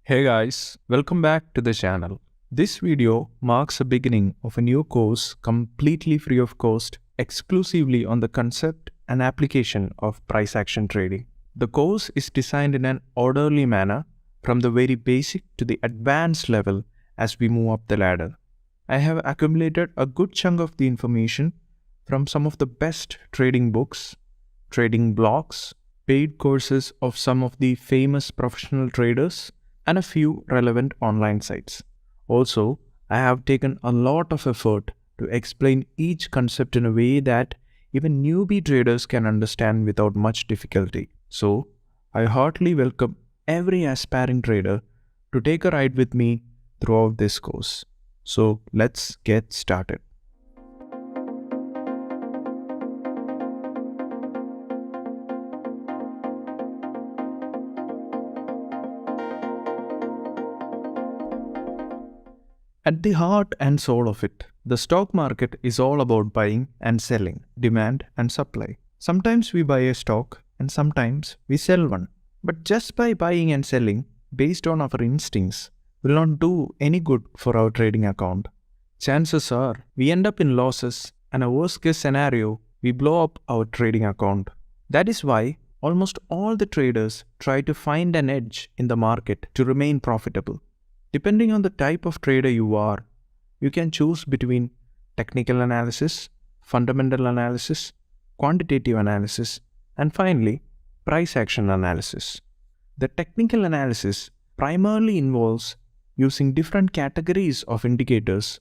Hey guys, welcome back to the channel. This video marks the beginning of a new course completely free of cost, exclusively on the concept and application of price action trading. The course is designed in an orderly manner from the very basic to the advanced level as we move up the ladder. I have accumulated a good chunk of the information from some of the best trading books, trading blogs, paid courses of some of the famous professional traders, and a few relevant online sites. Also, I have taken a lot of effort to explain each concept in a way that even newbie traders can understand without much difficulty. So, I heartily welcome every aspiring trader to take a ride with me throughout this course. So, let's get started. At the heart and soul of it, the stock market is all about buying and selling, demand and supply. Sometimes we buy a stock and sometimes we sell one. But just by buying and selling based on our instincts will not do any good for our trading account. Chances are we end up in losses, and a worst case scenario, we blow up our trading account. That is why almost all the traders try to find an edge in the market to remain profitable. Depending on the type of trader you are, you can choose between technical analysis, fundamental analysis, quantitative analysis, and finally, price action analysis. The technical analysis primarily involves using different categories of indicators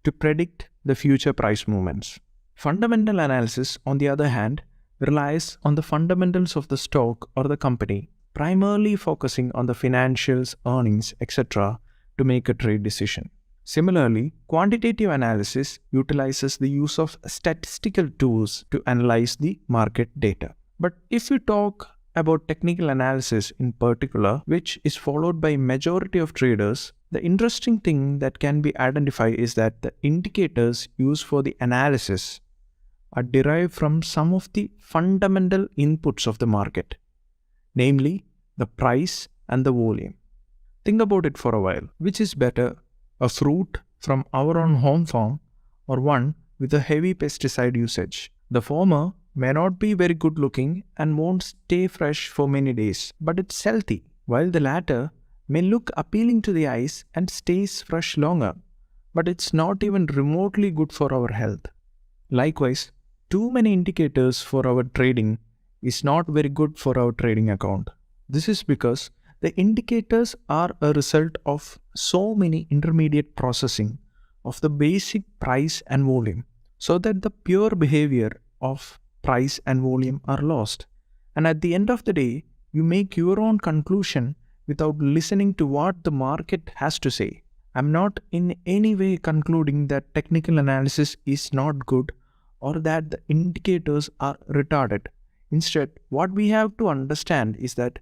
to predict the future price movements. Fundamental analysis, on the other hand, relies on the fundamentals of the stock or the company, primarily focusing on the financials, earnings, etc., to make a trade decision. Similarly, quantitative analysis utilizes the use of statistical tools to analyze the market data. But if we talk about technical analysis in particular, which is followed by majority of traders, the interesting thing that can be identified is that the indicators used for the analysis are derived from some of the fundamental inputs of the market, namely the price and the volume. Think about it for a while. Which is better, a fruit from our own home farm or one with a heavy pesticide usage? The former may not be very good looking and won't stay fresh for many days, but it's healthy, while the latter may look appealing to the eyes and stays fresh longer, but it's not even remotely good for our health. Likewise, too many indicators for our trading is not very good for our trading account. This is because the indicators are a result of so many intermediate processing of the basic price and volume, so that the pure behavior of price and volume are lost. And at the end of the day, you make your own conclusion without listening to what the market has to say. I'm not in any way concluding that technical analysis is not good or that the indicators are retarded. Instead, what we have to understand is that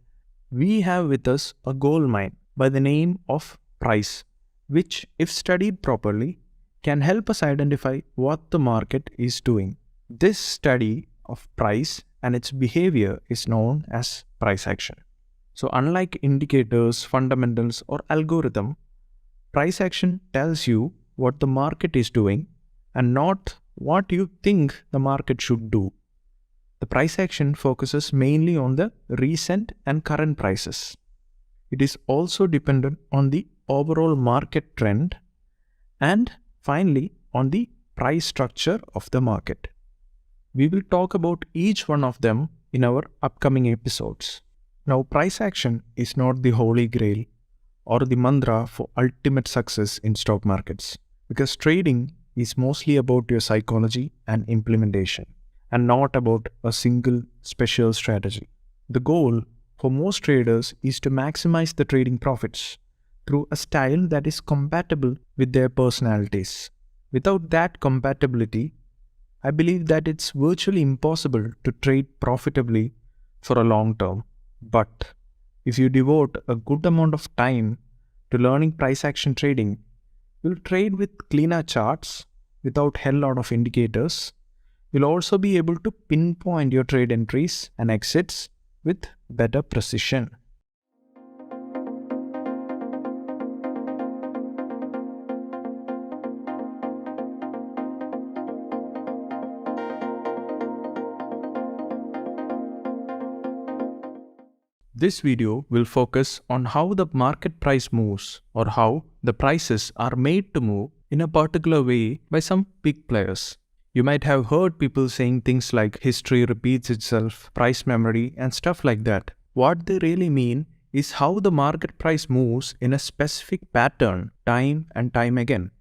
we have with us a gold mine by the name of price, which, if studied properly, can help us identify what the market is doing. This study of price and its behavior is known as price action. So, unlike indicators, fundamentals, or algorithm, price action tells you what the market is doing and not what you think the market should do. The price action focuses mainly on the recent and current prices. It is also dependent on the overall market trend and finally on the price structure of the market. We will talk about each one of them in our upcoming episodes. Now, price action is not the holy grail or the mantra for ultimate success in stock markets, because trading is mostly about your psychology and implementation, and not about a single special strategy. The goal for most traders is to maximize the trading profits through a style that is compatible with their personalities. Without that compatibility, I believe that it's virtually impossible to trade profitably for a long term. But if you devote a good amount of time to learning price action trading, you'll trade with cleaner charts without hell lot of indicators. You'll also be able to pinpoint your trade entries and exits with better precision. This video will focus on how the market price moves or how the prices are made to move in a particular way by some big players. You might have heard people saying things like history repeats itself, price memory, and stuff like that. What they really mean is how the market price moves in a specific pattern time and time again.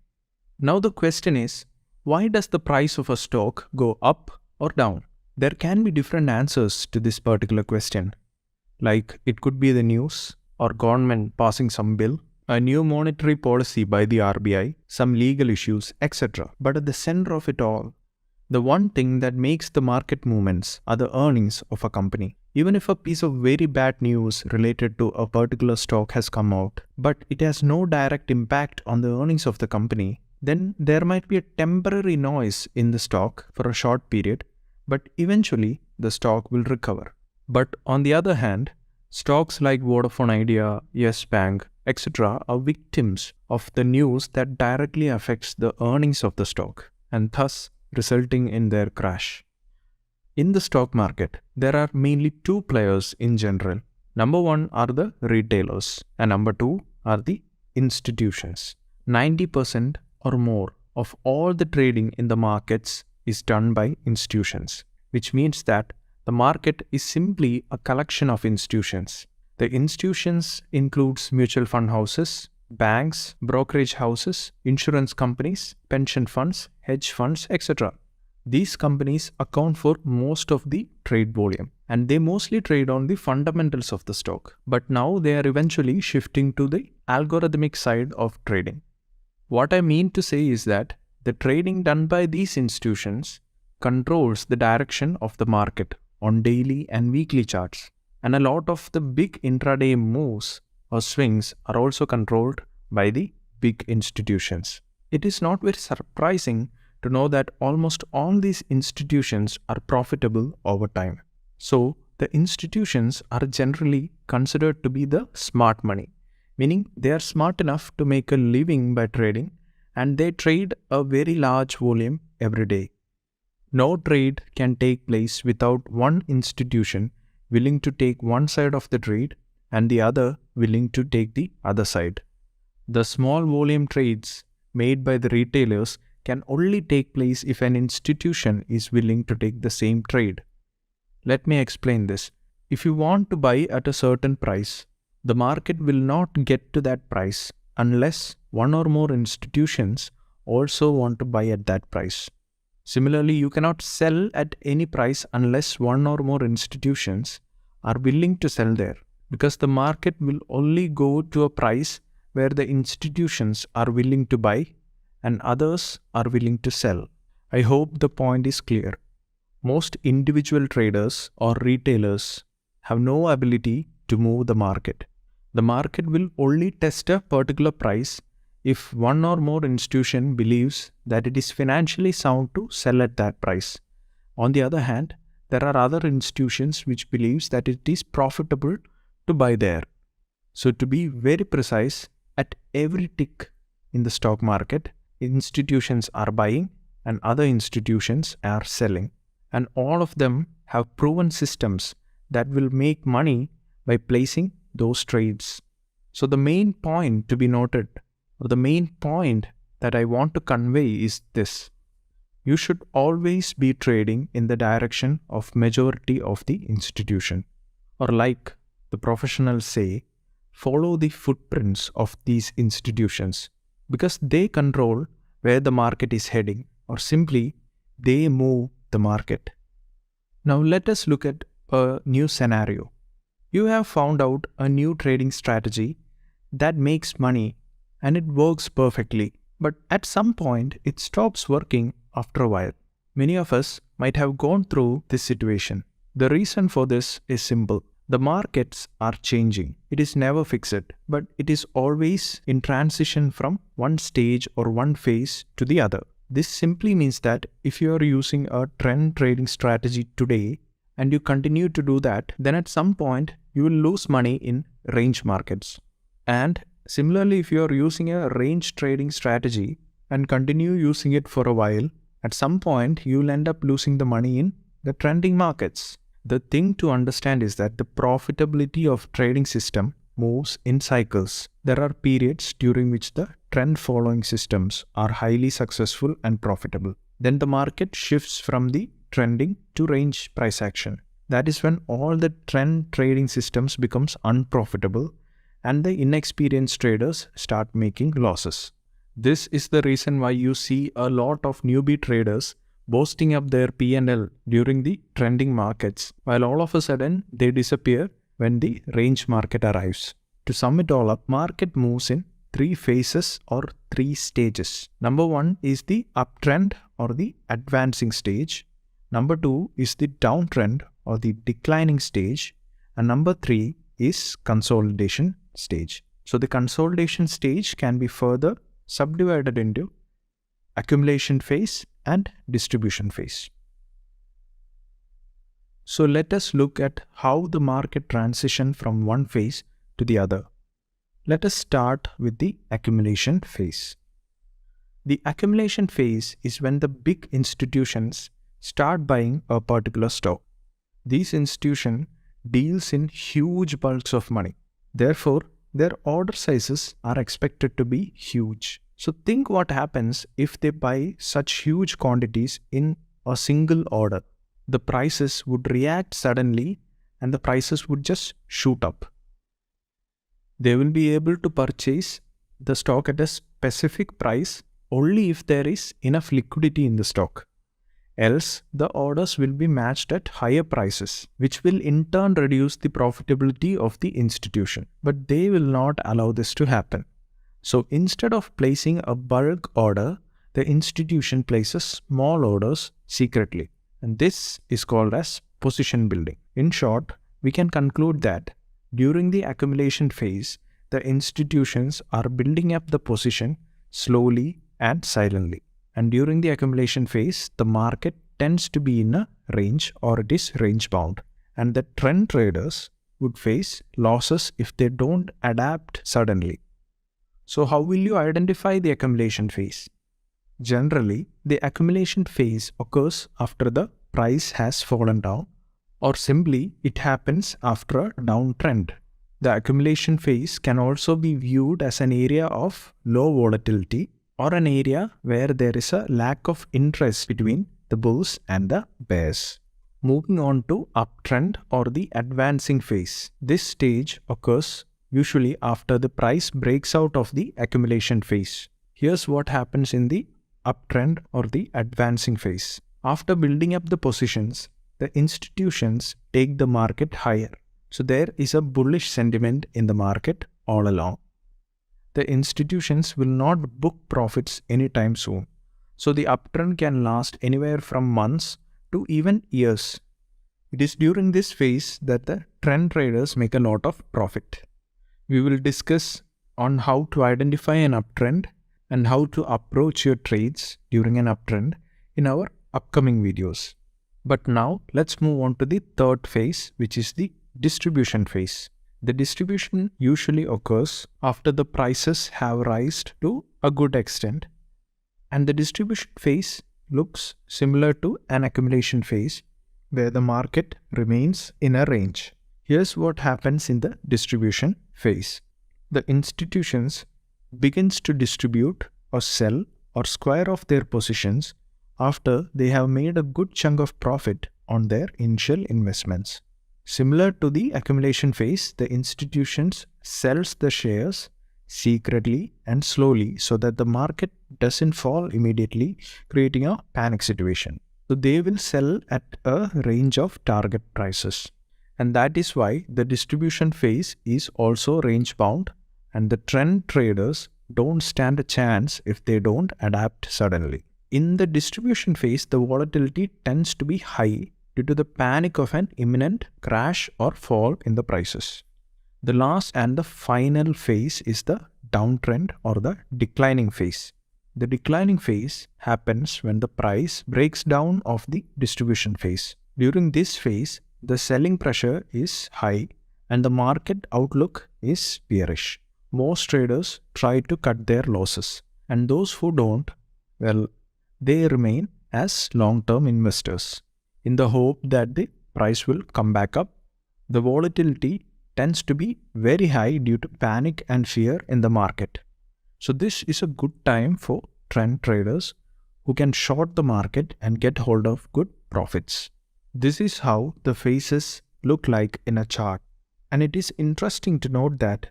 Now the question is, why does the price of a stock go up or down? There can be different answers to this particular question. Like it could be the news or government passing some bill, a new monetary policy by the RBI, some legal issues, etc. But at the center of it all, the one thing that makes the market movements are the earnings of a company. Even if a piece of very bad news related to a particular stock has come out, but it has no direct impact on the earnings of the company, then there might be a temporary noise in the stock for a short period, but eventually the stock will recover. But on the other hand, stocks like Vodafone Idea, Yes Bank, etc. are victims of the news that directly affects the earnings of the stock and thus resulting in their crash. In the stock market, there are mainly two players in general. Number one are the retailers and number two are the institutions. 90% or more of all the trading in the markets is done by institutions, which means that the market is simply a collection of institutions. The institutions includes mutual fund houses, banks, brokerage houses, insurance companies, pension funds, hedge funds, etc. These companies account for most of the trade volume and they mostly trade on the fundamentals of the stock. But now they are eventually shifting to the algorithmic side of trading. What I mean to say is that the trading done by these institutions controls the direction of the market on daily and weekly charts. And a lot of the big intraday moves or swings are also controlled by the big institutions. It is not very surprising to know that almost all these institutions are profitable over time. So the institutions are generally considered to be the smart money, meaning they are smart enough to make a living by trading and they trade a very large volume every day. No trade can take place without one institution willing to take one side of the trade and the other willing to take the other side. The small volume trades made by the retailers can only take place if an institution is willing to take the same trade. Let me explain this. If you want to buy at a certain price, the market will not get to that price unless one or more institutions also want to buy at that price. Similarly, you cannot sell at any price unless one or more institutions are willing to sell there, because the market will only go to a price where the institutions are willing to buy and others are willing to sell. I hope the point is clear. Most individual traders or retailers have no ability to move the market. The market will only test a particular price if one or more institution believes that it is financially sound to sell at that price. On the other hand, there are other institutions which believes that it is profitable to buy there. So to be very precise, at every tick in the stock market, institutions are buying and other institutions are selling. And all of them have proven systems that will make money by placing those trades. So the main point to be noted, or the main point that I want to convey is this. You should always be trading in the direction of majority of the institution. Or like the professionals say, follow the footprints of these institutions because they control where the market is heading, or simply they move the market. Now let us look at a new scenario. You have found out a new trading strategy that makes money and it works perfectly, but at some point it stops working after a while. Many of us might have gone through this situation. The reason for this is simple. The markets are changing. It is never fixed, but it is always in transition from one stage or one phase to the other. This simply means that if you are using a trend trading strategy today and you continue to do that, then at some point you will lose money in range markets. And similarly, if you are using a range trading strategy and continue using it for a while, at some point you will end up losing the money in the trending markets. The thing to understand is that the profitability of trading system moves in cycles. There are periods during which the trend following systems are highly successful and profitable. Then the market shifts from the trending to range price action. That is when all the trend trading systems becomes unprofitable and the inexperienced traders start making losses. This is the reason why you see a lot of newbie traders boasting up their P&L during the trending markets, while all of a sudden they disappear when the range market arrives. To sum it all up, market moves in 3 phases or 3 stages. Number 1 is the uptrend or the advancing stage. Number 2 is the downtrend or the declining stage. And number 3 is consolidation stage. So the consolidation stage can be further subdivided into accumulation phase and distribution phase. So let us look at how the market transitions from one phase to the other. Let us start with the accumulation phase. The accumulation phase is when the big institutions start buying a particular stock. These institutions deals in huge bulks of money. Therefore, their order sizes are expected to be huge. So think what happens if they buy such huge quantities in a single order. The prices would react suddenly and the prices would just shoot up. They will be able to purchase the stock at a specific price only if there is enough liquidity in the stock. Else, the orders will be matched at higher prices, which will in turn reduce the profitability of the institution. But they will not allow this to happen. So instead of placing a bulk order, the institution places small orders secretly. And this is called as position building. In short, we can conclude that during the accumulation phase, the institutions are building up the position slowly and silently. And during the accumulation phase, the market tends to be in a range or it is range bound. And the trend traders would face losses if they don't adapt suddenly. So how will you identify the accumulation phase? Generally, the accumulation phase occurs after the price has fallen down, or simply it happens after a downtrend. The accumulation phase can also be viewed as an area of low volatility or an area where there is a lack of interest between the bulls and the bears. Moving on to uptrend or the advancing phase. This stage occurs usually after the price breaks out of the accumulation phase. Here's what happens in the uptrend or the advancing phase. After building up the positions, the institutions take the market higher. So there is a bullish sentiment in the market all along. The institutions will not book profits anytime soon. So the uptrend can last anywhere from months to even years. It is during this phase that the trend traders make a lot of profit. We will discuss on how to identify an uptrend and how to approach your trades during an uptrend in our upcoming videos. But now let's move on to the third phase, which is the distribution phase. The distribution usually occurs after the prices have risen to a good extent, and the distribution phase looks similar to an accumulation phase where the market remains in a range. Here's what happens in the distribution phase. The institutions begins to distribute or sell or square off their positions after they have made a good chunk of profit on their initial investments. Similar to the accumulation phase, the institutions sells the shares secretly and slowly so that the market doesn't fall immediately, creating a panic situation. So they will sell at a range of target prices. And that is why the distribution phase is also range bound, and the trend traders don't stand a chance if they don't adapt suddenly. In the distribution phase, the volatility tends to be high due to the panic of an imminent crash or fall in the prices. The last and the final phase is the downtrend or the declining phase. The declining phase happens when the price breaks down of the distribution phase. During this phase, the selling pressure is high and the market outlook is bearish. Most traders try to cut their losses, and those who don't, well, they remain as long-term investors in the hope that the price will come back up. The volatility tends to be very high due to panic and fear in the market. So this is a good time for trend traders who can short the market and get hold of good profits. This is how the phases look like in a chart. And it is interesting to note that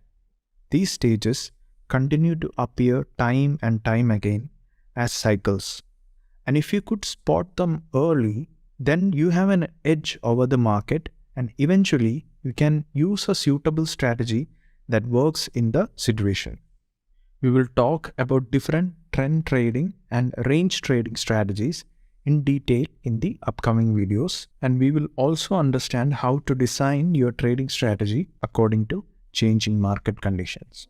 these stages continue to appear time and time again as cycles. And if you could spot them early, then you have an edge over the market, and eventually you can use a suitable strategy that works in the situation. We will talk about different trend trading and range trading strategies in detail in the upcoming videos, and we will also understand how to design your trading strategy according to changing market conditions.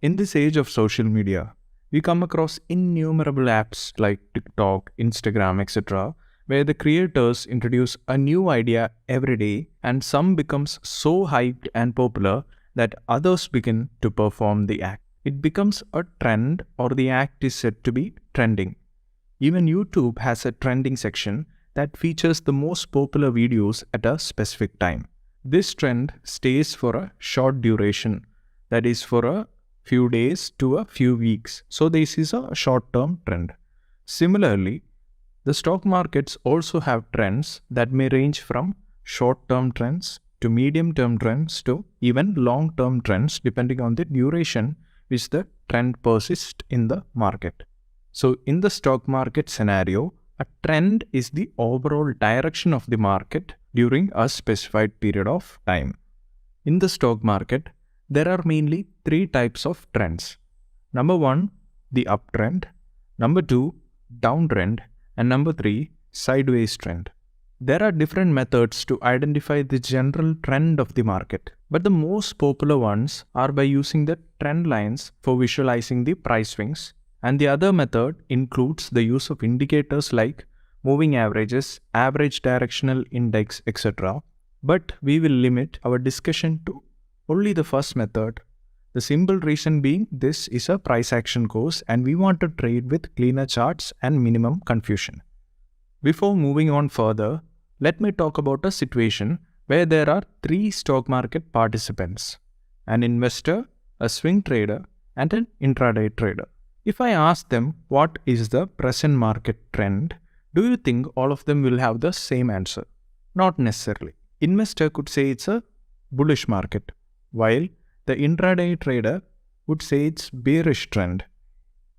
In this age of social media, we come across innumerable apps like TikTok, Instagram, etc., where the creators introduce a new idea every day, and some becomes so hyped and popular that others begin to perform the act. It becomes a trend, or the act is said to be trending. Even YouTube has a trending section that features the most popular videos at a specific time. This trend stays for a short duration, that is for a few days to a few weeks. So this is a short-term trend. Similarly, the stock markets also have trends that may range from short-term trends to medium-term trends to even long-term trends, depending on the duration which the trend persists in the market. So in the stock market scenario, a trend is the overall direction of the market during a specified period of time. In the stock market, there are mainly three types of trends. Number 1, the uptrend. Number 2, downtrend. And number 3, sideways trend. There are different methods to identify the general trend of the market, but the most popular ones are by using the trend lines for visualizing the price swings, and the other method includes the use of indicators like moving averages, average directional index, etc. But we will limit our discussion to only the first method. The simple reason being this is a price action course and we want to trade with cleaner charts and minimum confusion. Before moving on further, let me talk about a situation where there are 3 stock market participants: an investor, a swing trader, and an intraday trader. If I ask them what is the present market trend, do you think all of them will have the same answer? Not necessarily. Investor could say it's a bullish market, while the intraday trader would say it's bearish trend.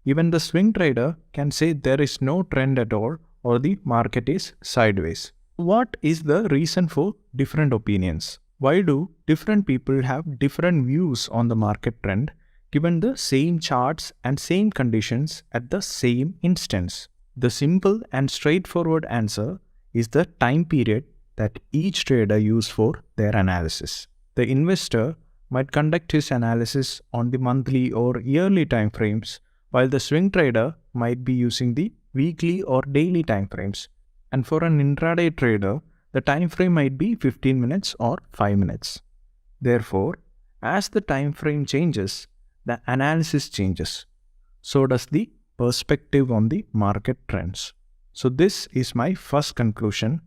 Even the swing trader can say there is no trend at all or the market is sideways. What is the reason for different opinions? Why do different people have different views on the market trend given the same charts and same conditions at the same instance? The simple and straightforward answer is the time period that each trader used for their analysis. The investor might conduct his analysis on the monthly or yearly time frames, while the swing trader might be using the weekly or daily time frames. And for an intraday trader, the time frame might be 15 minutes or 5 minutes. Therefore, as the time frame changes, the analysis changes. So does the perspective on the market trends. So this is my first conclusion,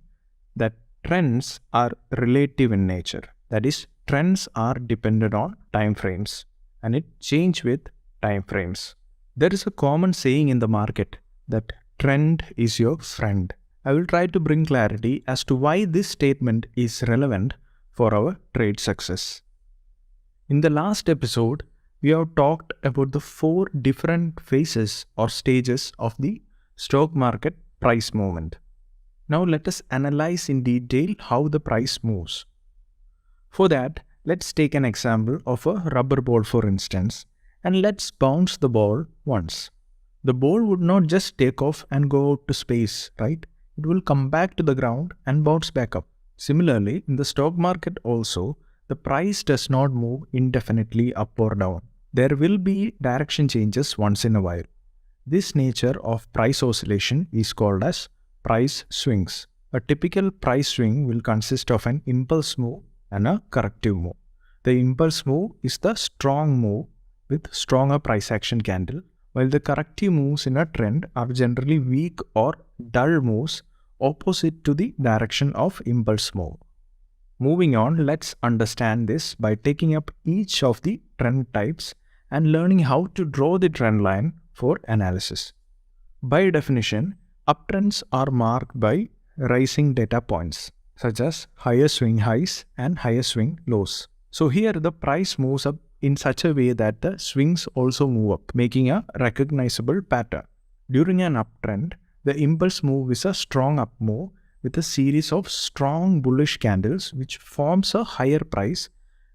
that trends are relative in nature. That is, trends are dependent on time frames and it changes with time frames. There is a common saying in the market that trend is your friend. I will try to bring clarity as to why this statement is relevant for our trade success. In the last episode, we have talked about the 4 different phases or stages of the stock market price movement. Now let us analyze in detail how the price moves. For that, let's take an example of a rubber ball, for instance, and let's bounce the ball once. The ball would not just take off and go out to space, right? It will come back to the ground and bounce back up. Similarly, in the stock market also, the price does not move indefinitely up or down. There will be direction changes once in a while. This nature of price oscillation is called as price swings. A typical price swing will consist of an impulse move and a corrective move. The impulse move is the strong move with stronger price action candle, while the corrective moves in a trend are generally weak or dull moves opposite to the direction of impulse move. Moving on, let's understand this by taking up each of the trend types and learning how to draw the trend line for analysis. By definition, uptrends are marked by rising data points, such as higher swing highs and higher swing lows. So here the price moves up in such a way that the swings also move up, making a recognizable pattern. During an uptrend, the impulse move is a strong up move with a series of strong bullish candles which forms a higher price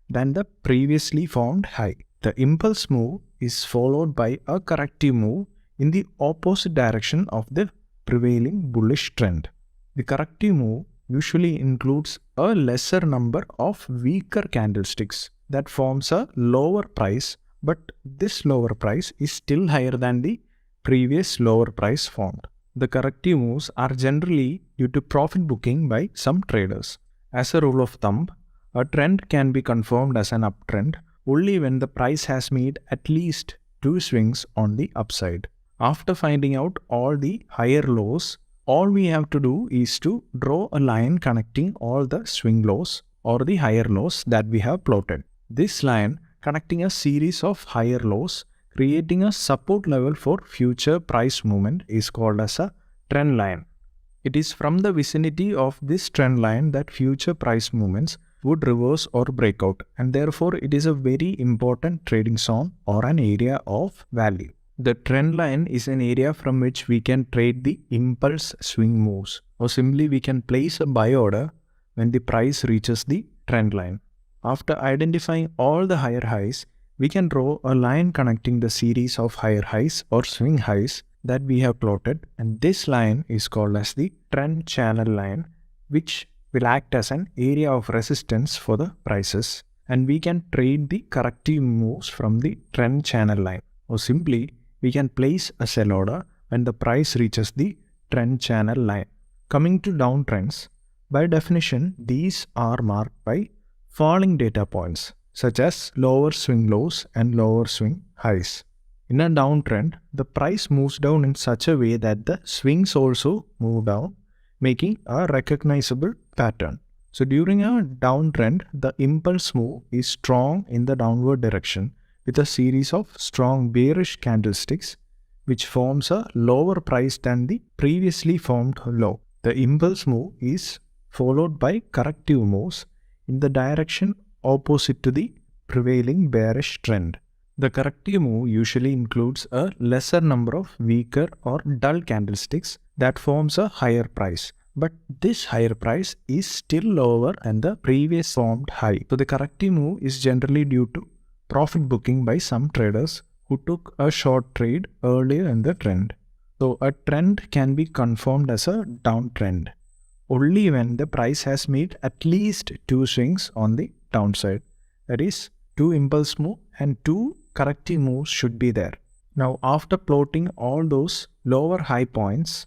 than the previously formed high. The impulse move is followed by a corrective move in the opposite direction of the prevailing bullish trend. The corrective move usually includes a lesser number of weaker candlesticks that forms a lower price, but this lower price is still higher than the previous lower price formed. The corrective moves are generally due to profit booking by some traders. As a rule of thumb, a trend can be confirmed as an uptrend only when the price has made at least 2 swings on the upside. After finding out all the higher lows, all we have to do is to draw a line connecting all the swing lows or the higher lows that we have plotted. This line connecting a series of higher lows, creating a support level for future price movement, is called as a trend line. It is from the vicinity of this trend line that future price movements would reverse or break out, and therefore it is a very important trading zone or an area of value. The trend line is an area from which we can trade the impulse swing moves, or simply we can place a buy order when the price reaches the trend line. After identifying all the higher highs, we can draw a line connecting the series of higher highs or swing highs that we have plotted, and this line is called as the trend channel line, which will act as an area of resistance for the prices, and we can trade the corrective moves from the trend channel line, or simply we can place a sell order when the price reaches the trend channel line. Coming to downtrends, by definition, these are marked by falling data points, such as lower swing lows and lower swing highs. In a downtrend, the price moves down in such a way that the swings also move down, making a recognizable pattern. So during a downtrend, the impulse move is strong in the downward direction with a series of strong bearish candlesticks which forms a lower price than the previously formed low. The impulse move is followed by corrective moves in the direction opposite to the prevailing bearish trend. The corrective move usually includes a lesser number of weaker or dull candlesticks that forms a higher price, but this higher price is still lower than the previous formed high. So the corrective move is generally due to profit booking by some traders who took a short trade earlier in the trend. So a trend can be confirmed as a downtrend only when the price has made at least 2 swings on the downside. That is, 2 impulse moves and 2 corrective moves should be there. Now, after plotting all those lower high points,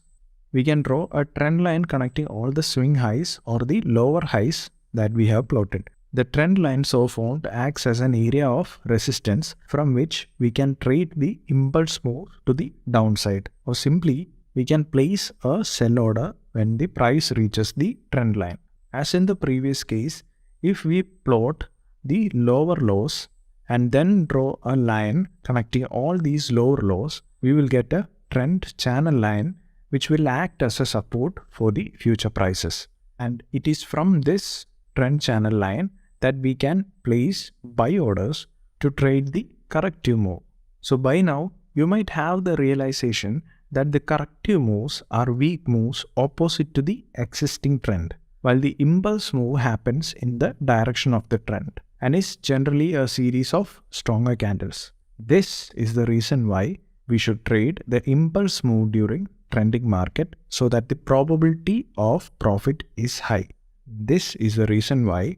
we can draw a trend line connecting all the swing highs or the lower highs that we have plotted. The trend line so formed acts as an area of resistance from which we can trade the impulse move to the downside, or simply we can place a sell order when the price reaches the trend line. As in the previous case, if we plot the lower lows and then draw a line connecting all these lower lows, we will get a trend channel line which will act as a support for the future prices. And it is from this trend channel line that we can place buy orders to trade the corrective move. So by now, you might have the realization that the corrective moves are weak moves opposite to the existing trend, while the impulse move happens in the direction of the trend and is generally a series of stronger candles. This is the reason why we should trade the impulse move during trending market so that the probability of profit is high. This is the reason why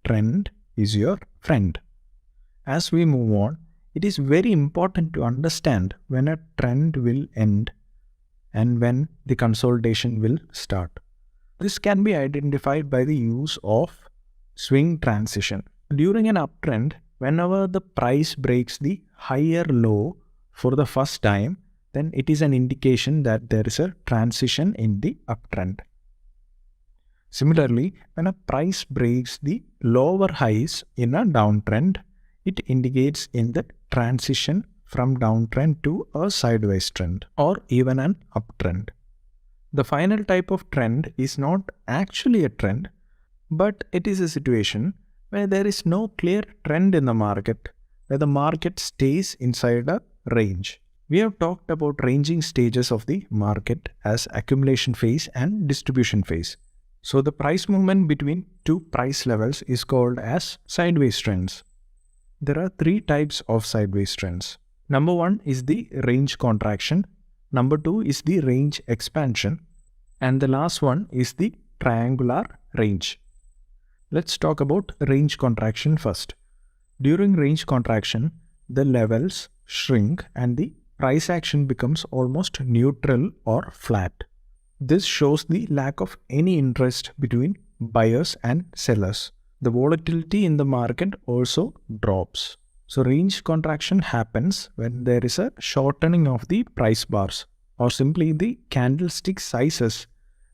trend is your friend. As we move on, it is very important to understand when a trend will end and when the consolidation will start. This can be identified by the use of swing transition. During an uptrend, whenever the price breaks the higher low for the first time, then it is an indication that there is a transition in the uptrend. Similarly, when a price breaks the lower highs in a downtrend, it indicates in the transition from downtrend to a sideways trend or even an uptrend. The final type of trend is not actually a trend, but it is a situation where there is no clear trend in the market, where the market stays inside a range. We have talked about ranging stages of the market as accumulation phase and distribution phase. So the price movement between two price levels is called as sideways trends. There are three types of sideways trends. Number one is the range contraction. Number two is the range expansion. And the last one is the triangular range. Let's talk about range contraction first. During range contraction, the levels shrink and the price action becomes almost neutral or flat. This shows the lack of any interest between buyers and sellers. The volatility in the market also drops. So range contraction happens when there is a shortening of the price bars or simply the candlestick sizes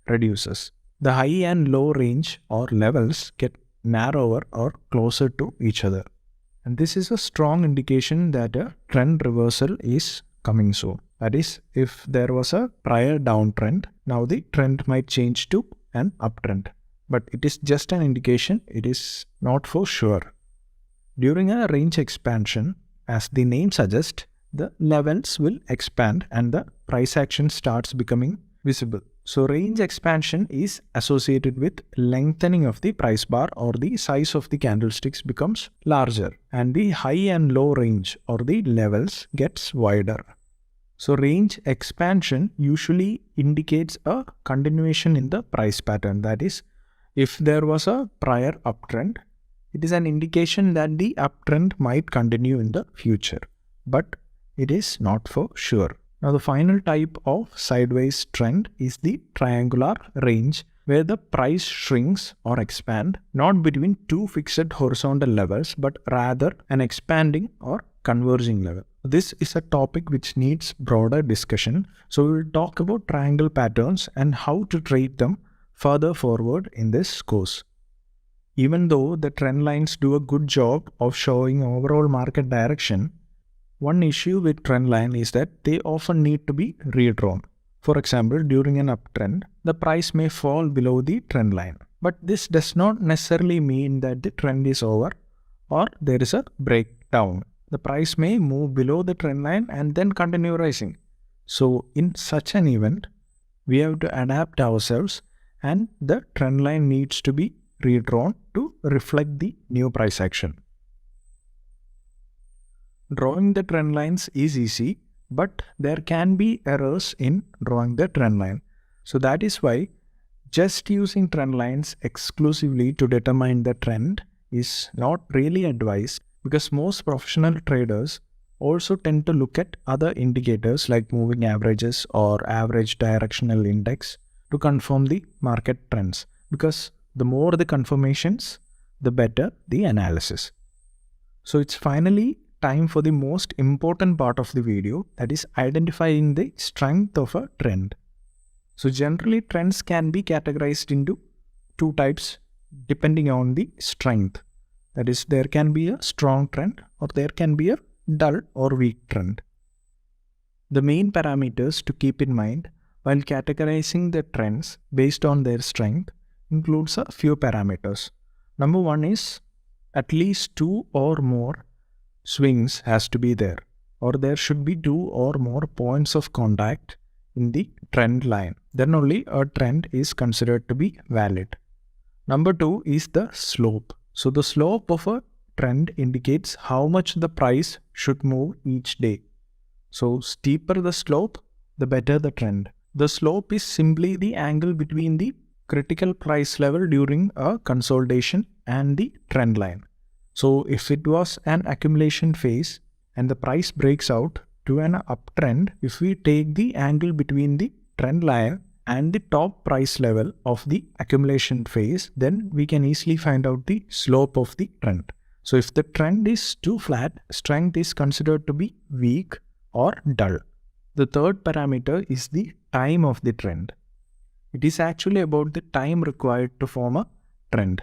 reduces. The high and low range or levels get narrower or closer to each other. And this is a strong indication that a trend reversal is coming soon. That is, if there was a prior downtrend, now the trend might change to an uptrend. But it is just an indication, it is not for sure. During a range expansion, as the name suggests, the levels will expand and the price action starts becoming visible. So range expansion is associated with lengthening of the price bar or the size of the candlesticks becomes larger and the high and low range or the levels gets wider. So range expansion usually indicates a continuation in the price pattern. That is, if there was a prior uptrend, it is an indication that the uptrend might continue in the future, but it is not for sure. Now the final type of sideways trend is the triangular range, where the price shrinks or expand not between two fixed horizontal levels but rather an expanding or converging level. This is a topic which needs broader discussion, so we will talk about triangle patterns and how to treat them further forward in this course. Even though the trend lines do a good job of showing overall market direction, one issue with trend line is that they often need to be redrawn. For example, during an uptrend, the price may fall below the trend line. But this does not necessarily mean that the trend is over or there is a breakdown. The price may move below the trend line and then continue rising. So in such an event, we have to adapt ourselves and the trend line needs to be redrawn to reflect the new price action. Drawing the trend lines is easy, but there can be errors in drawing the trend line. So that is why just using trend lines exclusively to determine the trend is not really advised, because most professional traders also tend to look at other indicators like moving averages or average directional index to confirm the market trends, because the more the confirmations, the better the analysis. So it's finally time for the most important part of the video, that is identifying the strength of a trend. So generally trends can be categorized into two types depending on the strength. That is, there can be a strong trend or there can be a dull or weak trend. The main parameters to keep in mind while categorizing the trends based on their strength includes a few parameters. Number one is at least two or more swings has to be there, or there should be two or more points of contact in the trend line. Then only a trend is considered to be valid. Number two is the slope. So the slope of a trend indicates how much the price should move each day. So steeper the slope, the better the trend. The slope is simply the angle between the critical price level during a consolidation and the trend line. So if it was an accumulation phase and the price breaks out to an uptrend, if we take the angle between the trend line and the top price level of the accumulation phase, then we can easily find out the slope of the trend. So if the trend is too flat, strength is considered to be weak or dull. The third parameter is the time of the trend. It is actually about the time required to form a trend.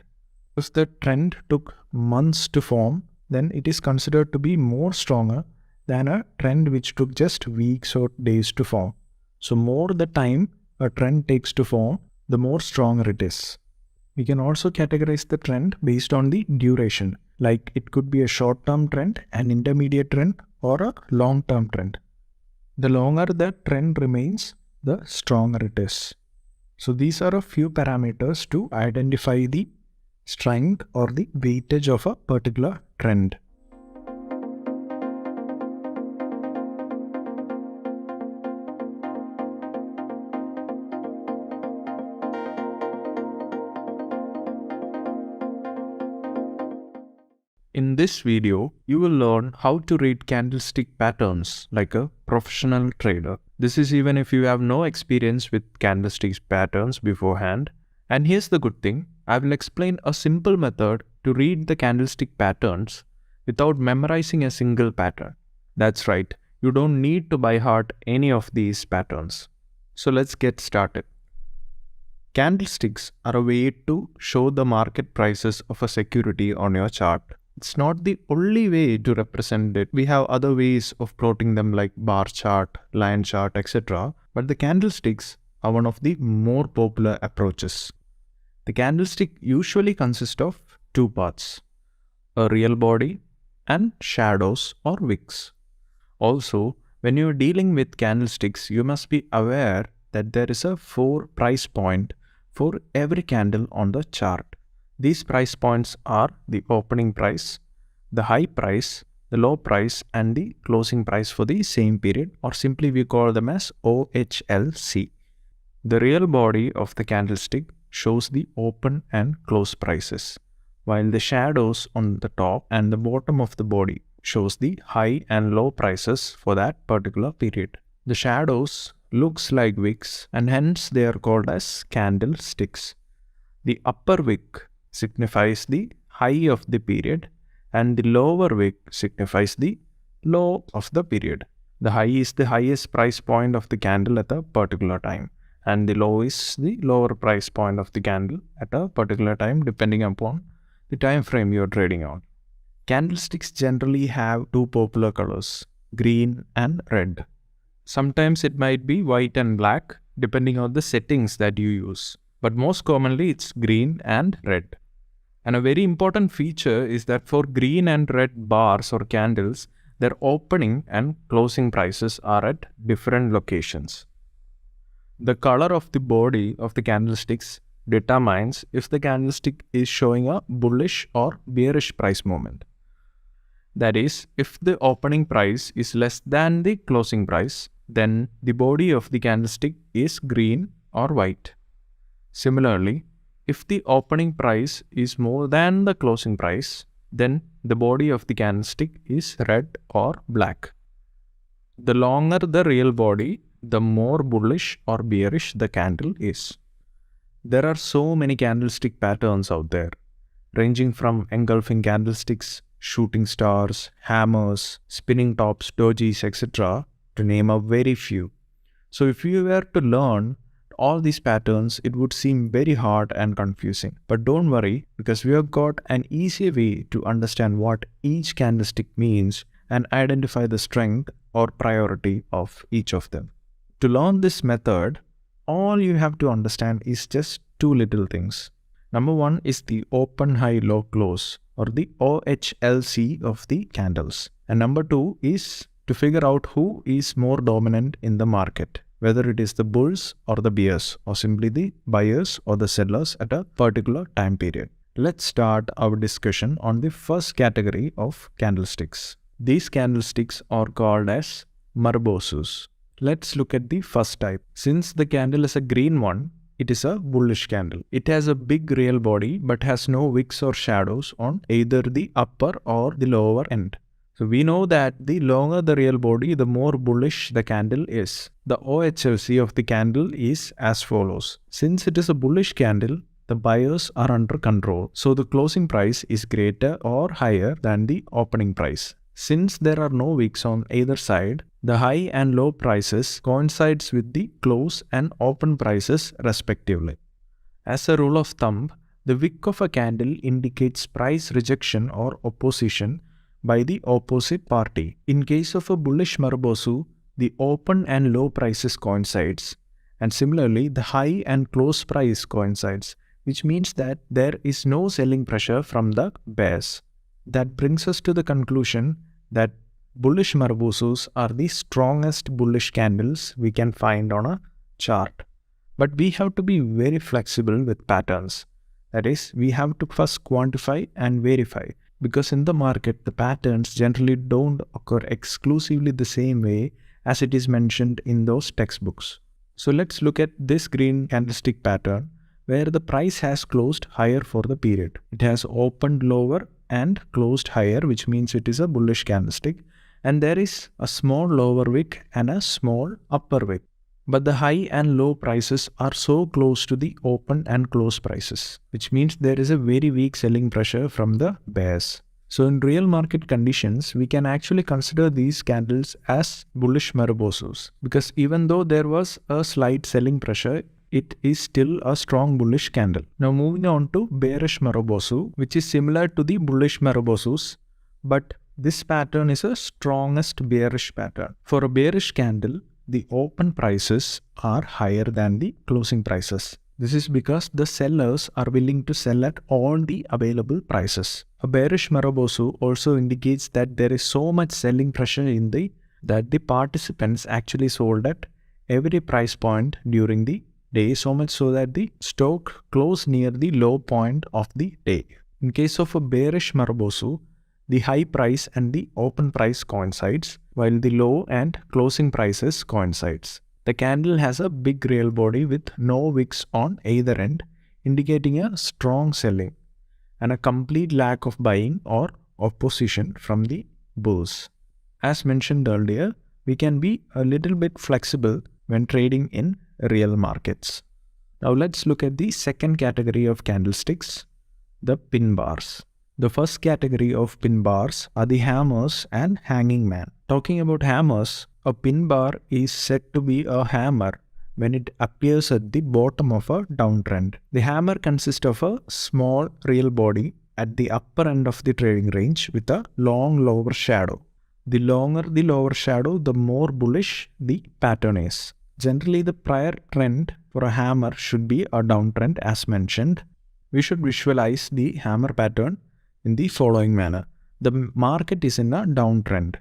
If the trend took months to form, then it is considered to be more stronger than a trend which took just weeks or days to form. So more the time a trend takes to form, the more stronger it is. We can also categorize the trend based on the duration, like it could be a short-term trend, an intermediate trend, or a long-term trend. The longer the trend remains, the stronger it is. So these are a few parameters to identify the strength or the weightage of a particular trend. In this video, you will learn how to read candlestick patterns like a professional trader. This is even if you have no experience with candlestick patterns beforehand. And here's the good thing, I will explain a simple method to read the candlestick patterns without memorizing a single pattern. That's right, you don't need to by heart any of these patterns. So let's get started. Candlesticks are a way to show the market prices of a security on your chart. It's not the only way to represent it. We have other ways of plotting them like bar chart, line chart, etc. But the candlesticks are one of the more popular approaches. The candlestick usually consists of two parts, a real body and shadows or wicks. Also, when you're dealing with candlesticks, you must be aware that there is a 4 price point for every candle on the chart. These price points are the opening price, the high price, the low price, and the closing price for the same period, or simply we call them as OHLC. The real body of the candlestick shows the open and close prices, while the shadows on the top and the bottom of the body shows the high and low prices for that particular period. The shadows looks like wicks and hence they are called as candlesticks. The upper wick signifies the high of the period and the lower wick signifies the low of the period. The high is the highest price point of the candle at a particular time and the low is the lower price point of the candle at a particular time depending upon the time frame you are trading on. Candlesticks generally have two popular colors, green and red. Sometimes it might be white and black depending on the settings that you use. But most commonly it's green and red. And a very important feature is that for green and red bars or candles, their opening and closing prices are at different locations. The color of the body of the candlesticks determines if the candlestick is showing a bullish or bearish price movement. That is, if the opening price is less than the closing price, then the body of the candlestick is green or white. Similarly, if the opening price is more than the closing price, then the body of the candlestick is red or black. The longer the real body, the more bullish or bearish the candle is. There are so many candlestick patterns out there, ranging from engulfing candlesticks, shooting stars, hammers, spinning tops, dojis, etc. to name a very few. So if you were to learn all these patterns, it would seem very hard and confusing. But don't worry, because we have got an easy way to understand what each candlestick means and identify the strength or priority of each of them. To learn this method, all you have to understand is just two little things. Number one is the open, high, low, close, or the OHLC of the candles. And number two is to figure out who is more dominant in the market, whether it is the bulls or the bears, or simply the buyers or the sellers at a particular time period. Let's start our discussion on the first category of candlesticks. These candlesticks are called as marbosus. Let's look at the first type. Since the candle is a green one, it is a bullish candle. It has a big real body but has no wicks or shadows on either the upper or the lower end. So we know that the longer the real body, the more bullish the candle is. The OHLC of the candle is as follows. Since it is a bullish candle, the buyers are under control, so the closing price is greater or higher than the opening price. Since there are no wicks on either side, the high and low prices coincides with the close and open prices respectively. As a rule of thumb, the wick of a candle indicates price rejection or opposition by the opposite party. In case of a bullish Marubozu, the open and low prices coincides, and similarly the high and close price coincides, which means that there is no selling pressure from the bears. That brings us to the conclusion that bullish Marubozus are the strongest bullish candles we can find on a chart. But we have to be very flexible with patterns. That is, we have to first quantify and verify, because in the market the patterns generally don't occur exclusively the same way as it is mentioned in those textbooks. So let's look at this green candlestick pattern where the price has closed higher for the period. It has opened lower and closed higher, which means it is a bullish candlestick, and there is a small lower wick and a small upper wick. But the high and low prices are so close to the open and close prices, which means there is a very weak selling pressure from the bears. So in real market conditions, we can actually consider these candles as bullish Marubozus, because even though there was a slight selling pressure, it is still a strong bullish candle. Now moving on to bearish Marubozu, which is similar to the bullish Marubozus, but this pattern is a strongest bearish pattern. For a bearish candle, the open prices are higher than the closing prices. This is because the sellers are willing to sell at all the available prices. A bearish Marubozu also indicates that there is so much selling pressure that the participants actually sold at every price point during the day, so much so that the stock closed near the low point of the day. In case of a bearish Marubozu, the high price and the open price coincides, while the low and closing prices coincides. The candle has a big real body with no wicks on either end, indicating a strong selling and a complete lack of buying or opposition from the bulls. As mentioned earlier, we can be a little bit flexible when trading in real markets. Now let's look at the second category of candlesticks, the pin bars. The first category of pin bars are the hammers and hanging man. Talking about hammers, a pin bar is said to be a hammer when it appears at the bottom of a downtrend. The hammer consists of a small real body at the upper end of the trading range with a long lower shadow. The longer the lower shadow, the more bullish the pattern is. Generally, the prior trend for a hammer should be a downtrend as mentioned. We should visualize the hammer pattern in the following manner. The market is in a downtrend,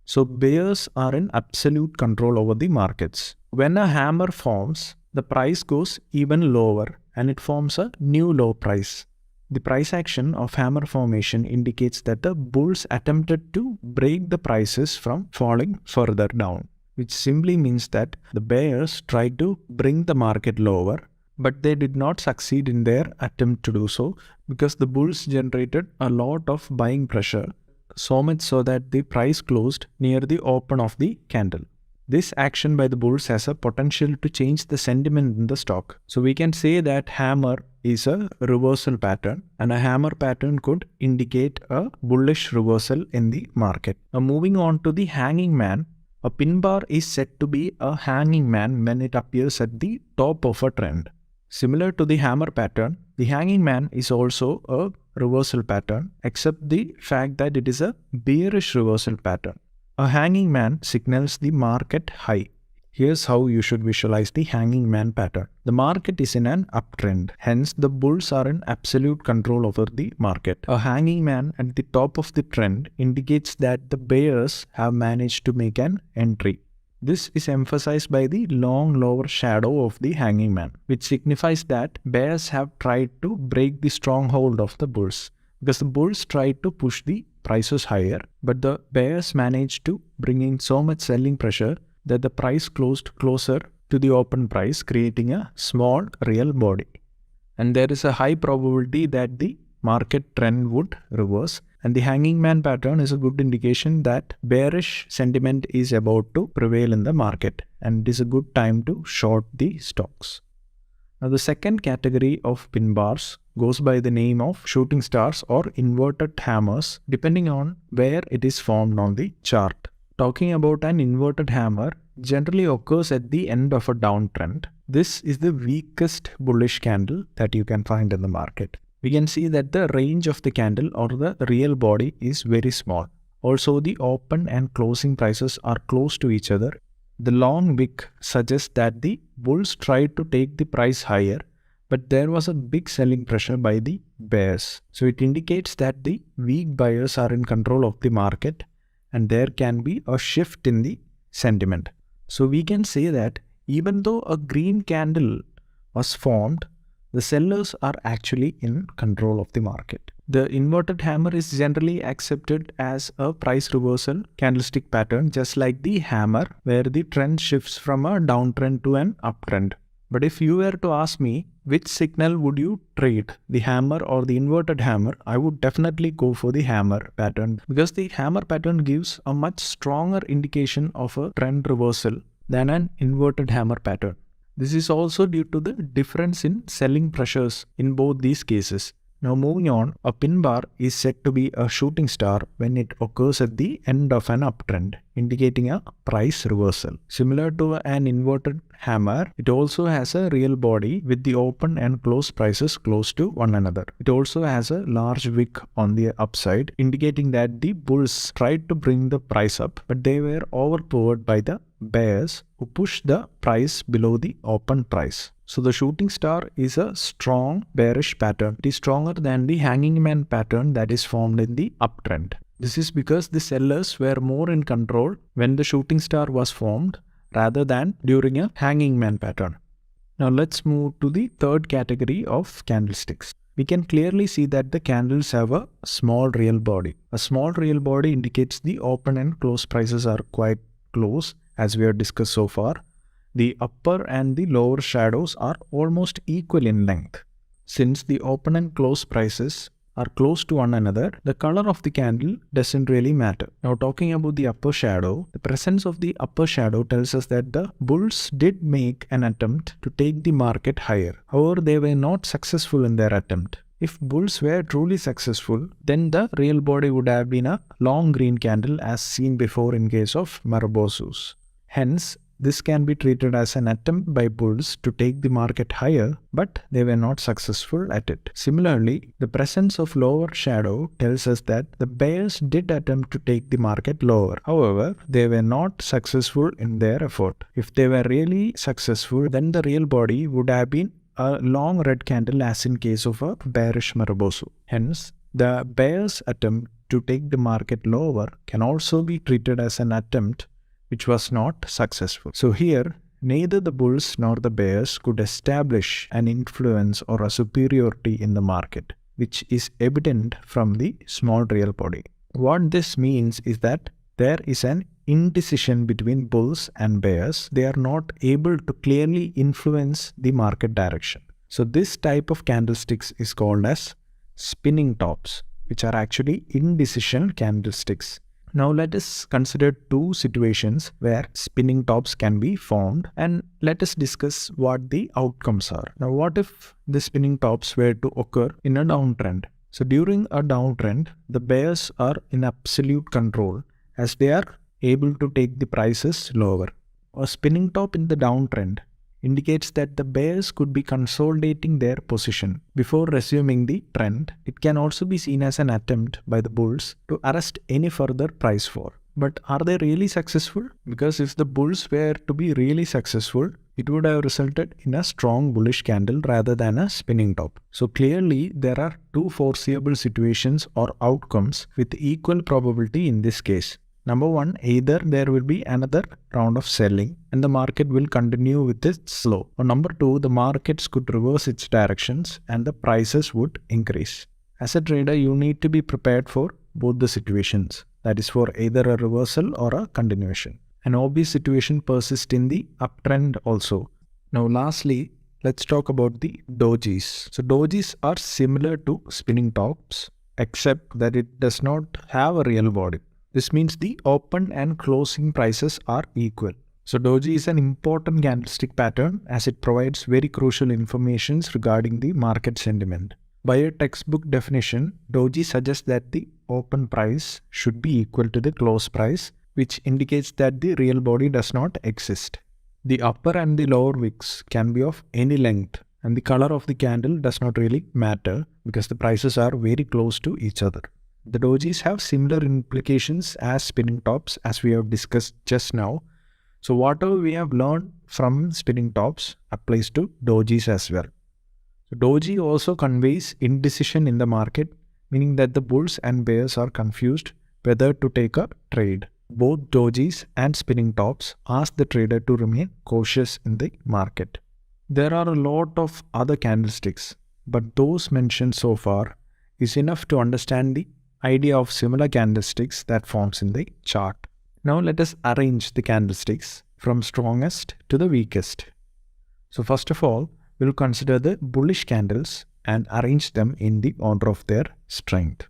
so bears are in absolute control over the markets. When a hammer forms, the price goes even lower and it forms a new low price. The price action of hammer formation indicates that the bulls attempted to break the prices from falling further down, which simply means that the bears tried to bring the market lower, but they did not succeed in their attempt to do so because the bulls generated a lot of buying pressure, so much so that the price closed near the open of the candle. This action by the bulls has a potential to change the sentiment in the stock. So we can say that hammer is a reversal pattern, and a hammer pattern could indicate a bullish reversal in the market. Now moving on to the hanging man. A pin bar is said to be a hanging man when it appears at the top of a trend. Similar to the hammer pattern, the hanging man is also a reversal pattern, except the fact that it is a bearish reversal pattern. A hanging man signals the market high. Here's how you should visualize the hanging man pattern. The market is in an uptrend, hence the bulls are in absolute control over the market. A hanging man at the top of the trend indicates that the bears have managed to make an entry. This is emphasized by the long lower shadow of the hanging man, which signifies that bears have tried to break the stronghold of the bulls, because the bulls tried to push the prices higher, but the bears managed to bring in so much selling pressure that the price closed closer to the open price, creating a small real body. And there is a high probability that the market trend would reverse, and the hanging man pattern is a good indication that bearish sentiment is about to prevail in the market, and it is a good time to short the stocks. Now the second category of pin bars goes by the name of shooting stars or inverted hammers depending on where it is formed on the chart. Talking about an inverted hammer generally occurs at the end of a downtrend. This is the weakest bullish candle that you can find in the market. We can see that the range of the candle or the real body is very small. Also, the open and closing prices are close to each other. The long wick suggests that the bulls tried to take the price higher, but there was a big selling pressure by the bears. So it indicates that the weak buyers are in control of the market and there can be a shift in the sentiment. So we can say that even though a green candle was formed, the sellers are actually in control of the market. The inverted hammer is generally accepted as a price reversal candlestick pattern, just like the hammer, where the trend shifts from a downtrend to an uptrend. But if you were to ask me which signal would you trade, the hammer or the inverted hammer, I would definitely go for the hammer pattern, because the hammer pattern gives a much stronger indication of a trend reversal than an inverted hammer pattern. This is also due to the difference in selling pressures in both these cases. Now moving on, a pin bar is said to be a shooting star when it occurs at the end of an uptrend, indicating a price reversal. Similar to an inverted hammer, it also has a real body with the open and close prices close to one another. It also has a large wick on the upside, indicating that the bulls tried to bring the price up, but they were overpowered by the bears who pushed the price below the open price. So the shooting star is a strong bearish pattern. It is stronger than the hanging man pattern that is formed in the uptrend. This is because the sellers were more in control when the shooting star was formed rather than during a hanging man pattern. Now let's move to the third category of candlesticks. We can clearly see that the candles have a small real body. A small real body indicates the open and close prices are quite close, as we have discussed so far. The upper and the lower shadows are almost equal in length. Since the open and close prices are close to one another, the color of the candle doesn't really matter. Now talking about the upper shadow, the presence of the upper shadow tells us that the bulls did make an attempt to take the market higher. However, they were not successful in their attempt. If bulls were truly successful, then the real body would have been a long green candle as seen before in case of Marbosus. Hence, this can be treated as an attempt by bulls to take the market higher, but they were not successful at it. Similarly, the presence of lower shadow tells us that the bears did attempt to take the market lower. However, they were not successful in their effort. If they were really successful, then the real body would have been a long red candle as in case of a bearish Marubosu. Hence, the bears' attempt to take the market lower can also be treated as an attempt which was not successful. So here, neither the bulls nor the bears could establish an influence or a superiority in the market, which is evident from the small real body. What this means is that there is an indecision between bulls and bears. They are not able to clearly influence the market direction. So this type of candlesticks is called as spinning tops, which are actually indecision candlesticks. Now let us consider two situations where spinning tops can be formed, and let us discuss what the outcomes are. Now what if the spinning tops were to occur in a downtrend? So during a downtrend, the bears are in absolute control as they are able to take the prices lower. A spinning top in the downtrend indicates that the bears could be consolidating their position before resuming the trend. It can also be seen as an attempt by the bulls to arrest any further price fall. But are they really successful? Because if the bulls were to be really successful, it would have resulted in a strong bullish candle rather than a spinning top. So clearly there are two foreseeable situations or outcomes with equal probability in this case. Number one, either there will be another round of selling and the market will continue with its slow. Or number two, the markets could reverse its directions and the prices would increase. As a trader, you need to be prepared for both the situations. That is for either a reversal or a continuation. An obvious situation persists in the uptrend also. Now lastly, let's talk about the dojis. So dojis are similar to spinning tops, except that it does not have a real body. This means the open and closing prices are equal. So doji is an important candlestick pattern as it provides very crucial information regarding the market sentiment. By a textbook definition, doji suggests that the open price should be equal to the close price, which indicates that the real body does not exist. The upper and the lower wicks can be of any length, and the color of the candle does not really matter because the prices are very close to each other. The dojis have similar implications as spinning tops as we have discussed just now. So whatever we have learned from spinning tops applies to dojis as well. So doji also conveys indecision in the market, meaning that the bulls and bears are confused whether to take a trade. Both dojis and spinning tops ask the trader to remain cautious in the market. There are a lot of other candlesticks, but those mentioned so far is enough to understand the idea of similar candlesticks that forms in the chart. Now let us arrange the candlesticks from strongest to the weakest. So first of all, we'll consider the bullish candles and arrange them in the order of their strength.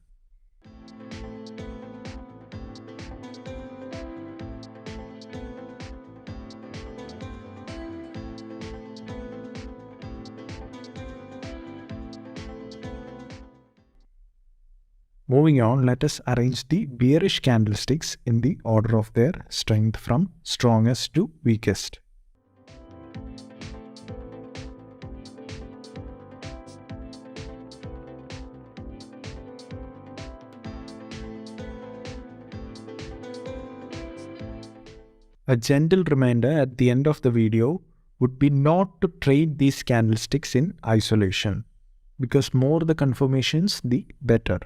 Moving on, let us arrange the bearish candlesticks in the order of their strength from strongest to weakest. A gentle reminder at the end of the video would be not to trade these candlesticks in isolation, because more the confirmations, the better.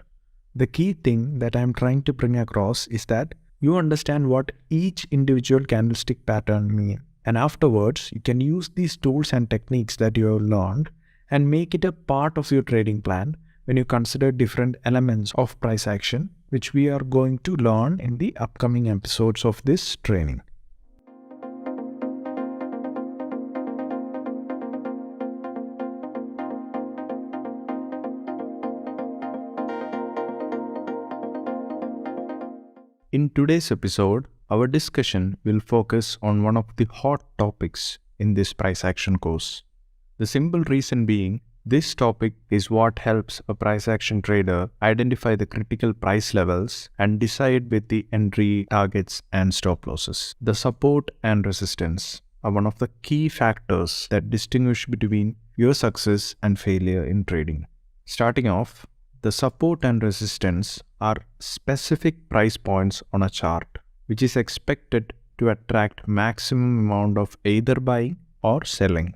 The key thing that I am trying to bring across is that you understand what each individual candlestick pattern means, and afterwards you can use these tools and techniques that you have learned and make it a part of your trading plan when you consider different elements of price action, which we are going to learn in the upcoming episodes of this training. In today's episode, our discussion will focus on one of the hot topics in this price action course. The simple reason being, this topic is what helps a price action trader identify the critical price levels and decide with the entry targets and stop losses. The support and resistance are one of the key factors that distinguish between your success and failure in trading. Starting off, the support and resistance are specific price points on a chart, which is expected to attract maximum amount of either buying or selling.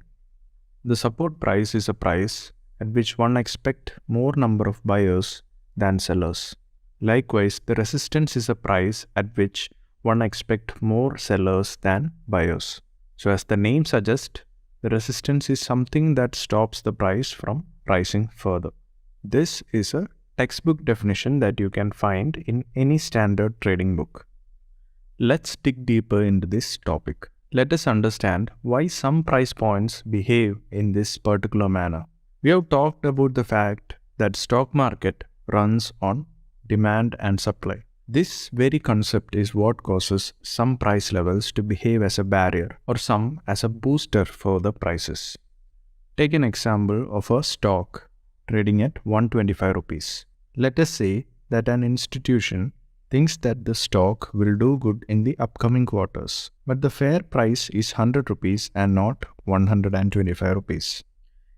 The support price is a price at which one expects more number of buyers than sellers. Likewise, the resistance is a price at which one expects more sellers than buyers. So as the name suggests, the resistance is something that stops the price from rising further. This is a textbook definition that you can find in any standard trading book. Let's dig deeper into this topic. Let us understand why some price points behave in this particular manner. We have talked about the fact that stock market runs on demand and supply. This very concept is what causes some price levels to behave as a barrier or some as a booster for the prices. Take an example of a stock trading at 125 rupees. Let us say that an institution thinks that the stock will do good in the upcoming quarters, but the fair price is 100 rupees and not 125 rupees.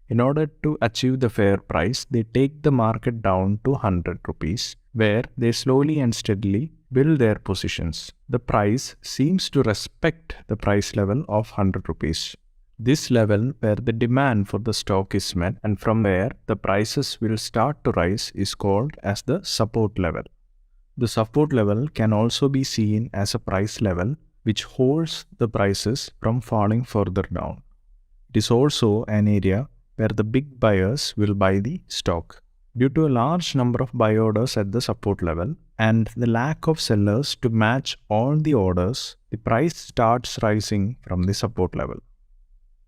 In order to achieve the fair price, they take the market down to 100 rupees, where they slowly and steadily build their positions. The price seems to respect the price level of 100 rupees. This level where the demand for the stock is met and from where the prices will start to rise is called as the support level. The support level can also be seen as a price level which holds the prices from falling further down. It is also an area where the big buyers will buy the stock. Due to a large number of buy orders at the support level and the lack of sellers to match all the orders, the price starts rising from the support level.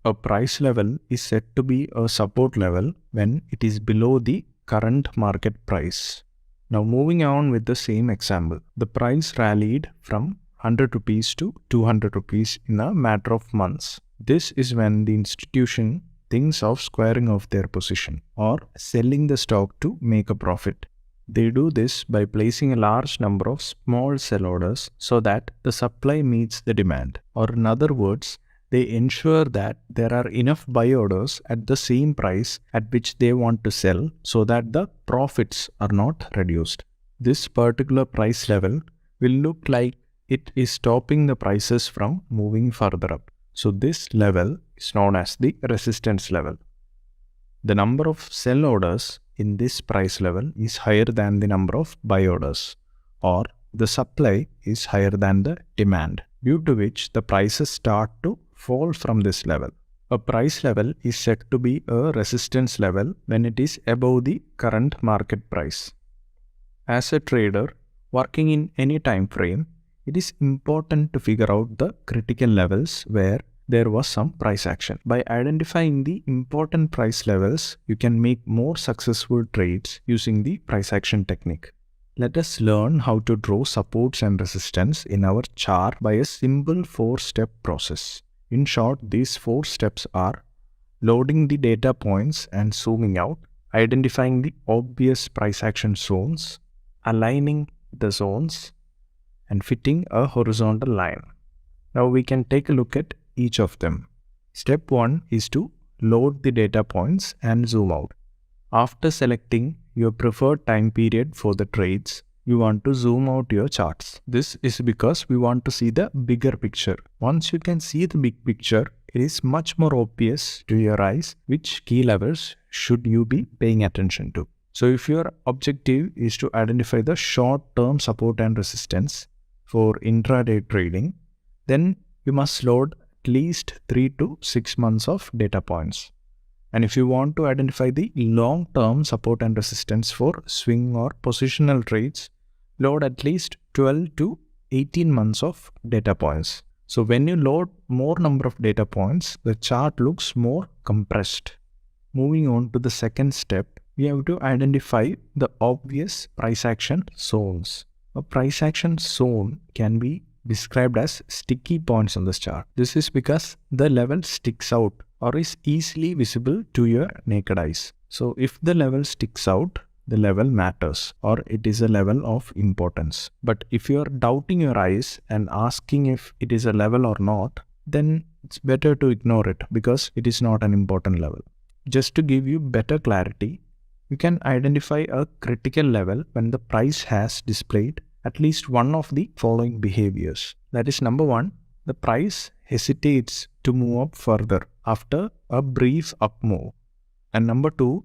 A price level is said to be a support level when it is below the current market price. Now moving on with the same example, the price rallied from 100 rupees to 200 rupees in a matter of months. This is when the institution thinks of squaring off their position or selling the stock to make a profit. They do this by placing a large number of small sell orders so that the supply meets the demand. Or in other words, they ensure that there are enough buy orders at the same price at which they want to sell so that the profits are not reduced. This particular price level will look like it is stopping the prices from moving further up. So this level is known as the resistance level. The number of sell orders in this price level is higher than the number of buy orders, or the supply is higher than the demand, due to which the prices start to fall from this level. A price level is said to be a resistance level when it is above the current market price. As a trader working in any time frame, it is important to figure out the critical levels where there was some price action. By identifying the important price levels, you can make more successful trades using the price action technique. Let us learn how to draw supports and resistance in our chart by a simple 4-step process. In short, these 4 steps are loading the data points and zooming out, identifying the obvious price action zones, aligning the zones, and fitting a horizontal line. Now we can take a look at each of them. Step 1 is to load the data points and zoom out. After selecting your preferred time period for the trades, you want to zoom out your charts. This is because we want to see the bigger picture. Once you can see the big picture, it is much more obvious to your eyes which key levels should you be paying attention to. So if your objective is to identify the short-term support and resistance for intraday trading, then you must load at least 3 to 6 months of data points. And if you want to identify the long-term support and resistance for swing or positional trades, load at least 12 to 18 months of data points. So when you load more number of data points, the chart looks more compressed. Moving on to the second step, we have to identify the obvious price action zones. A price action zone can be described as sticky points on this chart. This is because the level sticks out or is easily visible to your naked eyes. So if the level sticks out, the level matters or it is a level of importance. But if you are doubting your eyes and asking if it is a level or not, then it's better to ignore it because it is not an important level. Just to give you better clarity, you can identify a critical level when the price has displayed at least one of the following behaviors. That is, number 1, the price hesitates to move up further after a brief up move. And number 2,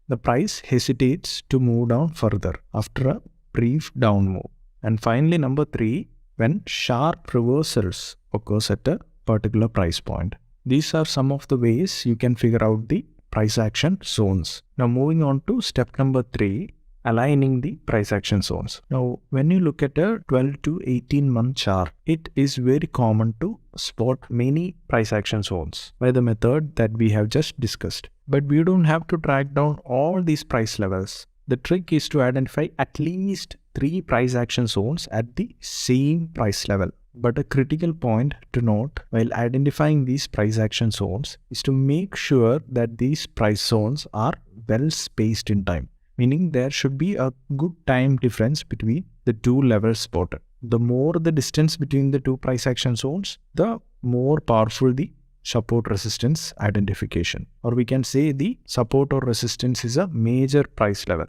the price hesitates to move down further after a brief down move. And finally, number 3, when sharp reversals occurs at a particular price point. These are some of the ways you can figure out the price action zones. Now moving on to step number 3, aligning the price action zones. Now when you look at a 12 to 18 month chart, it is very common to spot many price action zones by the method that we have just discussed. But we don't have to track down all these price levels. The trick is to identify at least 3 price action zones at the same price level. But a critical point to note while identifying these price action zones is to make sure that these price zones are well spaced in time, meaning there should be a good time difference between the 2 levels spotted. The more the distance between the 2 price action zones, the more powerful the support resistance identification, or we can say the support or resistance is a major price level.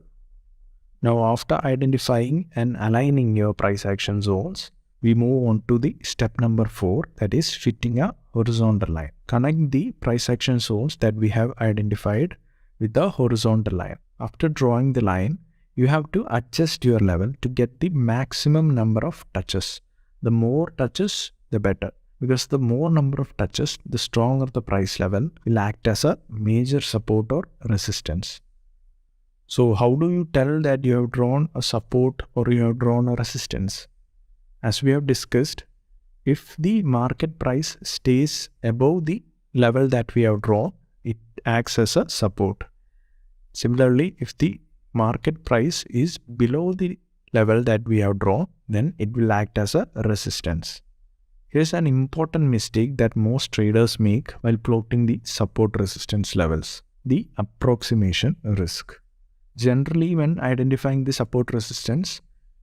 Now after identifying and aligning your price action zones, we move on to the step number 4, that is fitting a horizontal line. Connect the price action zones that we have identified with the horizontal line. After drawing the line, you have to adjust your level to get the maximum number of touches. The more touches, the better, because the more number of touches, the stronger the price level will act as a major support or resistance. So how do you tell that you have drawn a support or you have drawn a resistance? As we have discussed, if the market price stays above the level that we have drawn, it acts as a support. Similarly, if the market price is below the level that we have drawn, then it will act as a resistance. Here's an important mistake that most traders make while plotting the support resistance levels: the approximation risk. Generally, when identifying the support resistance,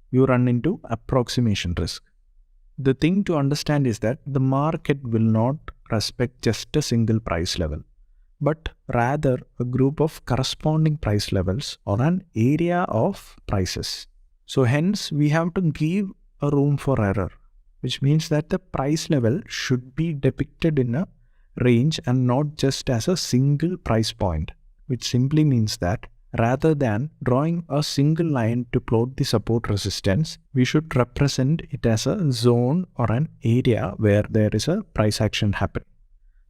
you run into approximation risk. The thing to understand is that the market will not respect just a single price level, but rather a group of corresponding price levels or an area of prices. So hence, we have to give a room for error, which means that the price level should be depicted in a range and not just as a single price point, which simply means that rather than drawing a single line to plot the support resistance, we should represent it as a zone or an area where there is a price action happening.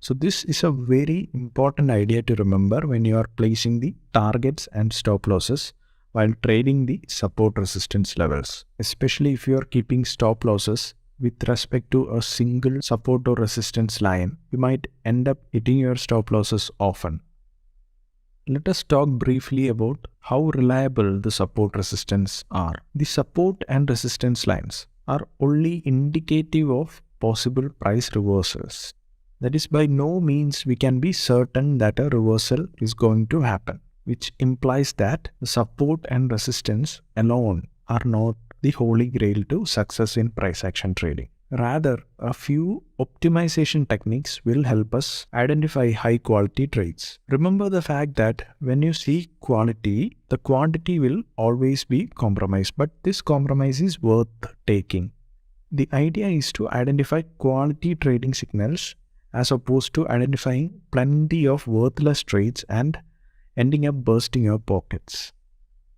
So this is a very important idea to remember when you are placing the targets and stop losses while trading the support resistance levels, especially if you are keeping stop losses with respect to a single support or resistance line. You might end up hitting your stop losses often. Let us talk briefly about how reliable the support resistance are. The support and resistance lines are only indicative of possible price reversals. That is, by no means we can be certain that a reversal is going to happen, which implies that the support and resistance alone are not the holy grail to success in price action trading. Rather, a few optimization techniques will help us identify high quality trades. Remember the fact that when you see quality, the quantity will always be compromised, but this compromise is worth taking. The idea is to identify quality trading signals as opposed to identifying plenty of worthless trades and ending up bursting your pockets.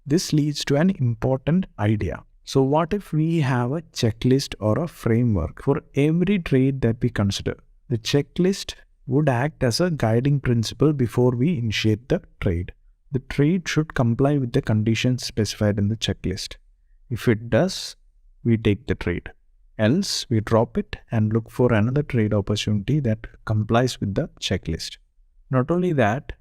This leads to an important idea. So what if we have a checklist or a framework for every trade that we consider? The checklist would act as a guiding principle before we initiate the trade. The trade should comply with the conditions specified in the checklist. If it does, we take the trade. Else, we drop it and look for another trade opportunity that complies with the checklist. Not only that,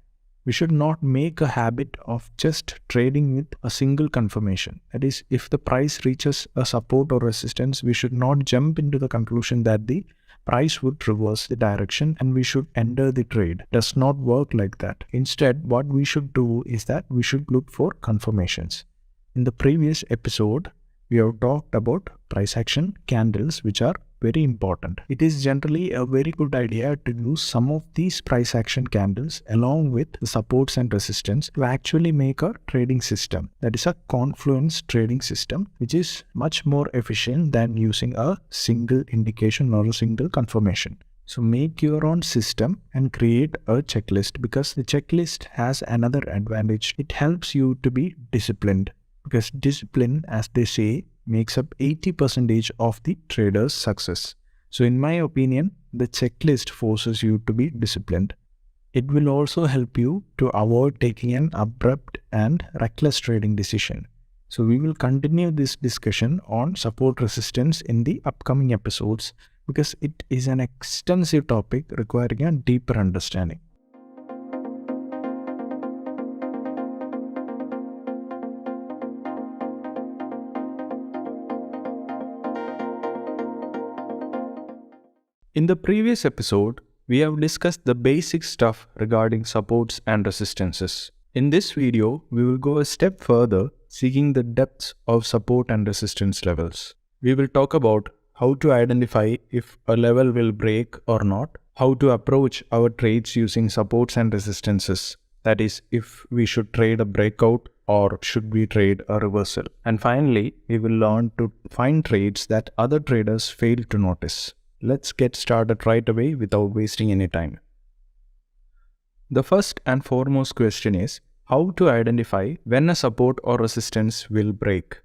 we should not make a habit of just trading with a single confirmation. That is, if the price reaches a support or resistance, we should not jump into the conclusion that the price would reverse the direction and we should enter the trade. It does not work like that. Instead, what we should do is that we should look for confirmations. In the previous episode, we have talked about price action candles, which are very important. It is generally a very good idea to use some of these price action candles along with the supports and resistance to actually make a trading system. That is a confluence trading system, which is much more efficient than using a single indication or a single confirmation. So make your own system and create a checklist, because the checklist has another advantage. It helps you to be disciplined, because discipline, as they say, makes up 80% of the trader's success. So in my opinion, the checklist forces you to be disciplined. It will also help you to avoid taking an abrupt and reckless trading decision. So we will continue this discussion on support resistance in the upcoming episodes, because it is an extensive topic requiring a deeper understanding. In the previous episode, we have discussed the basic stuff regarding supports and resistances. In this video, we will go a step further, seeking the depths of support and resistance levels. We will talk about how to identify if a level will break or not, how to approach our trades using supports and resistances, that is, if we should trade a breakout or should we trade a reversal. And finally, we will learn to find trades that other traders fail to notice. Let's get started right away without wasting any time. The first and foremost question is how to identify when a support or resistance will break.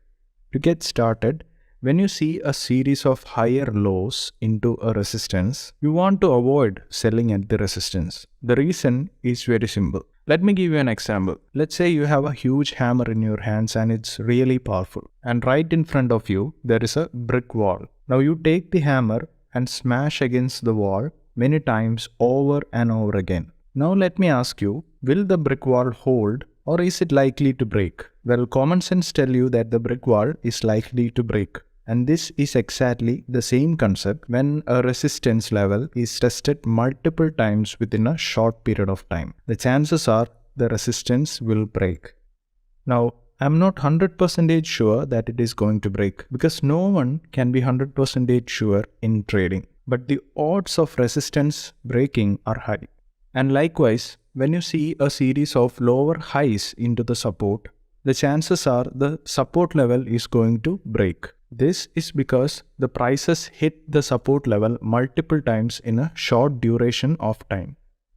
To get started, when you see a series of higher lows into a resistance, you want to avoid selling at the resistance. The reason is very simple. Let me give you an example. Let's say you have a huge hammer in your hands and it's really powerful. And right in front of you, there is a brick wall. Now you take the hammer and smash against the wall many times over and over again. Now let me ask you, will the brick wall hold or is it likely to break? Well, common sense tell you that the brick wall is likely to break. And this is exactly the same concept when a resistance level is tested multiple times within a short period of time. The chances are the resistance will break. Now, I'm not 100% sure that it is going to break because no one can be 100% sure in trading. But the odds of resistance breaking are high. And likewise, when you see a series of lower highs into the support, the chances are the support level is going to break. This is because the prices hit the support level multiple times in a short duration of time.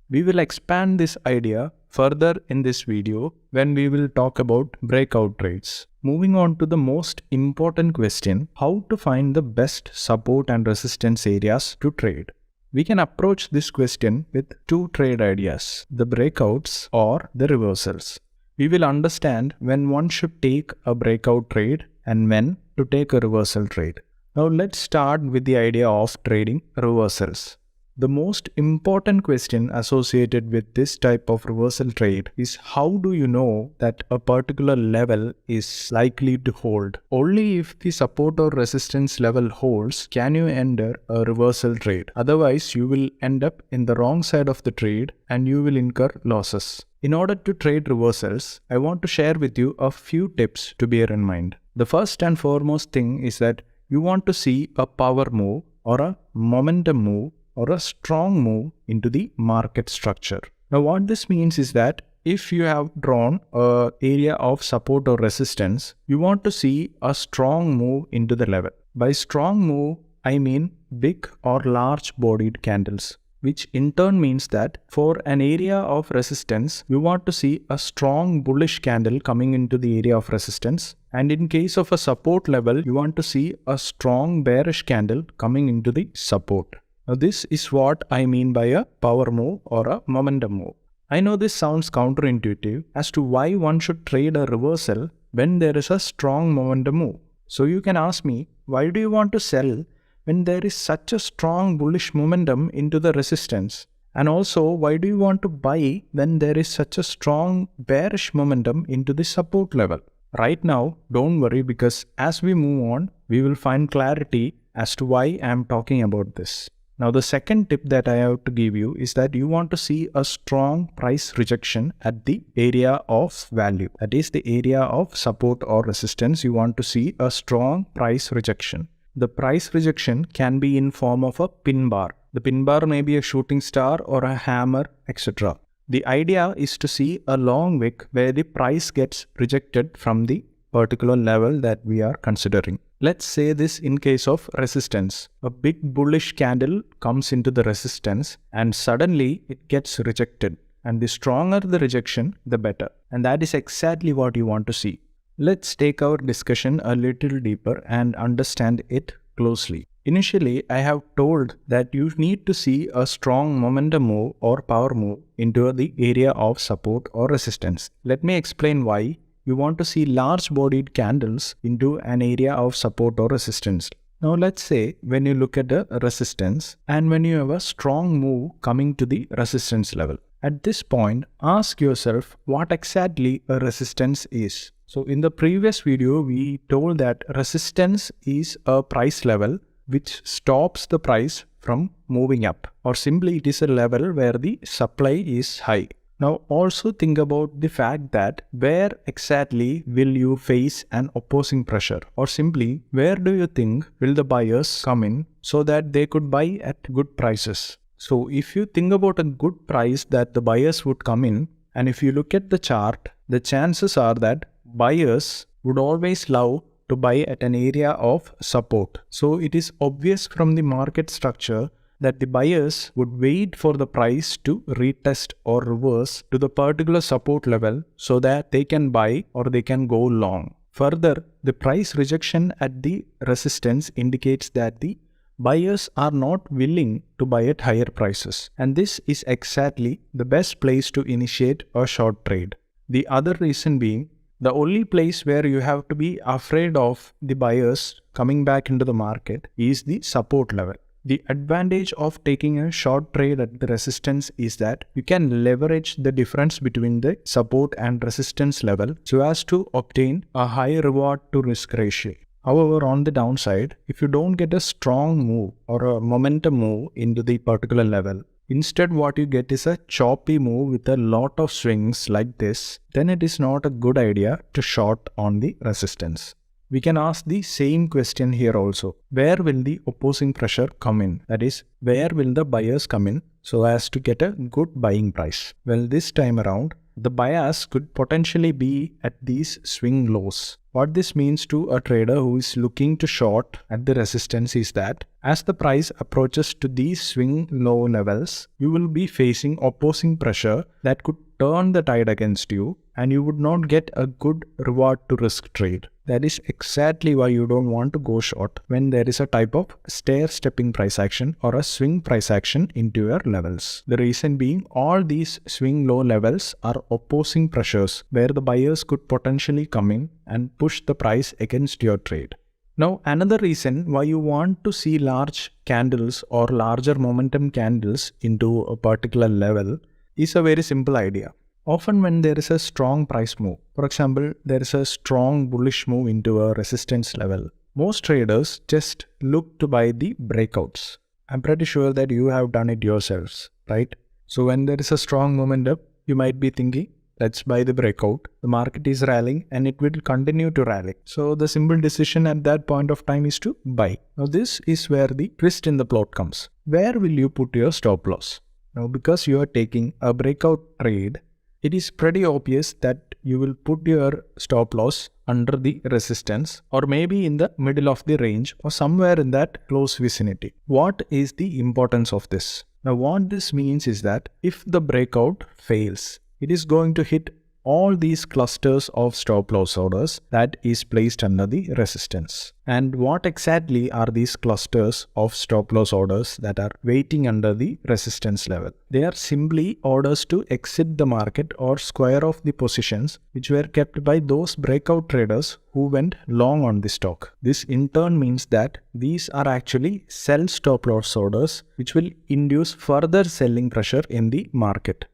We will expand this idea further in this video when we will talk about breakout trades. Moving on to the most important question, how to find the best support and resistance areas to trade. We can approach this question with two trade ideas, the breakouts or the reversals. We will understand when one should take a breakout trade and when to take a reversal trade. Now let's start with the idea of trading reversals. The most important question associated with this type of reversal trade is how do you know that a particular level is likely to hold? Only if the support or resistance level holds can you enter a reversal trade. Otherwise, you will end up in the wrong side of the trade and you will incur losses. In order to trade reversals, I want to share with you a few tips to bear in mind. The first and foremost thing is that you want to see a power move or a momentum move or a strong move into the market structure. Now what this means is that if you have drawn an area of support or resistance, you want to see a strong move into the level. By strong move, I mean big or large bodied candles, which in turn means that for an area of resistance, you want to see a strong bullish candle coming into the area of resistance. And in case of a support level, you want to see a strong bearish candle coming into the support. Now this is what I mean by a power move or a momentum move. I know this sounds counterintuitive as to why one should trade a reversal when there is a strong momentum move. So you can ask me, why do you want to sell when there is such a strong bullish momentum into the resistance? And also, why do you want to buy when there is such a strong bearish momentum into the support level? Right now, don't worry because as we move on, we will find clarity as to why I am talking about this. Now the second tip that I have to give you is that you want to see a strong price rejection at the area of value. That is the area of support or resistance. You want to see a strong price rejection. The price rejection can be in form of a pin bar. The pin bar may be a shooting star or a hammer, etc. The idea is to see a long wick where the price gets rejected from the particular level that we are considering. Let's say this in case of resistance. A big bullish candle comes into the resistance and suddenly it gets rejected. And the stronger the rejection, the better. And that is exactly what you want to see. Let's take our discussion a little deeper and understand it closely. Initially, I have told that you need to see a strong momentum move or power move into the area of support or resistance. Let me explain why. You want to see large bodied candles into an area of support or resistance. Now let's say when you look at a resistance and when you have a strong move coming to the resistance level. At this point, ask yourself what exactly a resistance is. So in the previous video, we told that resistance is a price level which stops the price from moving up, or simply it is a level where the supply is high. Now also think about the fact that where exactly will you face an opposing pressure, or simply where do you think will the buyers come in so that they could buy at good prices. So if you think about a good price that the buyers would come in, and if you look at the chart, the chances are that buyers would always love to buy at an area of support. So it is obvious from the market structure that the buyers would wait for the price to retest or reverse to the particular support level so that they can buy or they can go long. Further, the price rejection at the resistance indicates that the buyers are not willing to buy at higher prices. And this is exactly the best place to initiate a short trade. The other reason being, the only place where you have to be afraid of the buyers coming back into the market is the support level. The advantage of taking a short trade at the resistance is that you can leverage the difference between the support and resistance level so as to obtain a high reward to risk ratio. However, on the downside, if you don't get a strong move or a momentum move into the particular level, instead what you get is a choppy move with a lot of swings like this, then it is not a good idea to short on the resistance. We can ask the same question here also. Where will the opposing pressure come in? That is, where will the buyers come in so as to get a good buying price? Well, this time around, the bias could potentially be at these swing lows. What this means to a trader who is looking to short at the resistance is that as the price approaches to these swing low levels, you will be facing opposing pressure that could turn the tide against you and you would not get a good reward to risk trade. That is exactly why you don't want to go short when there is a type of stair-stepping price action or a swing price action into your levels. The reason being, all these swing low levels are opposing pressures where the buyers could potentially come in and push the price against your trade. Now, another reason why you want to see large candles or larger momentum candles into a particular level is a very simple idea. Often when there is a strong price move, for example, there is a strong bullish move into a resistance level, most traders just look to buy the breakouts. I'm pretty sure that you have done it yourselves, right? So when there is a strong momentum, you might be thinking, let's buy the breakout. The market is rallying and it will continue to rally. So the simple decision at that point of time is to buy. Now this is where the twist in the plot comes. Where will you put your stop loss? Now because you are taking a breakout trade, it is pretty obvious that you will put your stop loss under the resistance or maybe in the middle of the range or somewhere in that close vicinity. What is the importance of this? Now what this means is that if the breakout fails, it is going to hit all these clusters of stop loss orders that is placed under the resistance. And what exactly are these clusters of stop loss orders that are waiting under the resistance level? They are simply orders to exit the market or square off the positions which were kept by those breakout traders who went long on the stock. This in turn means that these are actually sell stop loss orders which will induce further selling pressure in the market.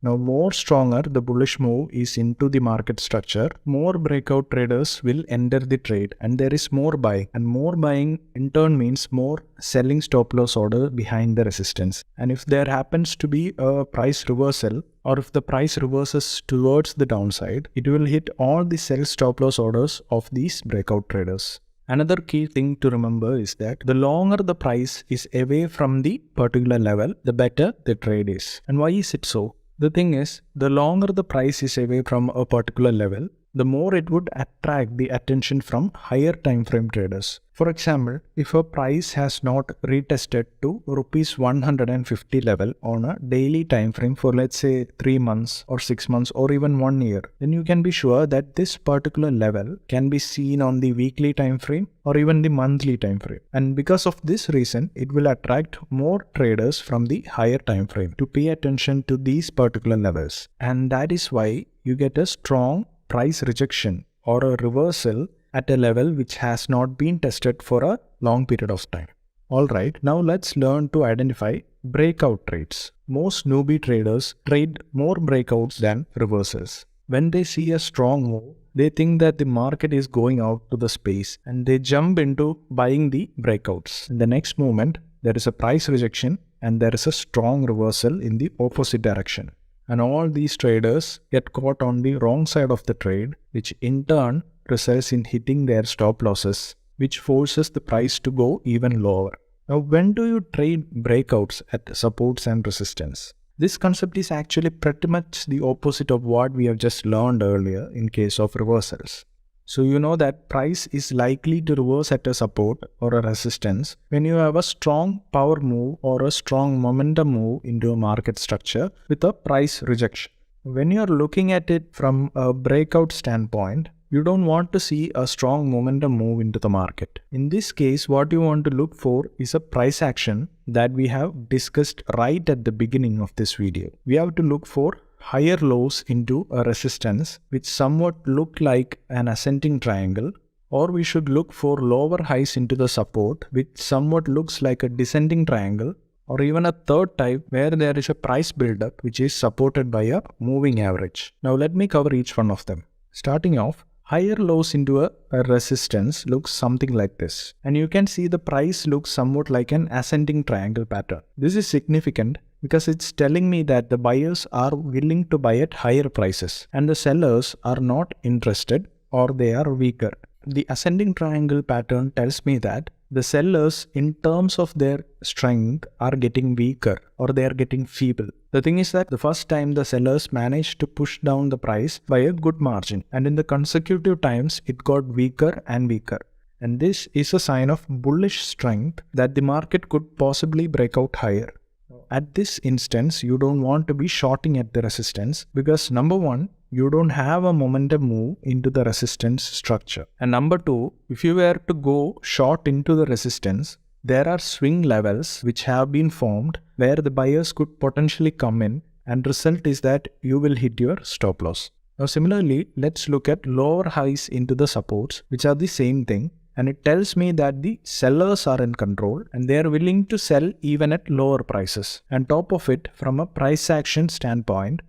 Now, more stronger the bullish move is into the market structure, more breakout traders will enter the trade and there is more buying, and more buying in turn means more selling stop loss order behind the resistance. And if there happens to be a price reversal or if the price reverses towards the downside, it will hit all the sell stop loss orders of these breakout traders. Another key thing to remember is that the longer the price is away from the particular level, the better the trade is. And why is it so? The thing is, the longer the price is away from a particular level, the more it would attract the attention from higher time frame traders. For example, if a price has not retested to rupees 150 level on a daily time frame for let's say 3 months or 6 months or even 1 year, then you can be sure that this particular level can be seen on the weekly time frame or even the monthly time frame. And because of this reason, it will attract more traders from the higher time frame to pay attention to these particular levels. And that is why you get a strong price rejection or a reversal at a level which has not been tested for a long period of time. Alright, now let's learn to identify breakout trades. Most newbie traders trade more breakouts than reversals. When they see a strong move, they think that the market is going out to the space and they jump into buying the breakouts. In the next moment, there is a price rejection and there is a strong reversal in the opposite direction. And all these traders get caught on the wrong side of the trade, which in turn results in hitting their stop losses, which forces the price to go even lower. Now, when do you trade breakouts at supports and resistance? This concept is actually pretty much the opposite of what we have just learned earlier in case of reversals. So you know that price is likely to reverse at a support or a resistance when you have a strong power move or a strong momentum move into a market structure with a price rejection. When you are looking at it from a breakout standpoint, you don't want to see a strong momentum move into the market. In this case, what you want to look for is a price action that we have discussed right at the beginning of this video. We have to look for higher lows into a resistance which somewhat look like an ascending triangle, or we should look for lower highs into the support, which somewhat looks like a descending triangle, or even a third type where there is a price buildup which is supported by a moving average. Now let me cover each one of them. Starting off, higher lows into a resistance looks something like this. And you can see the price looks somewhat like an ascending triangle pattern. This is significant because it's telling me that the buyers are willing to buy at higher prices and the sellers are not interested or they are weaker. The ascending triangle pattern tells me that the sellers, in terms of their strength, are getting weaker or they are getting feeble. The thing is that the first time the sellers managed to push down the price by a good margin, and in the consecutive times it got weaker and weaker. And this is a sign of bullish strength that the market could possibly break out higher. At this instance, you don't want to be shorting at the resistance because number one, you don't have a momentum move into the resistance structure. And number two, if you were to go short into the resistance, there are swing levels which have been formed where the buyers could potentially come in, and result is that you will hit your stop loss. Now similarly, let's look at lower highs into the supports, which are the same thing. And it tells me that the sellers are in control and they are willing to sell even at lower prices. And top of it, from a price action standpoint,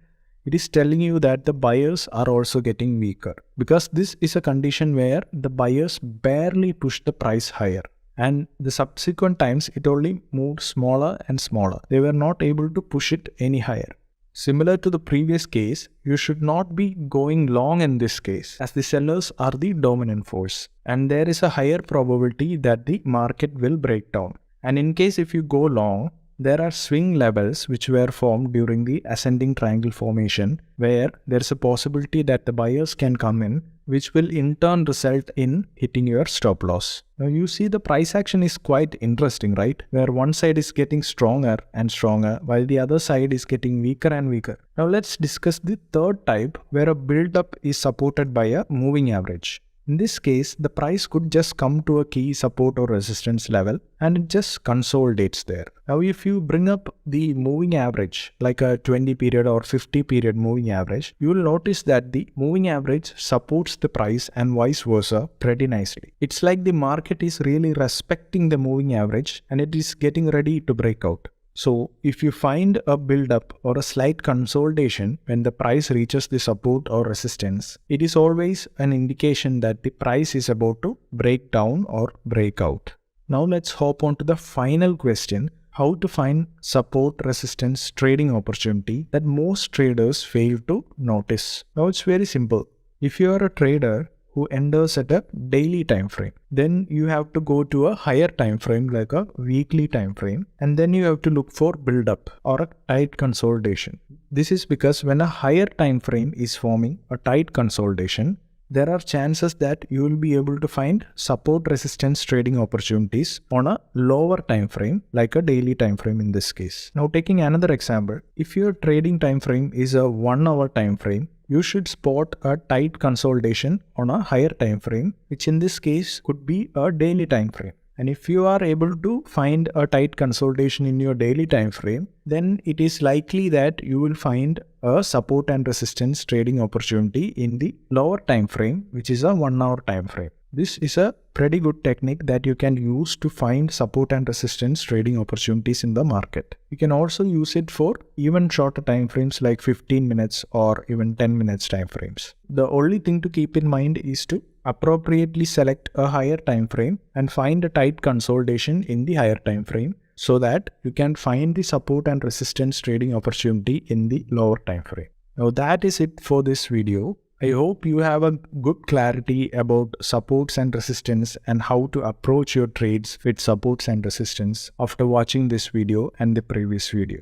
it is telling you that the buyers are also getting weaker, because this is a condition where the buyers barely push the price higher. And the subsequent times it only moved smaller and smaller. They were not able to push it any higher. Similar to the previous case, you should not be going long in this case, as the sellers are the dominant force and there is a higher probability that the market will break down. And in case if you go long, there are swing levels which were formed during the ascending triangle formation where there is a possibility that the buyers can come in, which will in turn result in hitting your stop loss. Now you see the price action is quite interesting, right? Where one side is getting stronger and stronger while the other side is getting weaker and weaker. Now let's discuss the third type where a build-up is supported by a moving average. In this case, the price could just come to a key support or resistance level and it just consolidates there. Now, if you bring up the moving average, like a 20 period or 50 period moving average, you will notice that the moving average supports the price and vice versa pretty nicely. It's like the market is really respecting the moving average and it is getting ready to break out. So if you find a build-up or a slight consolidation when the price reaches the support or resistance, it is always an indication that the price is about to break down or break out. Now let's hop on to the final question, how to find support resistance trading opportunity that most traders fail to notice. Now it's very simple. If you are a trader who enters at a daily time frame, then you have to go to a higher time frame like a weekly time frame, and then you have to look for build up or a tight consolidation. This is because when a higher time frame is forming a tight consolidation, there are chances that you will be able to find support resistance trading opportunities on a lower time frame like a daily time frame in this case. Now taking another example, if your trading time frame is a 1 hour time frame, you should spot a tight consolidation on a higher time frame, which in this case could be a daily time frame. And if you are able to find a tight consolidation in your daily time frame, then it is likely that you will find a support and resistance trading opportunity in the lower time frame, which is a 1 hour time frame. This is a pretty good technique that you can use to find support and resistance trading opportunities in the market. You can also use it for even shorter time frames like 15 minutes or even 10 minutes time frames. The only thing to keep in mind is to appropriately select a higher time frame and find a tight consolidation in the higher time frame so that you can find the support and resistance trading opportunity in the lower time frame. Now that is it for this video. I hope you have a good clarity about supports and resistance and how to approach your trades with supports and resistance after watching this video and the previous video.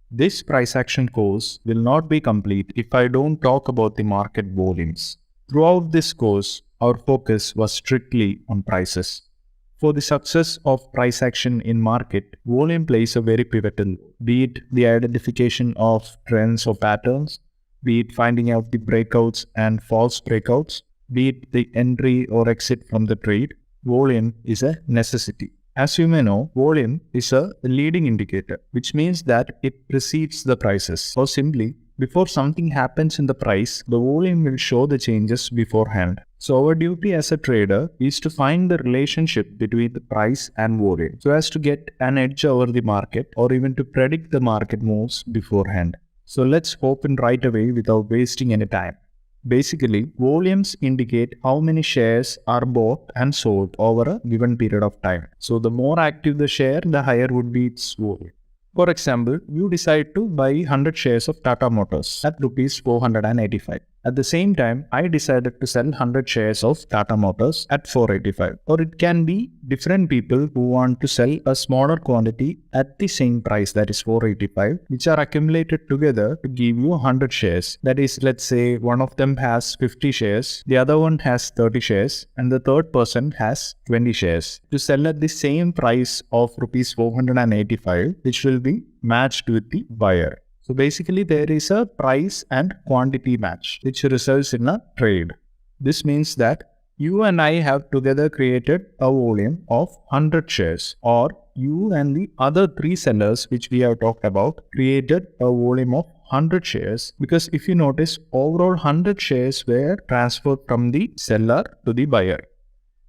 This price action course will not be complete if I don't talk about the market volumes. Throughout this course, our focus was strictly on prices. For the success of price action in market, volume plays a very pivotal role, be it the identification of trends or patterns, be it finding out the breakouts and false breakouts, be it the entry or exit from the trade. volume is a necessity. As you may know, volume is a leading indicator, which means that it precedes the prices. Or simply, before something happens in the price, the volume will show the changes beforehand. So our duty as a trader is to find the relationship between the price and volume so as to get an edge over the market or even to predict the market moves beforehand. So let's hop in right away without wasting any time. Basically, volumes indicate how many shares are bought and sold over a given period of time. So the more active the share, the higher would be its volume. For example, you decide to buy 100 shares of Tata Motors at rupees 485. At the same time, I decided to sell 100 shares of Tata Motors at 485. Or it can be different people who want to sell a smaller quantity at the same price, that is 485, which are accumulated together to give you 100 shares. That is, let's say one of them has 50 shares, the other one has 30 shares, and the third person has 20 shares. To sell at the same price of rupees 485, which will be matched with the buyer. So basically there is a price and quantity match which results in a trade. This means that you and I have together created a volume of 100 shares, or you and the other 3 sellers which we have talked about created a volume of 100 shares, because if you notice, overall 100 shares were transferred from the seller to the buyer.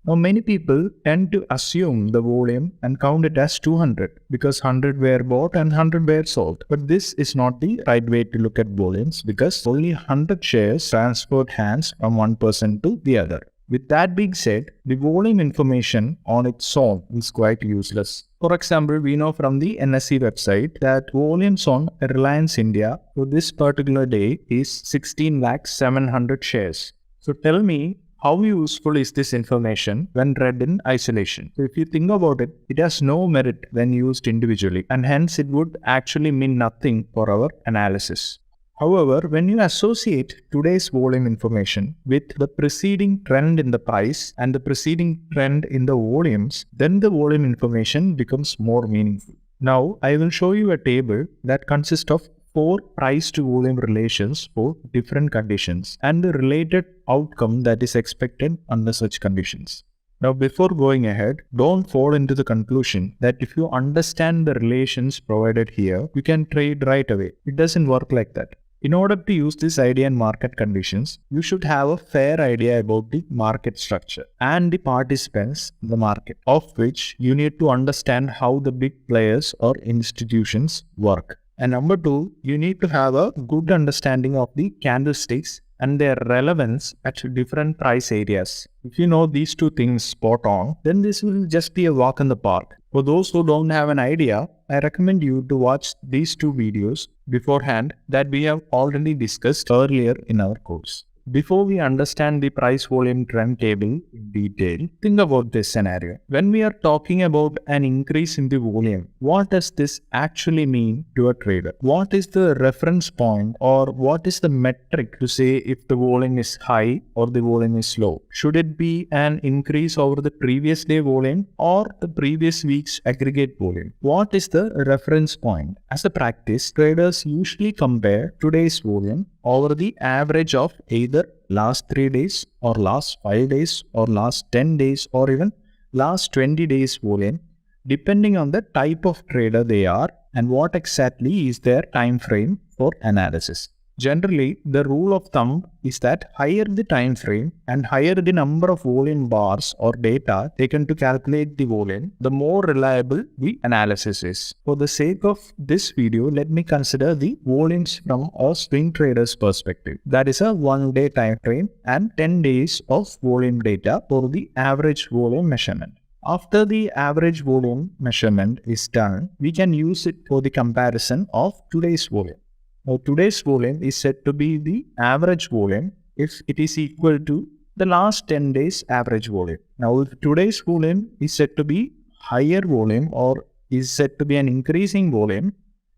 Now many people tend to assume the volume and count it as 200 because 100 were bought and 100 were sold. But this is not the right way to look at volumes, because only 100 shares transferred hands from one person to the other. With that being said, the volume information on its own is quite useless. For example, we know from the NSE website that volumes on Reliance India for this particular day is 16,700,000 shares. So tell me, how useful is this information when read in isolation? So if you think about it, it has no merit when used individually, and hence it would actually mean nothing for our analysis. However, when you associate today's volume information with the preceding trend in the price and the preceding trend in the volumes, then the volume information becomes more meaningful. Now, I will show you a table that consists of 4 price to volume relations for different conditions and the related outcome that is expected under such conditions. Now, before going ahead, don't fall into the conclusion that if you understand the relations provided here, you can trade right away. It doesn't work like that. In order to use this idea in market conditions, you should have a fair idea about the market structure and the participants in the market, of which you need to understand how the big players or institutions work. And number 2, you need to have a good understanding of the candlesticks and their relevance at different price areas. If you know these 2 things spot on, then this will just be a walk in the park. For those who don't have an idea, I recommend you to watch these 2 videos beforehand that we have already discussed earlier in our course. Before we understand the price volume trend table in detail, think about this scenario. When we are talking about an increase in the volume, what does this actually mean to a trader? What is the reference point, or what is the metric to say if the volume is high or the volume is low? Should it be an increase over the previous day volume or the previous week's aggregate volume? What is the reference point? As a practice, traders usually compare today's volume over the average of either last 3 days or last 5 days or last 10 days or even last 20 days volume, depending on the type of trader they are and what exactly is their time frame for analysis. Generally, the rule of thumb is that higher the time frame and higher the number of volume bars or data taken to calculate the volume, the more reliable the analysis is. For the sake of this video, let me consider the volumes from a swing trader's perspective. That is a 1-day time frame and 10 days of volume data for the average volume measurement. After the average volume measurement is done, we can use it for the comparison of today's volume. Now, today's volume is said to be the average volume if it is equal to the last 10 days average volume. Now, if today's volume is said to be higher volume or is said to be an increasing volume,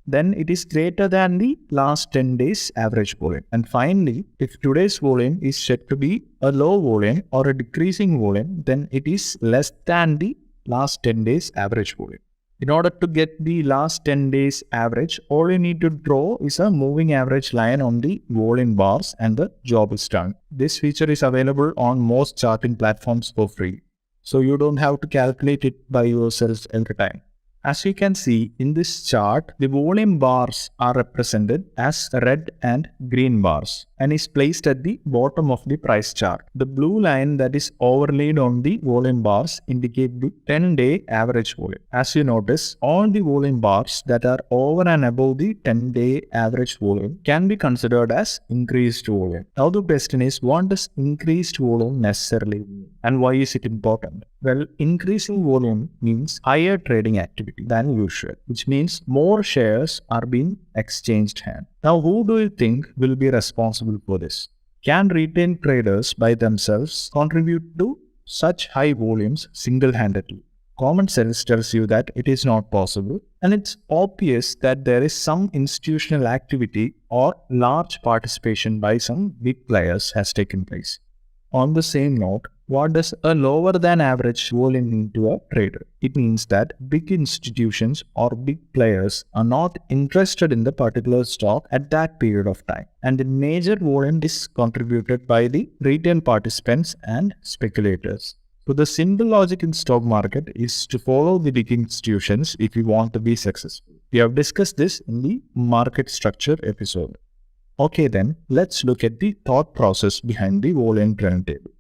then it is greater than the last 10 days average volume. And finally, if today's volume is said to be a low volume or a decreasing volume, then it is less than the last 10 days average volume. In order to get the last 10 days average, all you need to draw is a moving average line on the volume bars and the job is done. This feature is available on most charting platforms for free. so you don't have to calculate it by yourself every time. As you can see in this chart, the volume bars are represented as red and green bars and is placed at the bottom of the price chart. The blue line that is overlaid on the volume bars indicate the 10-day average volume. As you notice, all the volume bars that are over and above the 10-day average volume can be considered as increased volume. Now the question is, what does increased volume necessarily mean and why is it important? Well, increasing volume means higher trading activity than usual, which means more shares are being exchanged hands. Now, who do you think will be responsible for this? Can retail traders by themselves contribute to such high volumes single-handedly? Common sense tells you that it is not possible, and it's obvious that there is some institutional activity or large participation by some big players has taken place. On the same note, what does a lower than average volume mean to a trader? It means that big institutions or big players are not interested in the particular stock at that period of time, and the major volume is contributed by the retail participants and speculators. So the simple logic in stock market is to follow the big institutions if you want to be successful. We have discussed this in the market structure episode. Okay then, let's look at the thought process behind the volume trend table.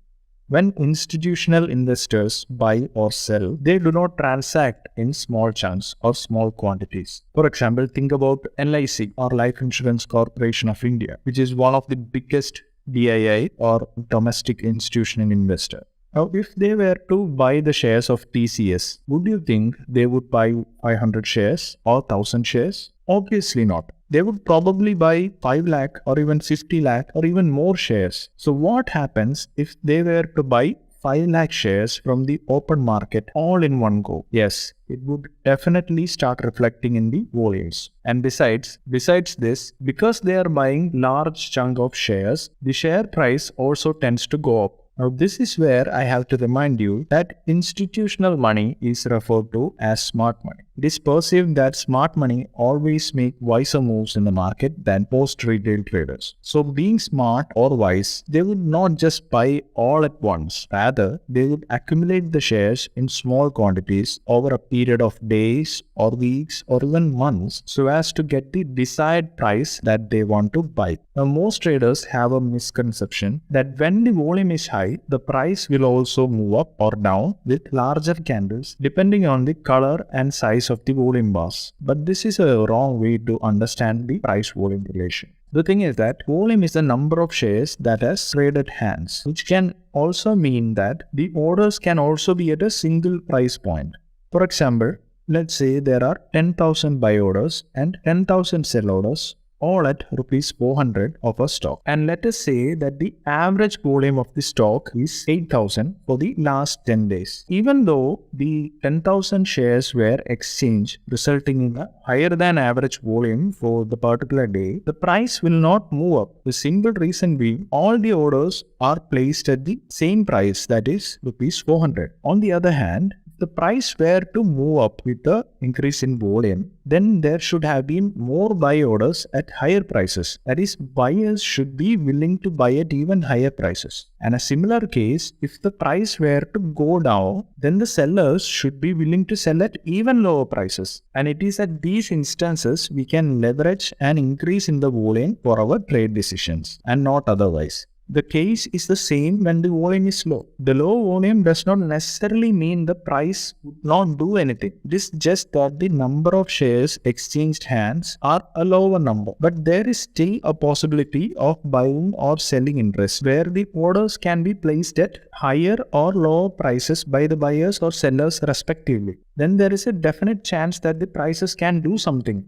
When institutional investors buy or sell, they do not transact in small chunks or small quantities. For example, think about LIC or Life Insurance Corporation of India, which is one of the biggest DII or domestic institutional investor. Now, if they were to buy the shares of TCS, would you think they would buy 500 shares or 1000 shares? Obviously not. They would probably buy 5 lakh or even 50 lakh or even more shares. So what happens if they were to buy 5 lakh shares from the open market all in one go? Yes, it would definitely start reflecting in the volumes. And besides this, because they are buying large chunk of shares, the share price also tends to go up. Now, this is where I have to remind you that institutional money is referred to as smart money. It is perceived that smart money always make wiser moves in the market than most retail traders. So being smart or wise, they would not just buy all at once. Rather, they would accumulate the shares in small quantities over a period of days or weeks or even months so as to get the desired price that they want to buy. Now, most traders have a misconception that when the volume is high, the price will also move up or down with larger candles depending on the color and size of the volume bars. But this is a wrong way to understand the price volume relation. The thing is that volume is the number of shares that has traded hands, which can also mean that the orders can also be at a single price point. For example, let's say there are 10,000 buy orders and 10,000 sell orders, all at rupees 400 of a stock. And let us say that the average volume of the stock is 8,000 for the last 10 days. Even though the 10,000 shares were exchanged, resulting in a higher than average volume for the particular day, the price will not move up. The single reason being, all the orders are placed at the same price, that is rupees 400. On the other hand, the price were to move up with the increase in volume, then there should have been more buy orders at higher prices. That is, buyers should be willing to buy at even higher prices. And a similar case, if the price were to go down, then the sellers should be willing to sell at even lower prices. And it is at these instances we can leverage an increase in the volume for our trade decisions and not otherwise. The case is the same when the volume is low. The low volume does not necessarily mean the price would not do anything. It is just that the number of shares exchanged hands are a lower number. But there is still a possibility of buying or selling interest where the orders can be placed at higher or lower prices by the buyers or sellers respectively. Then there is a definite chance that the prices can do something.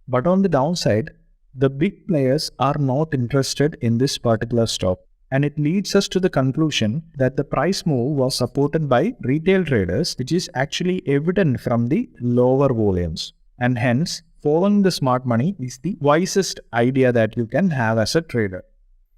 But on the downside, the big players are not interested in this particular stock, and it leads us to the conclusion that the price move was supported by retail traders, which is actually evident from the lower volumes. And hence, following the smart money is the wisest idea that you can have as a trader.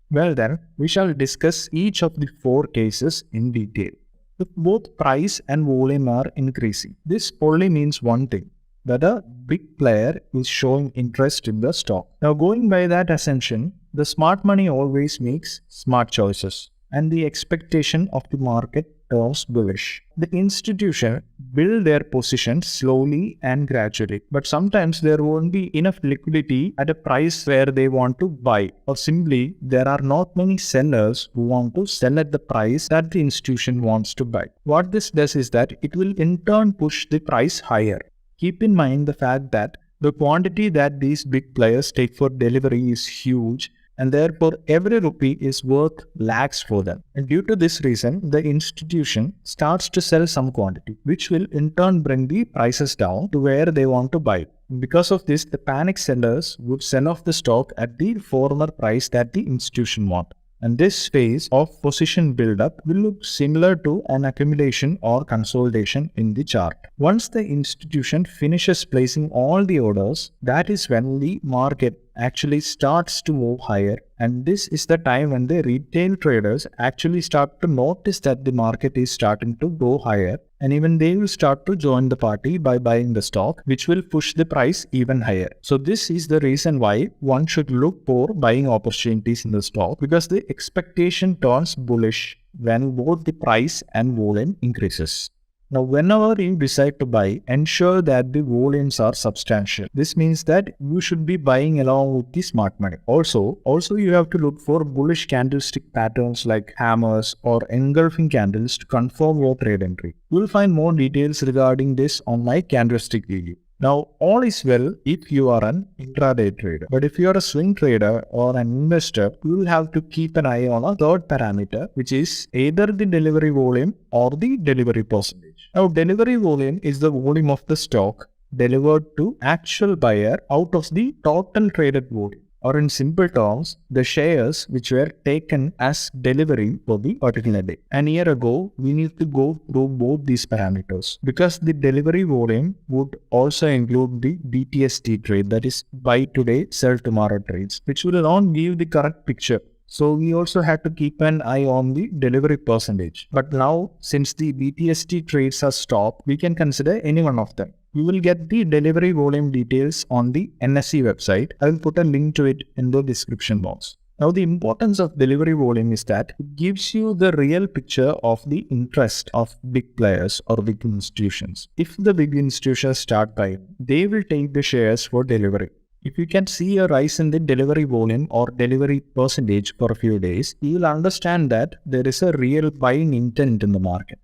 Well then, we shall discuss each of the 4 cases in detail. If both price and volume are increasing, this only means one thing, that a big player is showing interest in the stock. Now, going by that assumption, the smart money always makes smart choices, and the expectation of the market turns bullish. The institution build their position slowly and gradually, but sometimes there won't be enough liquidity at a price where they want to buy, or simply there are not many sellers who want to sell at the price that the institution wants to buy. What this does is that it will in turn push the price higher. Keep in mind the fact that the quantity that these big players take for delivery is huge, and therefore every rupee is worth lakhs for them. And due to this reason, the institution starts to sell some quantity, which will in turn bring the prices down to where they want to buy. Because of this, the panic sellers would sell off the stock at the former price that the institution wants. And this phase of position buildup will look similar to an accumulation or consolidation in the chart. Once the institution finishes placing all the orders, that is when the market actually starts to move higher, and this is the time when the retail traders actually start to notice that the market is starting to go higher, and even they will start to join the party by buying the stock, which will push the price even higher. So this is the reason why one should look for buying opportunities in the stock, because the expectation turns bullish when both the price and volume increases. Now, whenever you decide to buy, ensure that the volumes are substantial. This means that you should be buying along with the smart money. Also you have to look for bullish candlestick patterns like hammers or engulfing candles to confirm your trade entry. You will find more details regarding this on my candlestick video. Now, all is well if you are an intraday trader. But if you are a swing trader or an investor, you will have to keep an eye on a third parameter, which is either the delivery volume or the delivery percentage. Now, delivery volume is the volume of the stock delivered to actual buyer out of the total traded volume. Or in simple terms, the shares which were taken as delivery for the particular day. And here ago, we need to go through both these parameters, because the delivery volume would also include the BTST trade, that is buy today, sell tomorrow trades, which will not give the correct picture. So we also have to keep an eye on the delivery percentage. But now, since the BTST trades are stopped, we can consider any one of them. You will get the delivery volume details on the NSE website. I will put a link to it in the description box. Now, the importance of delivery volume is that it gives you the real picture of the interest of big players or big institutions. If the big institutions start buying, they will take the shares for delivery. If you can see a rise in the delivery volume or delivery percentage for a few days, you will understand that there is a real buying intent in the market.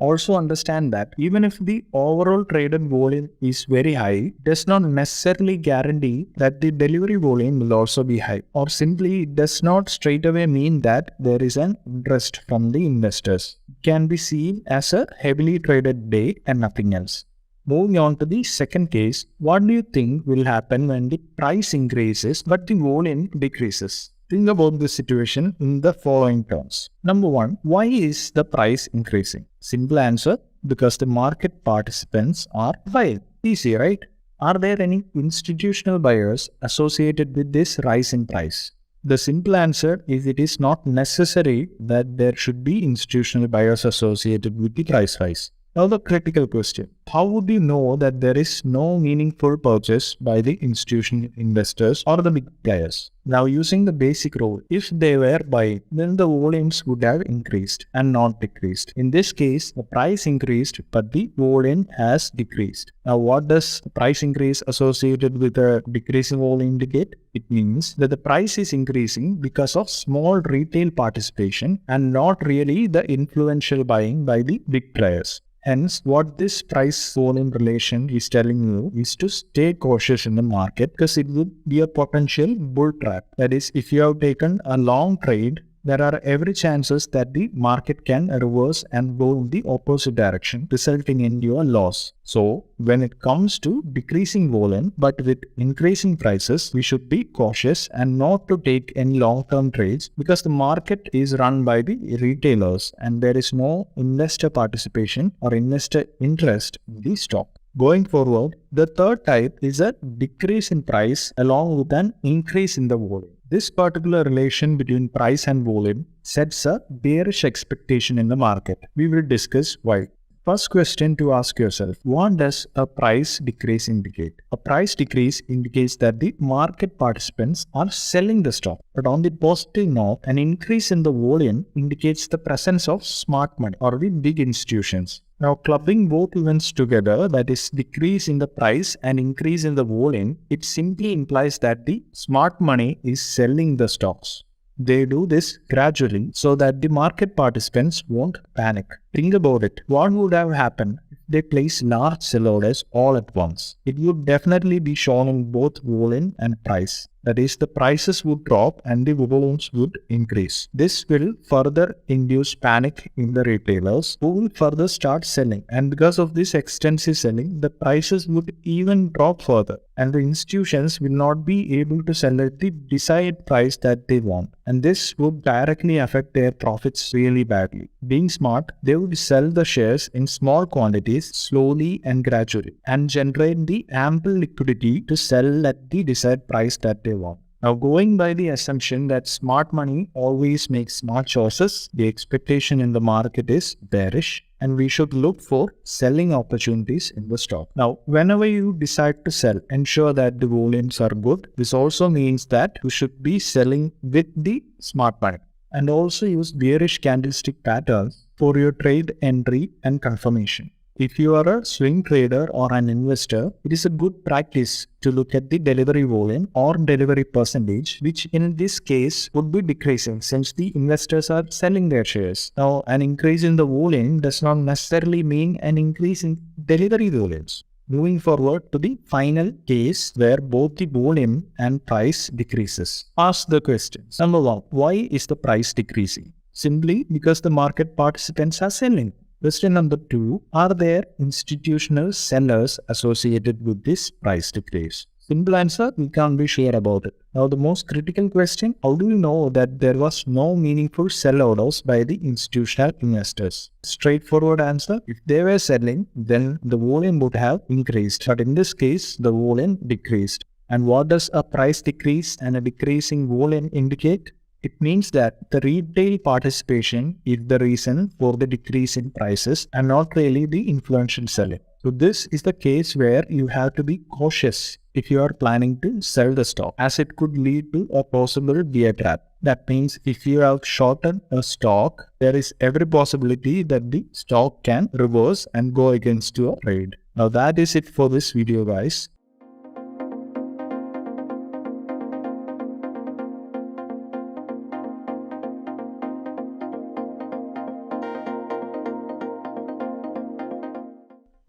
Also understand that even if the overall traded volume is very high, it does not necessarily guarantee that the delivery volume will also be high, or simply it does not straight away mean that there is an interest from the investors. It can be seen as a heavily traded day and nothing else. Moving on to the second case, what do you think will happen when the price increases but the volume decreases? Think about the situation in the following terms. Number one, why is the price increasing? Simple answer, because the market participants are buying. Easy, right? Are there any institutional buyers associated with this rise in price? The simple answer is it is not necessary that there should be institutional buyers associated with the price rise. Now the critical question, how would you know that there is no meaningful purchase by the institutional investors or the big players? Now using the basic rule, if they were buying, then the volumes would have increased and not decreased. In this case, the price increased but the volume has decreased. Now what does the price increase associated with a decreasing volume indicate? It means that the price is increasing because of small retail participation and not really the influential buying by the big players. Hence, what this price-volume relation is telling you is to stay cautious in the market, because it would be a potential bull trap. That is, if you have taken a long trade, there are every chances that the market can reverse and go in the opposite direction, resulting in your loss. So, when it comes to decreasing volume but with increasing prices, we should be cautious and not to take any long-term trades, because the market is run by the retailers and there is no investor participation or investor interest in the stock. Going forward, the third type is a decrease in price along with an increase in the volume. This particular relation between price and volume sets a bearish expectation in the market. We will discuss why. First question to ask yourself, what does a price decrease indicate? A price decrease indicates that the market participants are selling the stock. But on the positive note, an increase in the volume indicates the presence of smart money or the big institutions. Now, clubbing both events together, that is decrease in the price and increase in the volume, it simply implies that the smart money is selling the stocks. They do this gradually so that the market participants won't panic. Think about it. What would have happened if they place large sell orders all at once? It would definitely be shown in both volume and price. That is, the prices would drop and the volumes would increase. This will further induce panic in the retailers who will further start selling. And because of this extensive selling, the prices would even drop further. And the institutions will not be able to sell at the desired price that they want. And this would directly affect their profits really badly. Being smart, they would sell the shares in small quantities slowly and gradually and generate the ample liquidity to sell at the desired price that they want. Now, going by the assumption that smart money always makes smart choices, the expectation in the market is bearish and we should look for selling opportunities in the stock. Now, whenever you decide to sell, ensure that the volumes are good. This also means that you should be selling with the smart money. And also use bearish candlestick patterns for your trade entry and confirmation. If you are a swing trader or an investor, it is a good practice to look at the delivery volume or delivery percentage, which in this case would be decreasing since the investors are selling their shares. Now, an increase in the volume does not necessarily mean an increase in delivery volumes. Moving forward to the final case where both the volume and price decreases. Ask the questions. Number 1, why is the price decreasing? Simply because the market participants are selling. Question number 2, are there institutional sellers associated with this price decrease? Simple answer, we can't be sure about it. Now the most critical question, how do you know that there was no meaningful sell orders by the institutional investors? Straightforward answer, if they were selling, then the volume would have increased. But in this case, the volume decreased. And what does a price decrease and a decreasing volume indicate? It means that the retail participation is the reason for the decrease in prices and not really the influential selling. So this is the case where you have to be cautious if you are planning to sell the stock, as it could lead to a possible bear trap. That means if you have shorted a stock, there is every possibility that the stock can reverse and go against your trade. Now that is it for this video, guys.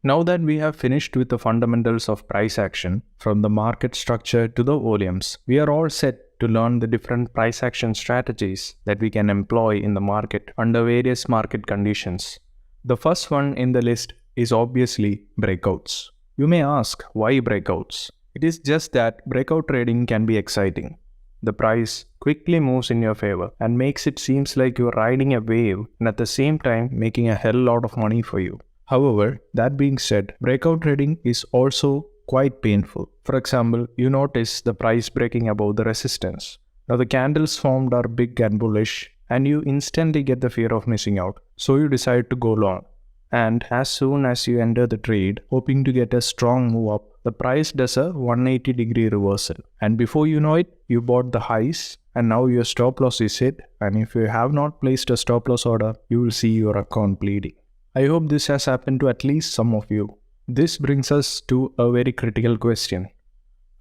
Now that we have finished with the fundamentals of price action, from the market structure to the volumes, we are all set to learn the different price action strategies that we can employ in the market under various market conditions. The first one in the list is obviously breakouts. You may ask, why breakouts? It is just that breakout trading can be exciting. The price quickly moves in your favor and makes it seems like you're riding a wave and at the same time making a hell lot of money for you. However, that being said, breakout trading is also quite painful. For example, you notice the price breaking above the resistance. Now the candles formed are big and bullish and you instantly get the fear of missing out. So you decide to go long. And as soon as you enter the trade, hoping to get a strong move up, the price does a 180-degree reversal. And before you know it, you bought the highs and now your stop loss is hit. And if you have not placed a stop loss order, you will see your account bleeding. I hope this has happened to at least some of you. This brings us to a very critical question.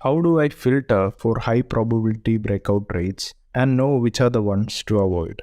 How do I filter for high probability breakout trades and know which are the ones to avoid?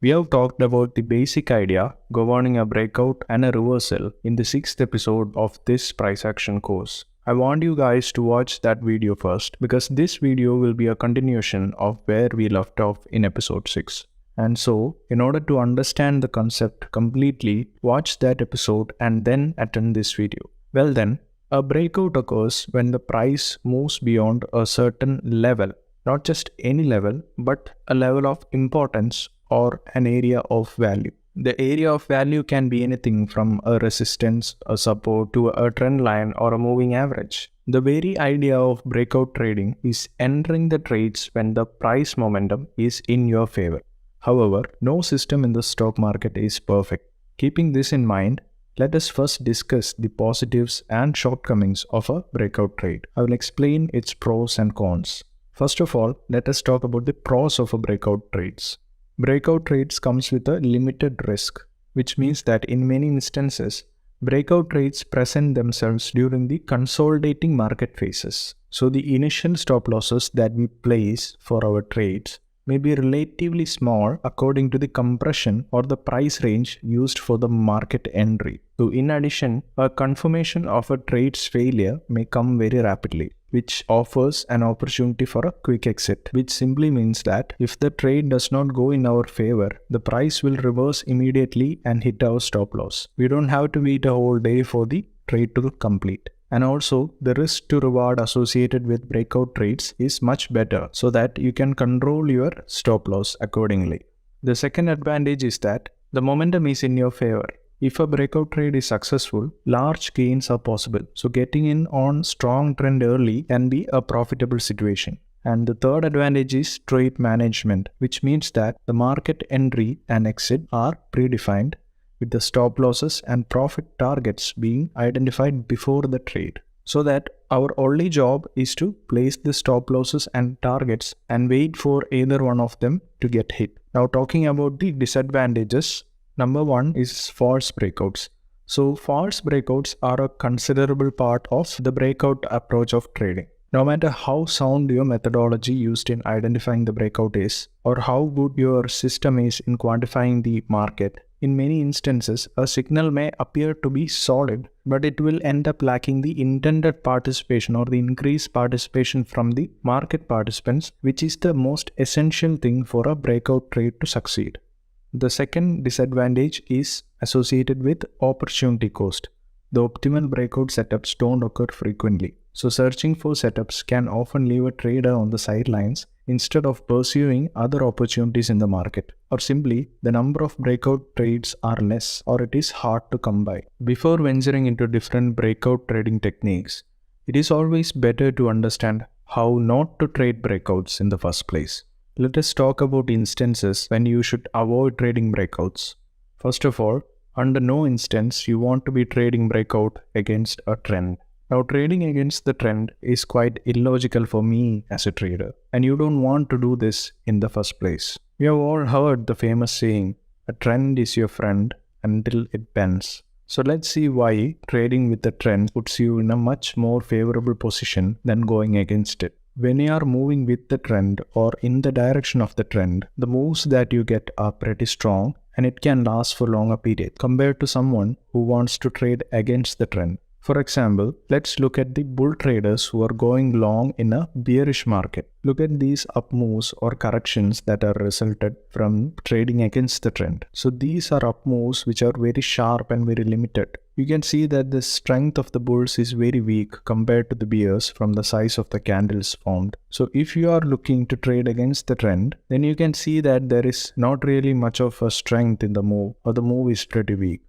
We have talked about the basic idea governing a breakout and a reversal in the 6th episode of this price action course. I want you guys to watch that video first because this video will be a continuation of where we left off in episode 6. And so, in order to understand the concept completely, watch that episode and then attend this video. Well then, a breakout occurs when the price moves beyond a certain level, not just any level, but a level of importance or an area of value. The area of value can be anything from a resistance, a support, to a trend line or a moving average. The very idea of breakout trading is entering the trades when the price momentum is in your favor. However, no system in the stock market is perfect. Keeping this in mind, Let us first discuss the positives and shortcomings of a breakout trade. I will explain its pros and cons. First of all, let us talk about the pros of a breakout trades. Breakout trades comes with a limited risk, which means that in many instances, breakout trades present themselves during the consolidating market phases. So the initial stop losses that we place for our trades may be relatively small according to the compression or the price range used for the market entry. So in addition, a confirmation of a trade's failure may come very rapidly, which offers an opportunity for a quick exit, which simply means that if the trade does not go in our favor, the price will reverse immediately and hit our stop loss. We don't have to wait a whole day for the trade to complete. And also, the risk to reward associated with breakout trades is much better so that you can control your stop loss accordingly. The second advantage is that the momentum is in your favor. If a breakout trade is successful, large gains are possible. So getting in on strong trend early can be a profitable situation. And the third advantage is trade management, which means that the market entry and exit are predefined, with the stop losses and profit targets being identified before the trade. So that our only job is to place the stop losses and targets and wait for either one of them to get hit. Now talking about the disadvantages, number one is false breakouts. So false breakouts are a considerable part of the breakout approach of trading. No matter how sound your methodology used in identifying the breakout is, or how good your system is in quantifying the market, in many instances, a signal may appear to be solid, but it will end up lacking the intended participation or the increased participation from the market participants, which is the most essential thing for a breakout trade to succeed. The second disadvantage is associated with opportunity cost. The optimal breakout setups don't occur frequently, so searching for setups can often leave a trader on the sidelines instead of pursuing other opportunities in the market, or simply the number of breakout trades are less or it is hard to come by. Before venturing into different breakout trading techniques, it is always better to understand how not to trade breakouts in the first place. Let us talk about instances when you should avoid trading breakouts. First of all, under no instance you want to be trading breakout against a trend. Now, trading against the trend is quite illogical for me as a trader, and you don't want to do this in the first place. We have all heard the famous saying, a trend is your friend until it bends. So let's see why trading with the trend puts you in a much more favorable position than going against it. When you are moving with the trend or in the direction of the trend, the moves that you get are pretty strong and it can last for longer periods compared to someone who wants to trade against the trend. For example, let's look at the bull traders who are going long in a bearish market. Look at these up moves or corrections that are resulted from trading against the trend. So these are up moves which are very sharp and very limited. You can see that the strength of the bulls is very weak compared to the bears from the size of the candles formed. So if you are looking to trade against the trend, then you can see that there is not really much of a strength in the move, or the move is pretty weak,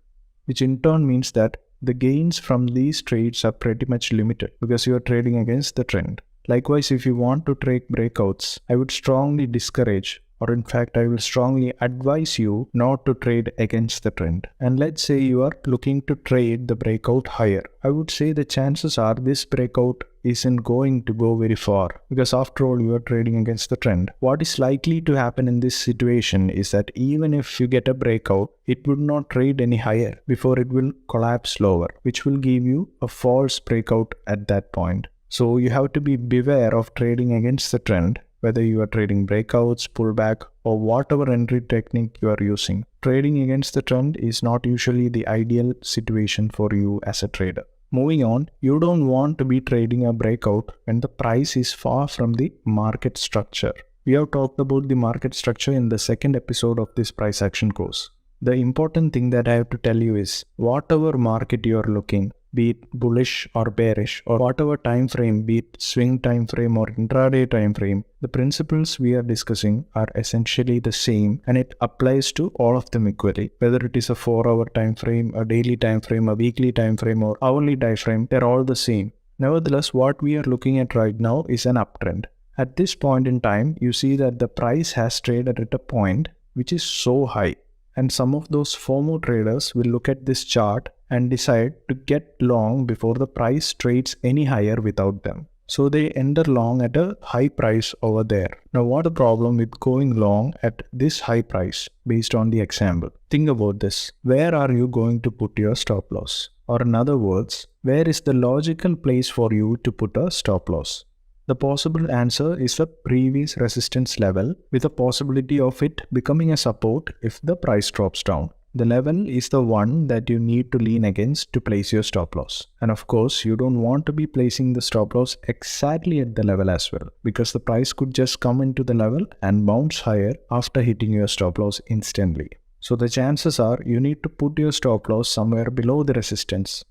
which in turn means that the gains from these trades are pretty much limited because you are trading against the trend. Likewise, if you want to trade breakouts, I would strongly discourage, or in fact I will strongly advise you not to trade against the trend. And let's say you are looking to trade the breakout higher. I would say the chances are this breakout isn't going to go very far because after all you are trading against the trend. What is likely to happen in this situation is that even if you get a breakout, it would not trade any higher before it will collapse lower, which will give you a false breakout at that point. So you have to be beware of trading against the trend, whether you are trading breakouts, pullback, or whatever entry technique you are using. Trading against the trend is not usually the ideal situation for you as a trader. Moving on, you don't want to be trading a breakout when the price is far from the market structure. We have talked about the market structure in the second episode of this price action course. The important thing that I have to tell you is, whatever market you are looking, be it bullish or bearish, or whatever time frame, be it swing time frame or intraday time frame, the principles we are discussing are essentially the same and it applies to all of them equally. Whether it is a 4-hour time frame, a daily time frame, a weekly time frame, or hourly time frame, they're all the same. Nevertheless, what we are looking at right now is an uptrend. At this point in time, you see that the price has traded at a point which is so high. And some of those FOMO traders will look at this chart and decide to get long before the price trades any higher without them. So they enter long at a high price over there. Now what the problem with going long at this high price based on the example? Think about this. Where are you going to put your stop loss? Or in other words, where is the logical place for you to put a stop loss? The possible answer is the previous resistance level with a possibility of it becoming a support if the price drops down. The level is the one that you need to lean against to place your stop loss. And of course, you don't want to be placing the stop loss exactly at the level as well, because the price could just come into the level and bounce higher after hitting your stop loss instantly. So the chances are you need to put your stop loss somewhere below the resistance,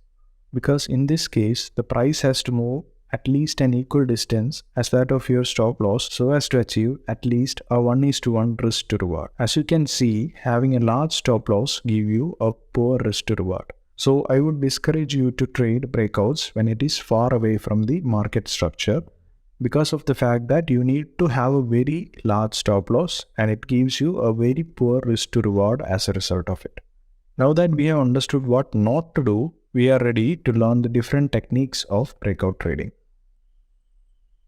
because in this case, the price has to move at least an equal distance as that of your stop loss so as to achieve at least a 1:1 risk to reward. As you can see, having a large stop loss gives you a poor risk to reward. So I would discourage you to trade breakouts when it is far away from the market structure, because of the fact that you need to have a very large stop loss and it gives you a very poor risk to reward as a result of it. Now that we have understood what not to do, we are ready to learn the different techniques of breakout trading.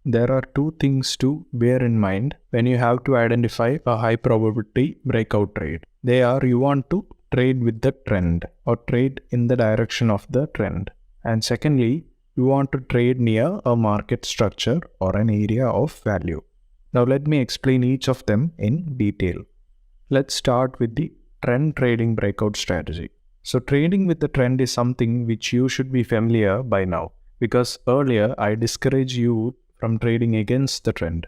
There are two things to bear in mind when you have to identify a high probability breakout trade. They are, you want to trade with the trend or trade in the direction of the trend. And secondly, you want to trade near a market structure or an area of value. Now let me explain each of them in detail. Let's start with the trend trading breakout strategy. So trading with the trend is something which you should be familiar by now, because earlier I discouraged you from trading against the trend,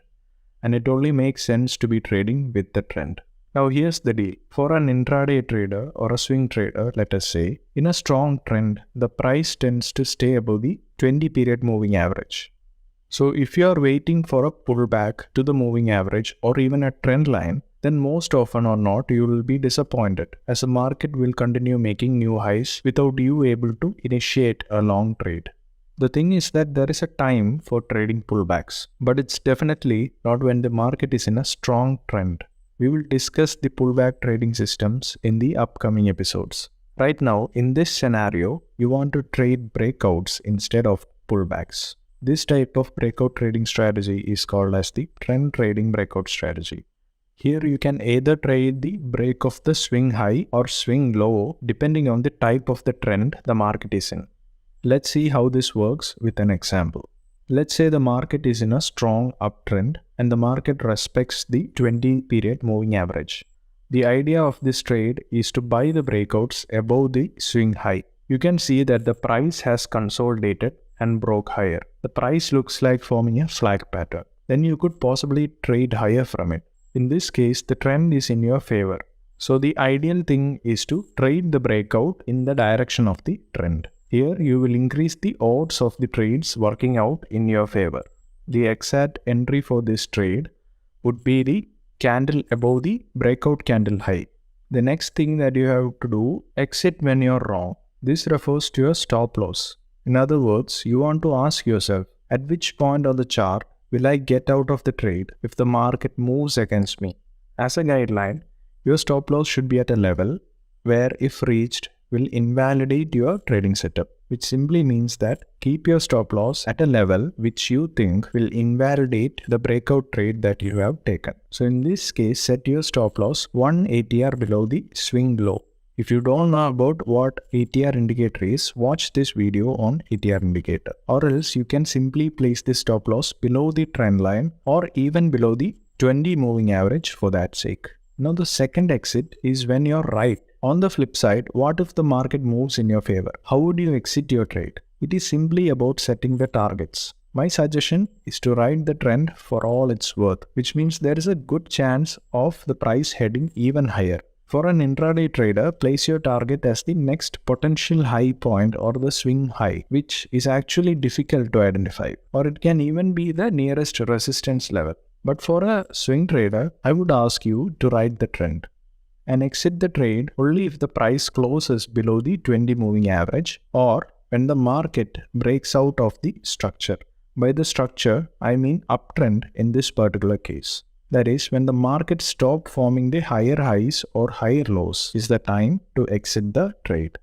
and it only makes sense to be trading with the trend. Now here's the deal. For an intraday trader or a swing trader, let us say, in a strong trend, the price tends to stay above the 20-period moving average. So if you are waiting for a pullback to the moving average or even a trend line, then most often or not you will be disappointed, as the market will continue making new highs without you able to initiate a long trade. The thing is that there is a time for trading pullbacks, but it's definitely not when the market is in a strong trend. We will discuss the pullback trading systems in the upcoming episodes. Right now, in this scenario, you want to trade breakouts instead of pullbacks. This type of breakout trading strategy is called as the trend trading breakout strategy. Here you can either trade the break of the swing high or swing low depending on the type of the trend the market is in. Let's see how this works with an example. Let's say the market is in a strong uptrend and the market respects the 20-period moving average. The idea of this trade is to buy the breakouts above the swing high. You can see that the price has consolidated and broke higher. The price looks like forming a flag pattern. Then you could possibly trade higher from it. In this case, the trend is in your favor. So the ideal thing is to trade the breakout in the direction of the trend. Here you will increase the odds of the trades working out in your favor. The exact entry for this trade would be the candle above the breakout candle high. The next thing that you have to do, exit when you're wrong. This refers to your stop loss. In other words, you want to ask yourself, at which point on the chart will I get out of the trade if the market moves against me? As a guideline, your stop loss should be at a level where, if reached, will invalidate your trading setup, which simply means that keep your stop loss at a level which you think will invalidate the breakout trade that you have taken. So in this case, set your stop loss 1 ATR below the swing low. If you don't know about what ATR indicator is, watch this video on ATR indicator. Or else you can simply place the stop loss below the trend line or even below the 20 moving average for that sake. Now the second exit is when you're right. On the flip side, what if the market moves in your favor? How would you exit your trade? It is simply about setting the targets. My suggestion is to ride the trend for all it's worth, which means there is a good chance of the price heading even higher. For an intraday trader, place your target as the next potential high point or the swing high, which is actually difficult to identify, or it can even be the nearest resistance level. But for a swing trader, I would ask you to ride the trend and exit the trade only if the price closes below the 20 moving average or when the market breaks out of the structure. By the structure, I mean uptrend in this particular case. That is, when the market stops forming the higher highs or higher lows is the time to exit the trade.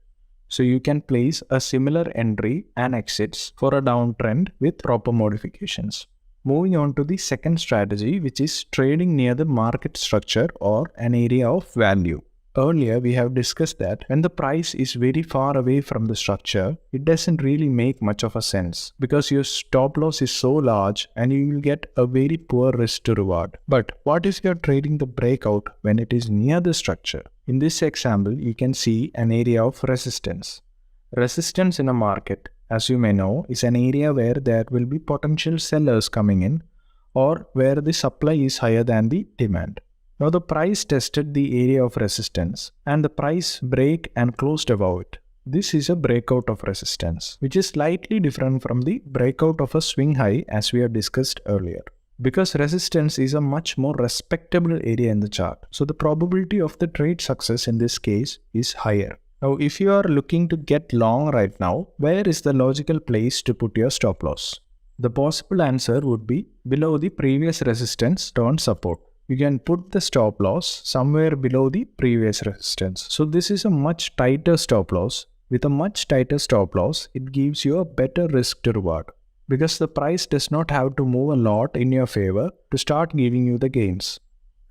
So you can place a similar entry and exits for a downtrend with proper modifications. Moving on to the second strategy, which is trading near the market structure or an area of value. Earlier, we have discussed that when the price is very far away from the structure, it doesn't really make much of a sense because your stop loss is so large and you will get a very poor risk to reward. But what if you're trading the breakout when it is near the structure? In this example, you can see an area of resistance. Resistance in a market, as you may know, is an area where there will be potential sellers coming in or where the supply is higher than the demand. Now the price tested the area of resistance and the price break and closed above it. This is a breakout of resistance, which is slightly different from the breakout of a swing high as we have discussed earlier. Because resistance is a much more respectable area in the chart, so the probability of the trade success in this case is higher. Now if you are looking to get long right now, where is the logical place to put your stop loss? The possible answer would be below the previous resistance turned support. You can put the stop loss somewhere below the previous resistance. So this is a much tighter stop loss. With a much tighter stop loss, it gives you a better risk to reward because the price does not have to move a lot in your favor to start giving you the gains.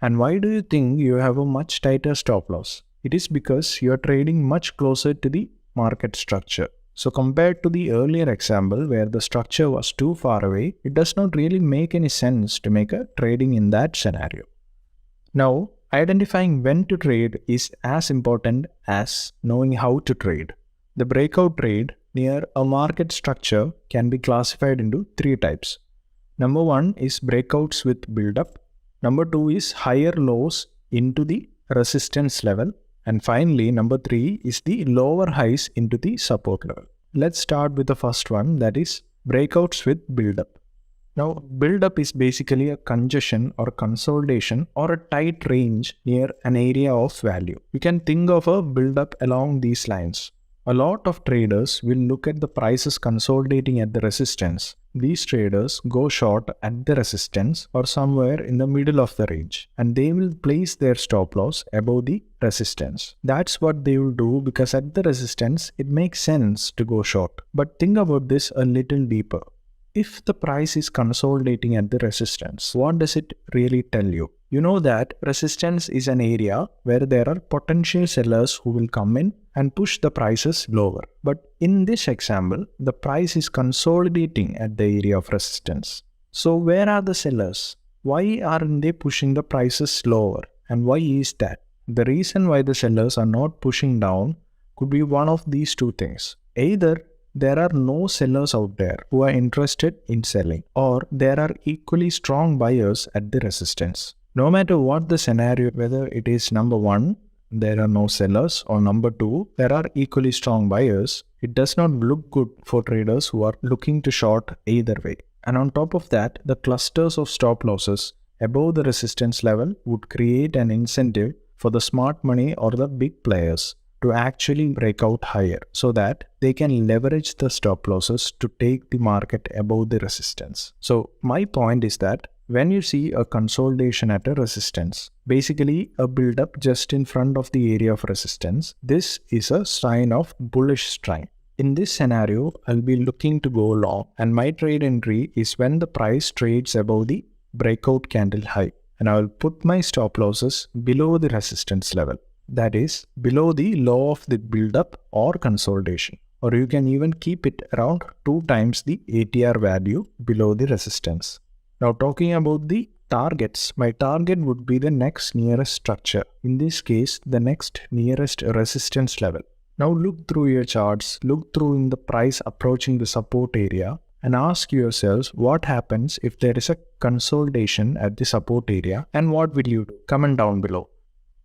And why do you think you have a much tighter stop loss? It is because you are trading much closer to the market structure. So compared to the earlier example where the structure was too far away, it does not really make any sense to make a trading in that scenario. Now, identifying when to trade is as important as knowing how to trade. The breakout trade near a market structure can be classified into three types. Number one is breakouts with build-up. Number two is higher lows into the resistance level. And finally, number three is the lower highs into the support level. Let's start with the first one, that is breakouts with build-up. Now, build-up is basically a congestion or consolidation or a tight range near an area of value. You can think of a build-up along these lines. A lot of traders will look at the prices consolidating at the resistance. These traders go short at the resistance or somewhere in the middle of the range and they will place their stop loss above the resistance. That's what they will do because at the resistance it makes sense to go short. But think about this a little deeper. If the price is consolidating at the resistance, what does it really tell you? You know that resistance is an area where there are potential sellers who will come in and push the prices lower. But in this example, the price is consolidating at the area of resistance. So where are the sellers? Why aren't they pushing the prices lower? And why is that? The reason why the sellers are not pushing down could be one of these two things. Either there are no sellers out there who are interested in selling, or there are equally strong buyers at the resistance. No matter what the scenario, whether it is number one, there are no sellers, or number two, there are equally strong buyers, it does not look good for traders who are looking to short either way. And on top of that, the clusters of stop losses above the resistance level would create an incentive for the smart money or the big players to actually break out higher so that they can leverage the stop losses to take the market above the resistance. So my point is that when you see a consolidation at a resistance, basically a build-up just in front of the area of resistance, this is a sign of bullish strength. In this scenario, I'll be looking to go long and my trade entry is when the price trades above the breakout candle high and I will put my stop losses below the resistance level. That is below the low of the build-up or consolidation. Or you can even keep it around 2 times the ATR value below the resistance. Now talking about the targets, my target would be the next nearest structure. In this case, the next nearest resistance level. Now look through your charts, look through in the price approaching the support area and ask yourselves what happens if there is a consolidation at the support area and what will you do? Comment down below.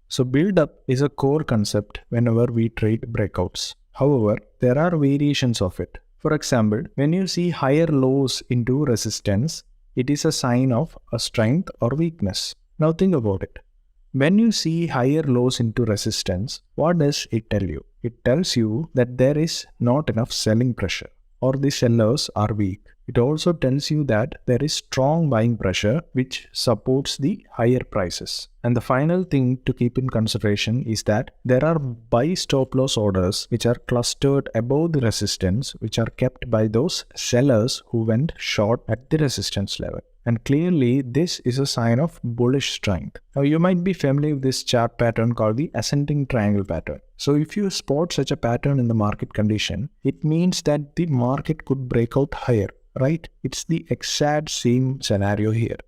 So build-up is a core concept whenever we trade breakouts. However, there are variations of it. For example, when you see higher lows into resistance, it is a sign of a strength or weakness. Now think about it. When you see higher lows into resistance, what does it tell you? It tells you that there is not enough selling pressure or the sellers are weak. It also tells you that there is strong buying pressure which supports the higher prices. And the final thing to keep in consideration is that there are buy stop loss orders which are clustered above the resistance, which are kept by those sellers who went short at the resistance level. And clearly, this is a sign of bullish strength. Now, you might be familiar with this chart pattern called the ascending triangle pattern. So, if you spot such a pattern in the market condition, it means that the market could break out higher, right? It's the exact same scenario here.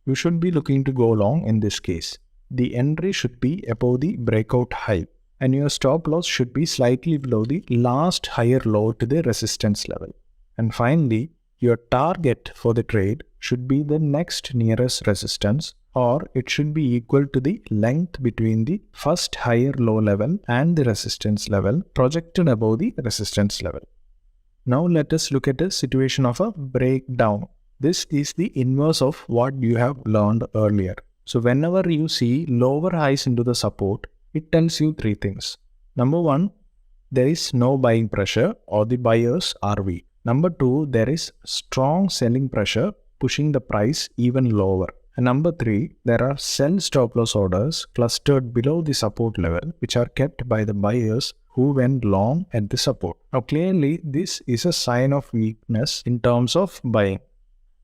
You should be looking to go long in this case. The entry should be above the breakout high, and your stop loss should be slightly below the last higher low to the resistance level. And finally, your target for the trade should be the next nearest resistance, or it should be equal to the length between the first higher low level and the resistance level projected above the resistance level. Now let us look at a situation of a breakdown. This is the inverse of what you have learned earlier. So whenever you see lower highs into the support, it tells you three things. Number one, there is no buying pressure or the buyers are weak. Number two, there is strong selling pressure pushing the price even lower. And number three, there are sell stop loss orders clustered below the support level which are kept by the buyers who went long at the support. Now clearly, this is a sign of weakness in terms of buying.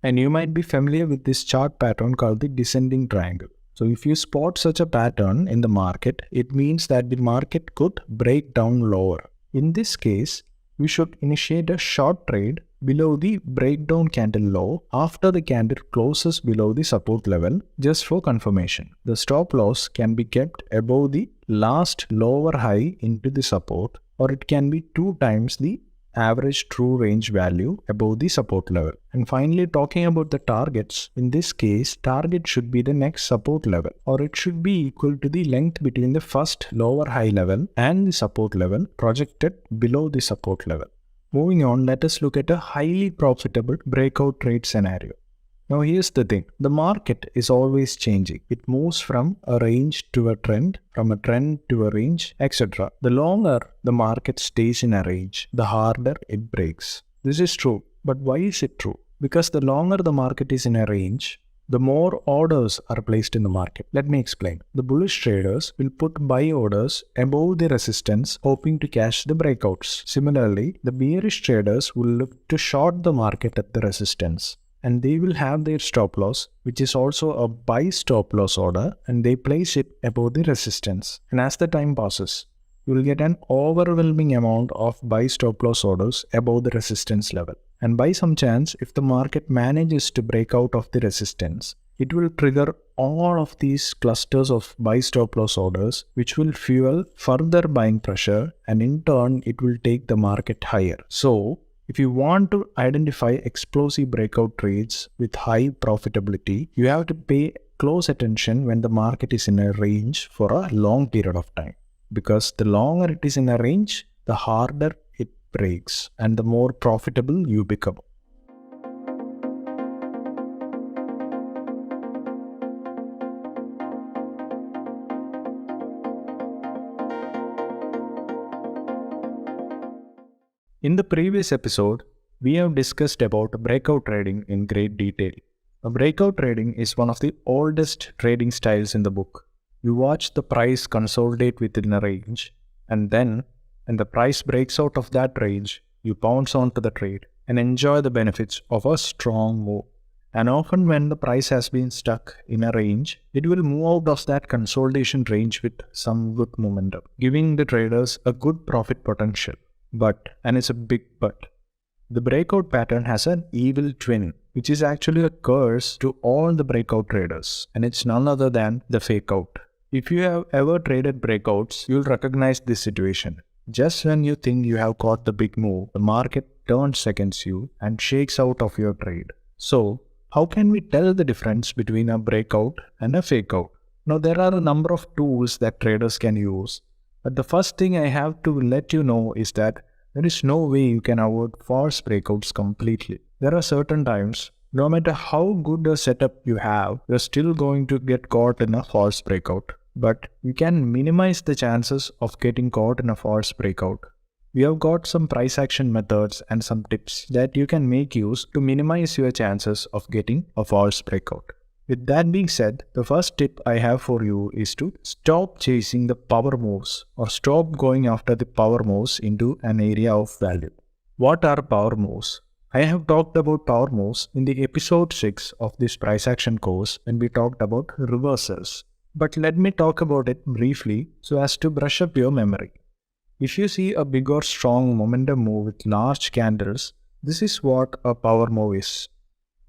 And you might be familiar with this chart pattern called the descending triangle. So if you spot such a pattern in the market, it means that the market could break down lower. In this case, we should initiate a short trade below the breakdown candle low after the candle closes below the support level just for confirmation. The stop loss can be kept above the last lower high into the support, or it can be 2 times the average true range value above the support level. And finally, talking about the targets, in this case, target should be the next support level, or it should be equal to the length between the first lower high level and the support level projected below the support level. Moving on, let us look at a highly profitable breakout trade scenario. Now here's the thing, the market is always changing. It moves from a range to a trend, from a trend to a range, etc. The longer the market stays in a range, the harder it breaks. This is true, but why is it true? Because the longer the market is in a range, the more orders are placed in the market. Let me explain. The bullish traders will put buy orders above the resistance, hoping to cash the breakouts. Similarly, the bearish traders will look to short the market at the resistance, and they will have their stop loss, which is also a buy stop loss order, and they place it above the resistance. And as the time passes, you will get an overwhelming amount of buy stop loss orders above the resistance level. And by some chance, if the market manages to break out of the resistance, it will trigger all of these clusters of buy stop loss orders, which will fuel further buying pressure, and in turn, it will take the market higher. So, if you want to identify explosive breakout trades with high profitability, you have to pay close attention when the market is in a range for a long period of time. Because the longer it is in a range, the harder it breaks and the more profitable you become. In the previous episode, we have discussed about breakout trading in great detail. Breakout trading is one of the oldest trading styles in the book. You watch the price consolidate within a range, and then when the price breaks out of that range, you pounce onto the trade and enjoy the benefits of a strong move. And often when the price has been stuck in a range, it will move out of that consolidation range with some good momentum, giving the traders a good profit potential. But, and it's a big but, the breakout pattern has an evil twin, which is actually a curse to all the breakout traders, and it's none other than the fake out. If you have ever traded breakouts, you'll recognize this situation. Just when you think you have caught the big move, the market turns against you and shakes out of your trade. So, how can we tell the difference between a breakout and a fake out? Now, there are a number of tools that traders can use. But the first thing I have to let you know is that there is no way you can avoid false breakouts completely. There are certain times, no matter how good a setup you have, you're still going to get caught in a false breakout. But you can minimize the chances of getting caught in a false breakout We have got some price action methods and some tips that you can make use to minimize your chances of getting a false breakout. With that being said, the first tip I have for you is to stop chasing the power moves or stop going after the power moves into an area of value. What are power moves? I have talked about power moves in the episode 6 of this price action course when we talked about reversals. But let me talk about it briefly so as to brush up your memory. If you see a big or strong momentum move with large candles, this is what a power move is.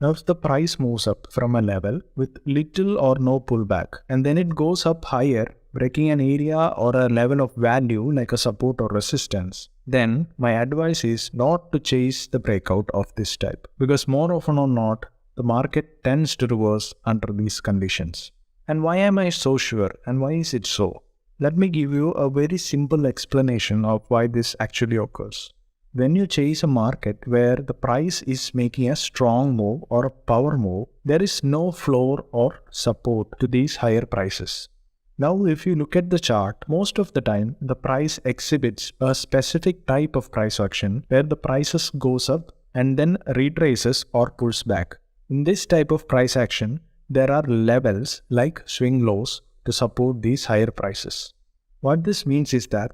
Now if the price moves up from a level with little or no pullback and then it goes up higher, breaking an area or a level of value like a support or resistance, then my advice is not to chase the breakout of this type, because more often or not, the market tends to reverse under these conditions. And why am I so sure and why is it so? Let me give you a very simple explanation of why this actually occurs. When you chase a market where the price is making a strong move or a power move, there is no floor or support to these higher prices. Now if you look at the chart, most of the time the price exhibits a specific type of price action where the prices goes up and then retraces or pulls back. In this type of price action, there are levels like swing lows to support these higher prices. What this means is that,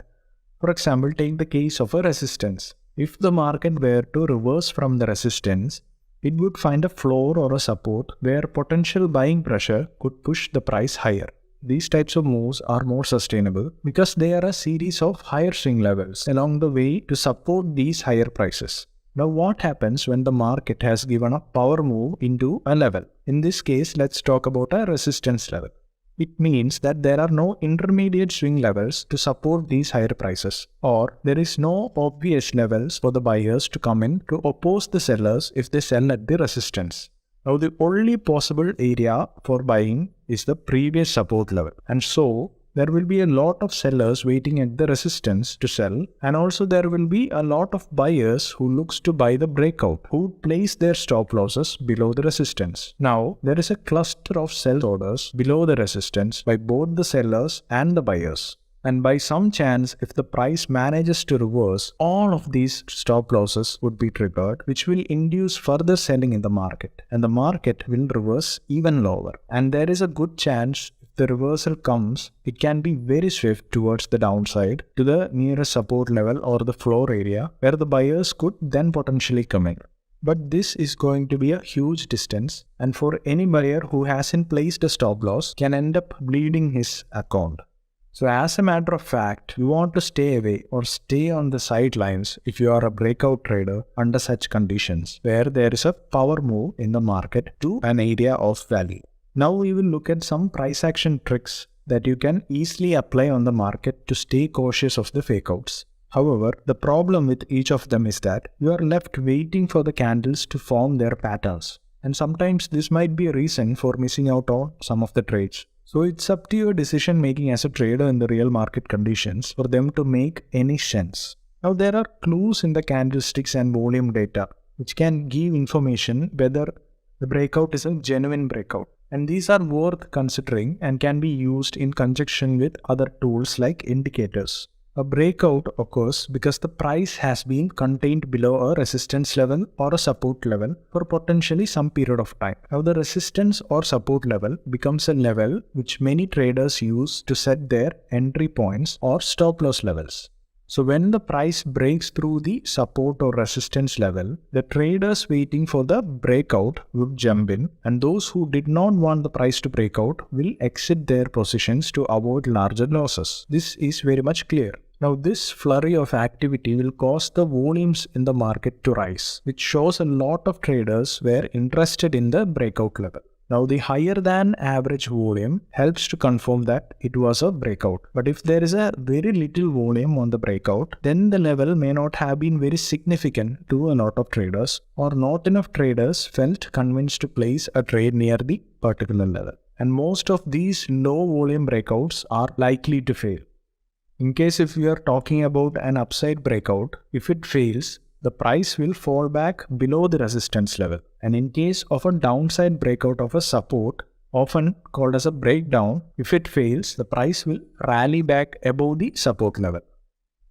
for example, take the case of a resistance. If the market were to reverse from the resistance, it would find a floor or a support where potential buying pressure could push the price higher. These types of moves are more sustainable because they are a series of higher swing levels along the way to support these higher prices. Now what happens when the market has given a power move into a level? In this case, let's talk about a resistance level. It means that there are no intermediate swing levels to support these higher prices, or there is no obvious levels for the buyers to come in to oppose the sellers if they sell at the resistance. Now the only possible area for buying is the previous support level, and so there will be a lot of sellers waiting at the resistance to sell, and also there will be a lot of buyers who looks to buy the breakout, who place their stop losses below the resistance. Now there is a cluster of sell orders below the resistance by both the sellers and the buyers. And by some chance, if the price manages to reverse, all of these stop losses would be triggered, which will induce further selling in the market, and the market will reverse even lower. And there is a good chance the reversal comes, it can be very swift towards the downside to the nearest support level or the floor area where the buyers could then potentially come in. But this is going to be a huge distance, and for any buyer who hasn't placed a stop loss can end up bleeding his account. So as a matter of fact, you want to stay away or stay on the sidelines if you are a breakout trader under such conditions where there is a power move in the market to an area of value. Now we will look at some price action tricks that you can easily apply on the market to stay cautious of the fakeouts. However, the problem with each of them is that you are left waiting for the candles to form their patterns, and sometimes this might be a reason for missing out on some of the trades. So it's up to your decision making as a trader in the real market conditions for them to make any sense. Now there are clues in the candlesticks and volume data which can give information whether the breakout is a genuine breakout. And these are worth considering and can be used in conjunction with other tools like indicators. A breakout occurs because the price has been contained below a resistance level or a support level for potentially some period of time. Now the resistance or support level becomes a level which many traders use to set their entry points or stop loss levels. So when the price breaks through the support or resistance level, the traders waiting for the breakout would jump in, and those who did not want the price to break out will exit their positions to avoid larger losses. This is very much clear. Now this flurry of activity will cause the volumes in the market to rise, which shows a lot of traders were interested in the breakout level. Now the higher than average volume helps to confirm that it was a breakout. But if there is a very little volume on the breakout, then the level may not have been very significant to a lot of traders, or not enough traders felt convinced to place a trade near the particular level. And most of these low volume breakouts are likely to fail. In case if we are talking about an upside breakout, if it fails, the price will fall back below the resistance level. And in case of a downside breakout of a support, often called as a breakdown, if it fails, the price will rally back above the support level.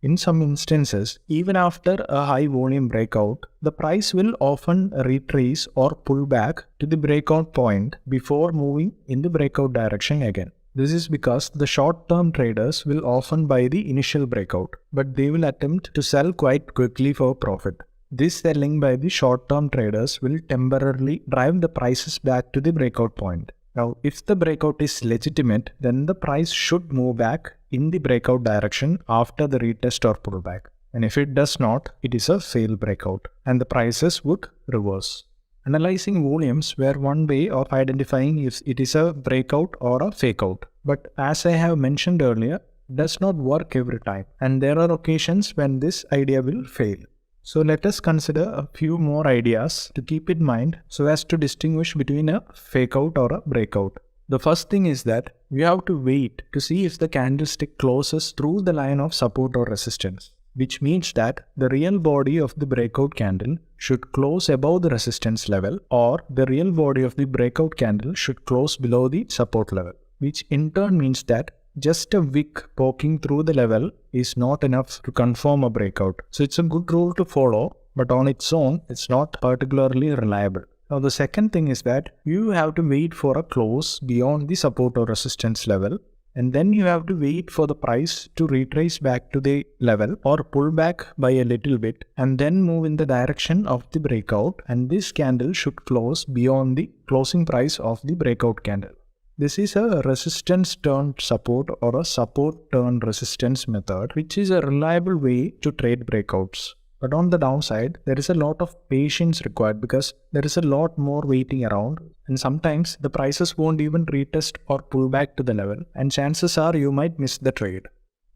In some instances, even after a high volume breakout, the price will often retrace or pull back to the breakout point before moving in the breakout direction again. This is because the short-term traders will often buy the initial breakout, but they will attempt to sell quite quickly for profit. This selling by the short-term traders will temporarily drive the prices back to the breakout point. Now, if the breakout is legitimate, then the price should move back in the breakout direction after the retest or pullback. And if it does not, it is a failed breakout and the prices would reverse. Analyzing volumes were one way of identifying if it is a breakout or a fake out. But as I have mentioned earlier, it does not work every time, and there are occasions when this idea will fail. So let us consider a few more ideas to keep in mind so as to distinguish between a fake out or a breakout. The first thing is that we have to wait to see if the candlestick closes through the line of support or resistance, which means that the real body of the breakout candle should close above the resistance level, or the real body of the breakout candle should close below the support level, which in turn means that just a wick poking through the level is not enough to confirm a breakout. So it's a good rule to follow, but on its own, it's not particularly reliable. Now the second thing is that you have to wait for a close beyond the support or resistance level, and then you have to wait for the price to retrace back to the level or pull back by a little bit and then move in the direction of the breakout, and this candle should close beyond the closing price of the breakout candle. This is a resistance turned support or a support turned resistance method, which is a reliable way to trade breakouts. But on the downside, there is a lot of patience required because there is a lot more waiting around, and sometimes the prices won't even retest or pull back to the level, and chances are you might miss the trade.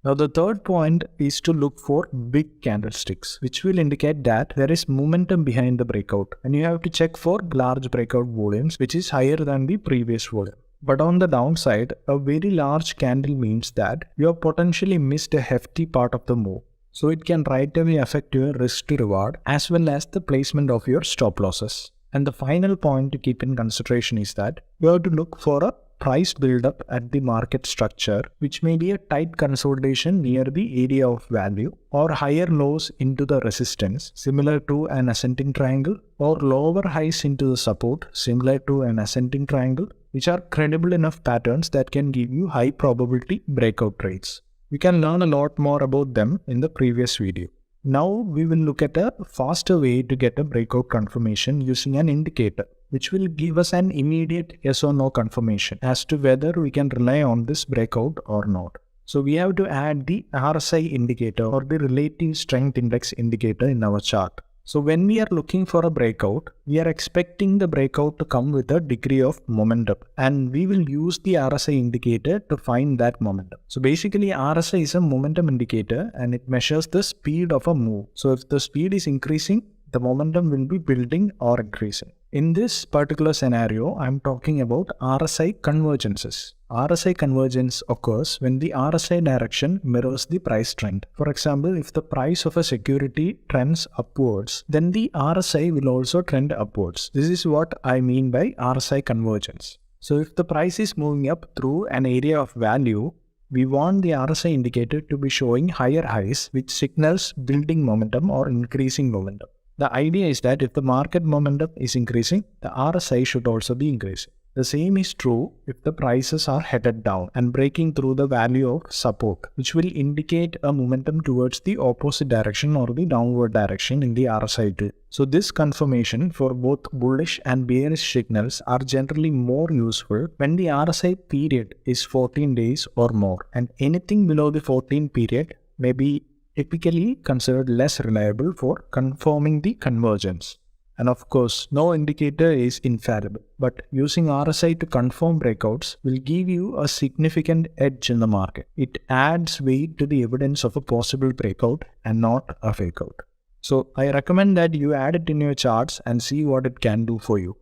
Now the third point is to look for big candlesticks, which will indicate that there is momentum behind the breakout, and you have to check for large breakout volumes, which is higher than the previous volume. But on the downside, a very large candle means that you have potentially missed a hefty part of the move. So it can right away affect your risk to reward as well as the placement of your stop losses. And the final point to keep in consideration is that you have to look for a price build-up at the market structure, which may be a tight consolidation near the area of value or higher lows into the resistance, similar to an ascending triangle, or lower highs into the support, similar to an ascending triangle, which are credible enough patterns that can give you high probability breakout trades. We can learn a lot more about them in the previous video. Now we will look at a faster way to get a breakout confirmation using an indicator, which will give us an immediate yes or no confirmation as to whether we can rely on this breakout or not. So we have to add the RSI indicator or the relative strength index indicator in our chart. So when we are looking for a breakout, we are expecting the breakout to come with a degree of momentum, and we will use the RSI indicator to find that momentum. So basically RSI is a momentum indicator and it measures the speed of a move. So if the speed is increasing, the momentum will be building or increasing. In this particular scenario, I am talking about RSI convergences. RSI convergence occurs when the RSI direction mirrors the price trend. For example, if the price of a security trends upwards, then the RSI will also trend upwards. This is what I mean by RSI convergence. So if the price is moving up through an area of value, we want the RSI indicator to be showing higher highs, which signals building momentum or increasing momentum. The idea is that if the market momentum is increasing, the RSI should also be increasing. The same is true if the prices are headed down and breaking through the value of support, which will indicate a momentum towards the opposite direction or the downward direction in the RSI too. So this confirmation for both bullish and bearish signals are generally more useful when the RSI period is 14 days or more, and anything below the 14 period may be typically considered less reliable for confirming the convergence. And of course, no indicator is infallible, but using RSI to confirm breakouts will give you a significant edge in the market. It adds weight to the evidence of a possible breakout and not a fake out. So I recommend that you add it in your charts and see what it can do for you.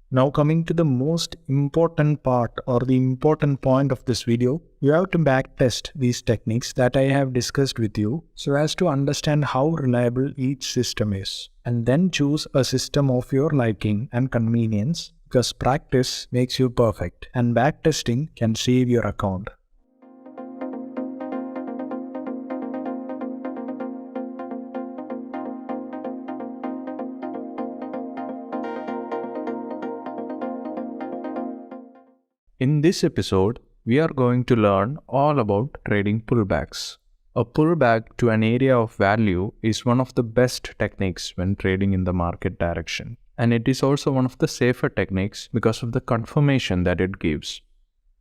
Now coming to the most important part or the important point of this video, you have to backtest these techniques that I have discussed with you so as to understand how reliable each system is, and then choose a system of your liking and convenience, because practice makes you perfect and backtesting can save your account. In this episode, we are going to learn all about trading pullbacks. A pullback to an area of value is one of the best techniques when trading in the market direction. And it is also one of the safer techniques because of the confirmation that it gives.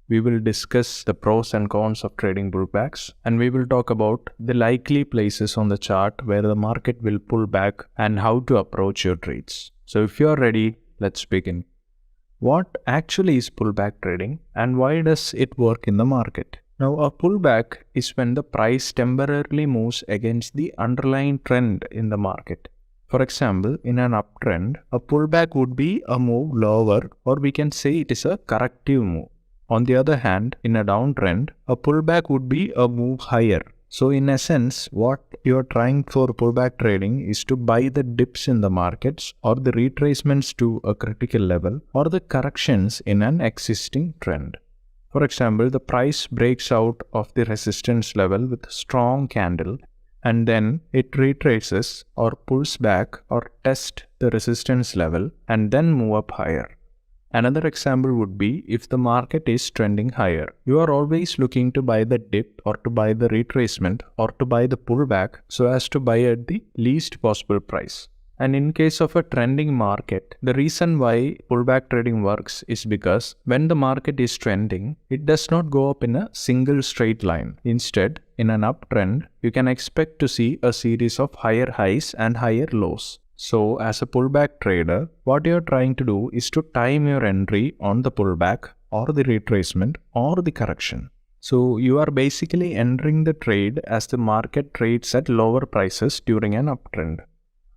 We will discuss the pros and cons of trading pullbacks, and we will talk about the likely places on the chart where the market will pull back and how to approach your trades. So if you are ready, let's begin. What actually is pullback trading and why does it work in the market? Now, a pullback is when the price temporarily moves against the underlying trend in the market. For example, in an uptrend, a pullback would be a move lower, or we can say it is a corrective move. On the other hand, in a downtrend, a pullback would be a move higher. So in essence, what you are trying for pullback trading is to buy the dips in the markets or the retracements to a critical level or the corrections in an existing trend. For example, the price breaks out of the resistance level with a strong candle and then it retraces or pulls back or tests the resistance level and then move up higher. Another example would be if the market is trending higher. You are always looking to buy the dip or to buy the retracement or to buy the pullback so as to buy at the least possible price. And in case of a trending market, the reason why pullback trading works is because when the market is trending, it does not go up in a single straight line. Instead, in an uptrend, you can expect to see a series of higher highs and higher lows. So, as a pullback trader, what you are trying to do is to time your entry on the pullback or the retracement or the correction. So, you are basically entering the trade as the market trades at lower prices during an uptrend.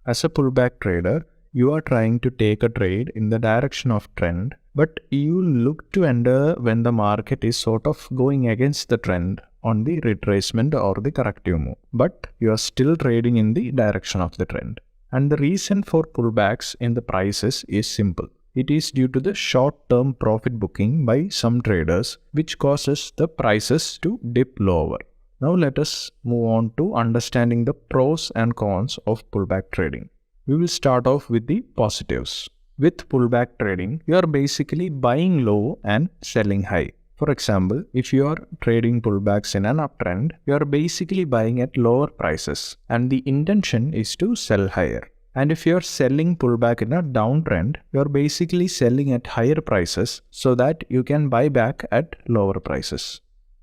As a pullback trader, you are trying to take a trade in the direction of trend, but you look to enter when the market is sort of going against the trend on the retracement or the corrective move, but you are still trading in the direction of the trend. And the reason for pullbacks in the prices is simple. It is due to the short-term profit booking by some traders, which causes the prices to dip lower. Now let us move on to understanding the pros and cons of pullback trading. We will start off with the positives. With pullback trading, you are basically buying low and selling high. For example, if you are trading pullbacks in an uptrend, you are basically buying at lower prices and the intention is to sell higher. And if you are selling pullback in a downtrend, you are basically selling at higher prices so that you can buy back at lower prices.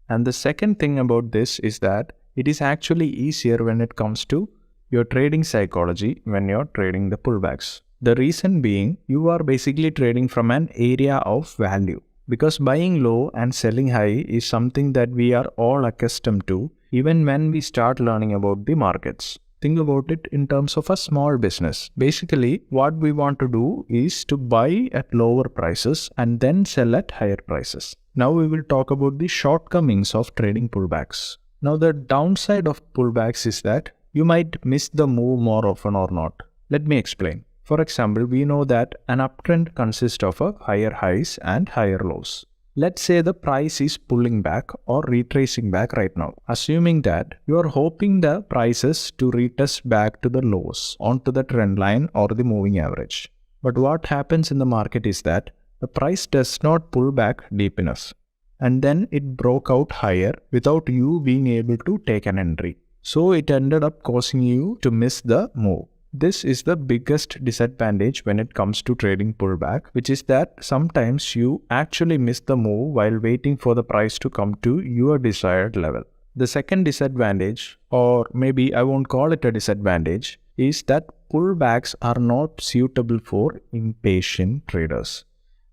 And the second thing about this is that it is actually easier when it comes to your trading psychology when you are trading the pullbacks. The reason being, you are basically trading from an area of value. Because buying low and selling high is something that we are all accustomed to even when we start learning about the markets. Think about it in terms of a small business. Basically, what we want to do is to buy at lower prices and then sell at higher prices. Now we will talk about the shortcomings of trading pullbacks. Now the downside of pullbacks is that you might miss the move more often or not. Let me explain. For example, we know that an uptrend consists of a higher highs and higher lows. Let's say the price is pulling back or retracing back right now. Assuming that you are hoping the prices to retest back to the lows onto the trend line or the moving average. But what happens in the market is that the price does not pull back deep enough. And then it broke out higher without you being able to take an entry. So it ended up causing you to miss the move. This is the biggest disadvantage when it comes to trading pullback, which is that sometimes you actually miss the move while waiting for the price to come to your desired level. The second disadvantage, or maybe I won't call it a disadvantage, is that pullbacks are not suitable for impatient traders.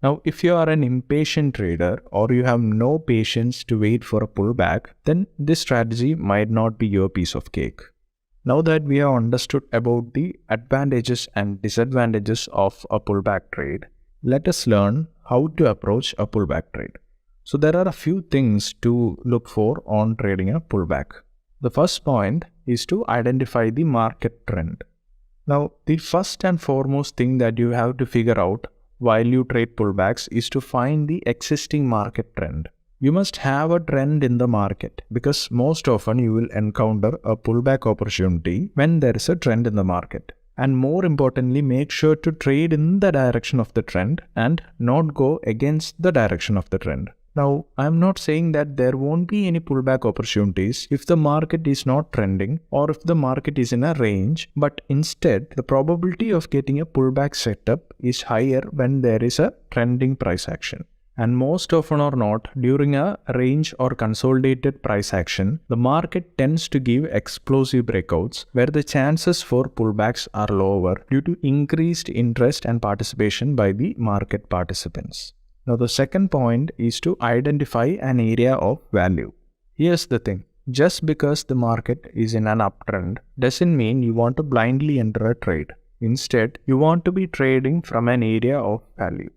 Now, if you are an impatient trader or you have no patience to wait for a pullback, then this strategy might not be your piece of cake. Now that we have understood about the advantages and disadvantages of a pullback trade, let us learn how to approach a pullback trade. So there are a few things to look for on trading a pullback. The first point is to identify the market trend. Now, the first and foremost thing that you have to figure out while you trade pullbacks is to find the existing market trend. You must have a trend in the market because most often you will encounter a pullback opportunity when there is a trend in the market. And more importantly, make sure to trade in the direction of the trend and not go against the direction of the trend. Now, I'm not saying that there won't be any pullback opportunities if the market is not trending or if the market is in a range, but instead, the probability of getting a pullback setup is higher when there is a trending price action. And most often or not, during a range or consolidated price action, the market tends to give explosive breakouts where the chances for pullbacks are lower due to increased interest and participation by the market participants. Now, the second point is to identify an area of value. Here's the thing. Just because the market is in an uptrend doesn't mean you want to blindly enter a trade. Instead, you want to be trading from an area of value.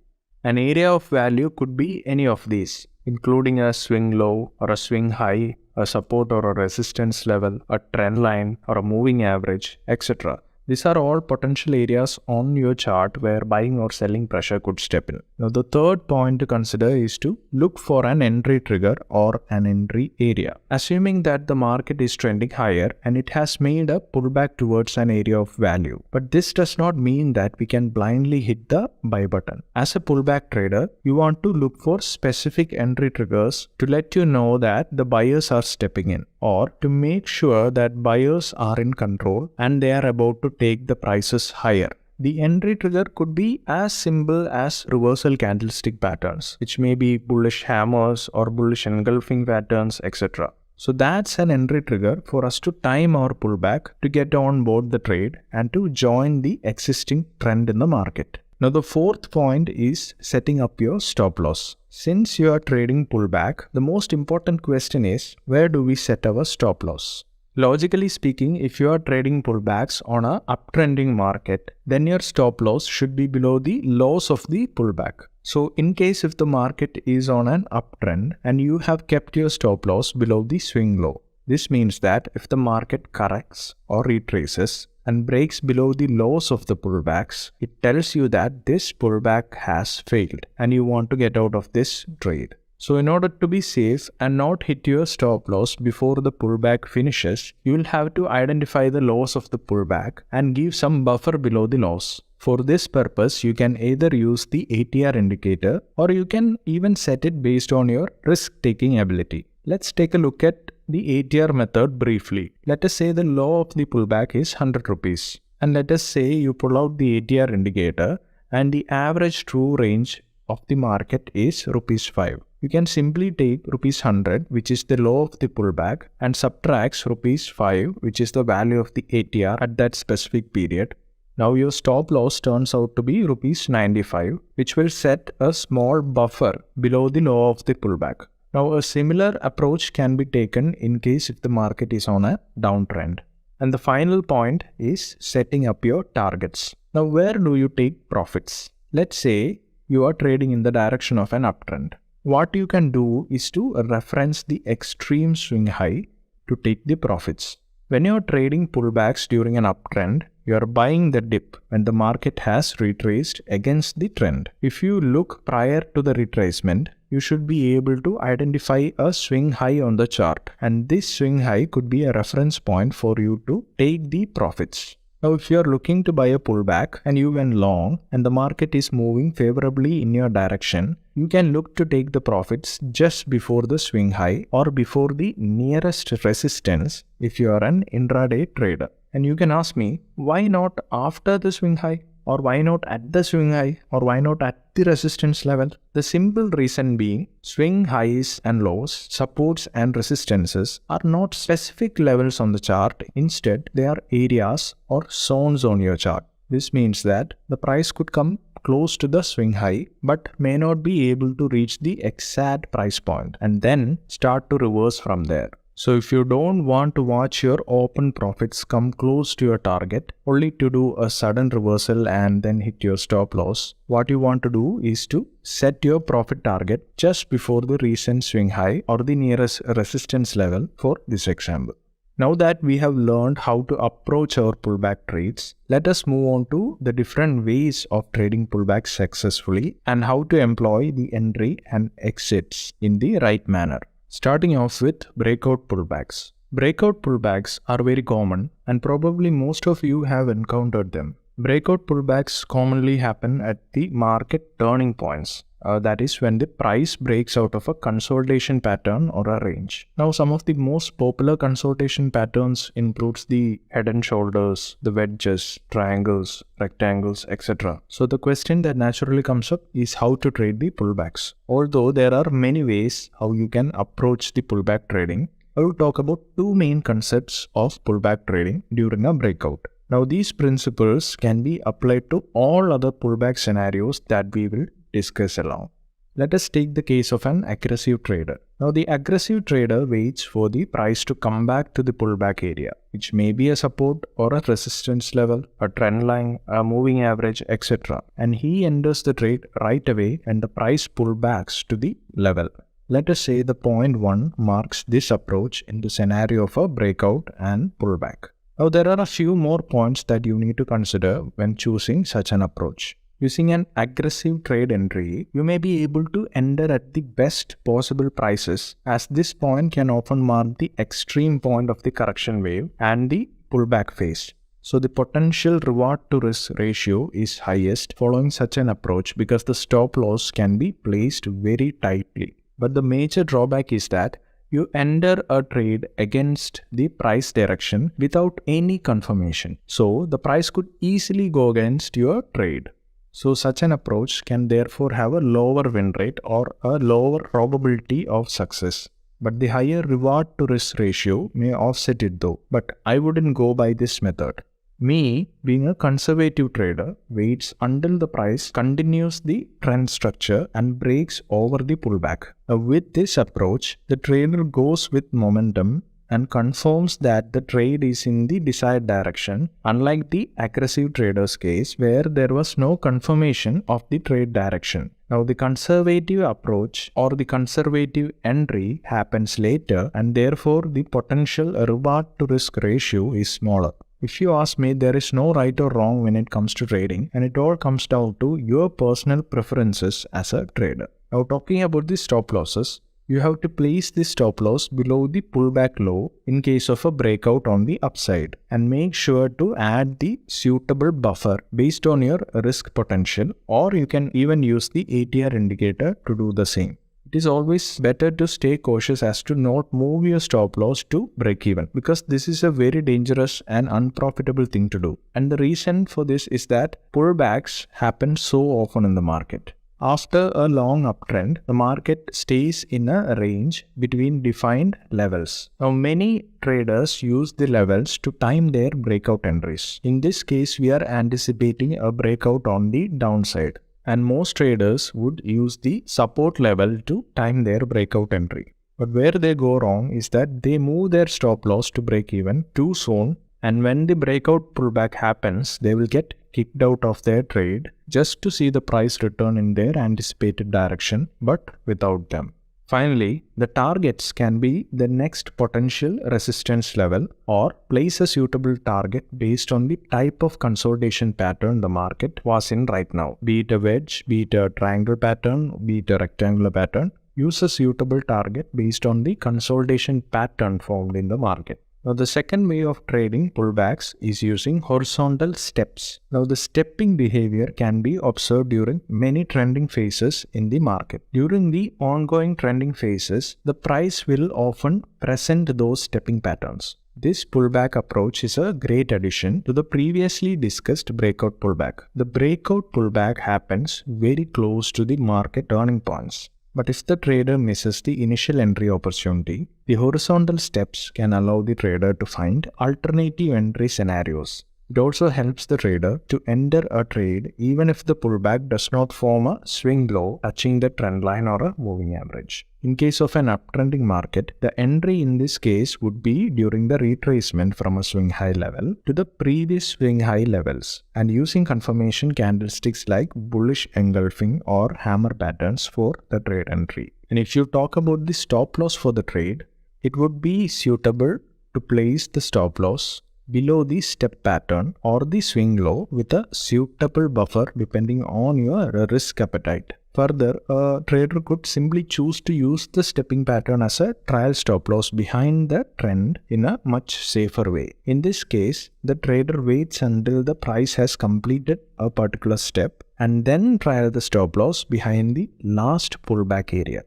An area of value could be any of these, including a swing low or a swing high, a support or a resistance level, a trend line or a moving average, etc. These are all potential areas on your chart where buying or selling pressure could step in. Now, the third point to consider is to look for an entry trigger or an entry area. Assuming that the market is trending higher and it has made a pullback towards an area of value. But this does not mean that we can blindly hit the buy button. As a pullback trader, you want to look for specific entry triggers to let you know that the buyers are stepping in, or to make sure that buyers are in control and they are about to take the prices higher. The entry trigger could be as simple as reversal candlestick patterns, which may be bullish hammers or bullish engulfing patterns, etc. So that's an entry trigger for us to time our pullback to get on board the trade and to join the existing trend in the market. Now, the fourth point is setting up your stop loss. Since you are trading pullback, the most important question is, where do we set our stop loss? Logically speaking, if you are trading pullbacks on a uptrending market, then your stop loss should be below the lows of the pullback. So in case if the market is on an uptrend and you have kept your stop loss below the swing low, this means that if the market corrects or retraces and breaks below the lows of the pullbacks, it tells you that this pullback has failed and you want to get out of this trade. So in order to be safe and not hit your stop loss before the pullback finishes, you will have to identify the lows of the pullback and give some buffer below the lows. For this purpose, you can either use the ATR indicator or you can even set it based on your risk-taking ability. Let's take a look at the ATR method briefly. Let us say the low of the pullback is 100 rupees. And let us say you pull out the ATR indicator and the average true range of the market is rupees 5. You can simply take rupees 100, which is the low of the pullback, and subtracts rupees 5, which is the value of the ATR at that specific period. Now your stop loss turns out to be rupees 95, which will set a small buffer below the low of the pullback. Now a similar approach can be taken in case if the market is on a downtrend. And the final point is setting up your targets. Now where do you take profits? Let's say you are trading in the direction of an uptrend. What you can do is to reference the extreme swing high to take the profits. When you are trading pullbacks during an uptrend, you are buying the dip when the market has retraced against the trend. If you look prior to the retracement, you should be able to identify a swing high on the chart, and this swing high could be a reference point for you to take the profits. Now, if you are looking to buy a pullback and you went long and the market is moving favorably in your direction, you can look to take the profits just before the swing high or before the nearest resistance if you are an intraday trader. And you can ask me, why not after the swing high? Or why not at the swing high? Or why not at the resistance level? The simple reason being, swing highs and lows, supports and resistances are not specific levels on the chart. Instead, they are areas or zones on your chart. This means that the price could come close to the swing high but may not be able to reach the exact price point and then start to reverse from there. So if you don't want to watch your open profits come close to your target only to do a sudden reversal and then hit your stop loss, what you want to do is to set your profit target just before the recent swing high or the nearest resistance level for this example. Now that we have learned how to approach our pullback trades, let us move on to the different ways of trading pullbacks successfully and how to employ the entry and exits in the right manner. Starting off with breakout pullbacks. Breakout pullbacks are very common and probably most of you have encountered them. Breakout pullbacks commonly happen at the market turning points. That is when the price breaks out of a consolidation pattern or a range. Now, some of the most popular consolidation patterns includes the head and shoulders, the wedges, triangles, rectangles, etc. So the question that naturally comes up is how to trade the pullbacks. Although there are many ways how you can approach the pullback trading, I will talk about two main concepts of pullback trading during a breakout. Now, these principles can be applied to all other pullback scenarios that we will discuss along. Let us take the case of an aggressive trader. Now, the aggressive trader waits for the price to come back to the pullback area, which may be a support or a resistance level, a trend line, a moving average, etc. And he enters the trade right away when the price pullbacks to the level. Let us say the point 1 marks this approach in the scenario of a breakout and pullback. Now, there are a few more points that you need to consider when choosing such an approach. Using an aggressive trade entry, you may be able to enter at the best possible prices, as this point can often mark the extreme point of the correction wave and the pullback phase. So the potential reward to risk ratio is highest following such an approach because the stop loss can be placed very tightly. But the major drawback is that you enter a trade against the price direction without any confirmation. So the price could easily go against your trade. So such an approach can therefore have a lower win rate or a lower probability of success. But the higher reward to risk ratio may offset it though. But I wouldn't go by this method. Me, being a conservative trader, waits until the price continues the trend structure and breaks over the pullback. With this approach, the trader goes with momentum and confirms that the trade is in the desired direction, unlike the aggressive trader's case where there was no confirmation of the trade direction. Now, the conservative approach or the conservative entry happens later and therefore the potential reward to risk ratio is smaller. If you ask me, there is no right or wrong when it comes to trading, and it all comes down to your personal preferences as a trader. Now, talking about the stop losses, you have to place the stop loss below the pullback low in case of a breakout on the upside, and make sure to add the suitable buffer based on your risk potential, or you can even use the ATR indicator to do the same. It is always better to stay cautious as to not move your stop loss to break even, because this is a very dangerous and unprofitable thing to do. And the reason for this is that pullbacks happen so often in the market. After a long uptrend, the market stays in a range between defined levels. Now, many traders use the levels to time their breakout entries. In this case, we are anticipating a breakout on the downside, and most traders would use the support level to time their breakout entry. But where they go wrong is that they move their stop loss to break even too soon, and when the breakout pullback happens, they will get kicked out of their trade just to see the price return in their anticipated direction, but without them. Finally, the targets can be the next potential resistance level, or place a suitable target based on the type of consolidation pattern the market was in right now. Be it a wedge, be it a triangle pattern, be it a rectangular pattern. Use a suitable target based on the consolidation pattern formed in the market. Now, the second way of trading pullbacks is using horizontal steps. Now, the stepping behavior can be observed during many trending phases in the market. During the ongoing trending phases, the price will often present those stepping patterns. This pullback approach is a great addition to the previously discussed breakout pullback. The breakout pullback happens very close to the market turning points. But if the trader misses the initial entry opportunity, the horizontal steps can allow the trader to find alternative entry scenarios. It also helps the trader to enter a trade even if the pullback does not form a swing low touching the trend line or a moving average. In case of an uptrending market, the entry in this case would be during the retracement from a swing high level to the previous swing high levels, and using confirmation candlesticks like bullish engulfing or hammer patterns for the trade entry. And if you talk about the stop loss for the trade, it would be suitable to place the stop loss below the step pattern or the swing low with a suitable buffer depending on your risk appetite. Further, a trader could simply choose to use the stepping pattern as a trial stop loss behind the trend in a much safer way. In this case, the trader waits until the price has completed a particular step and then trial the stop loss behind the last pullback area.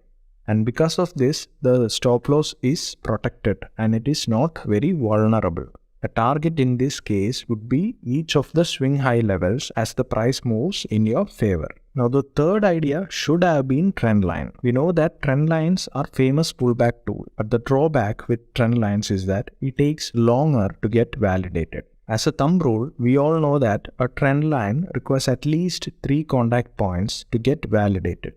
And because of this, the stop loss is protected and it is not very vulnerable. A target in this case would be each of the swing high levels as the price moves in your favor. Now the third idea should have been trend line. We know that trend lines are famous pullback tool, but the drawback with trend lines is that it takes longer to get validated. As a thumb rule, we all know that a trend line requires at least 3 contact points to get validated.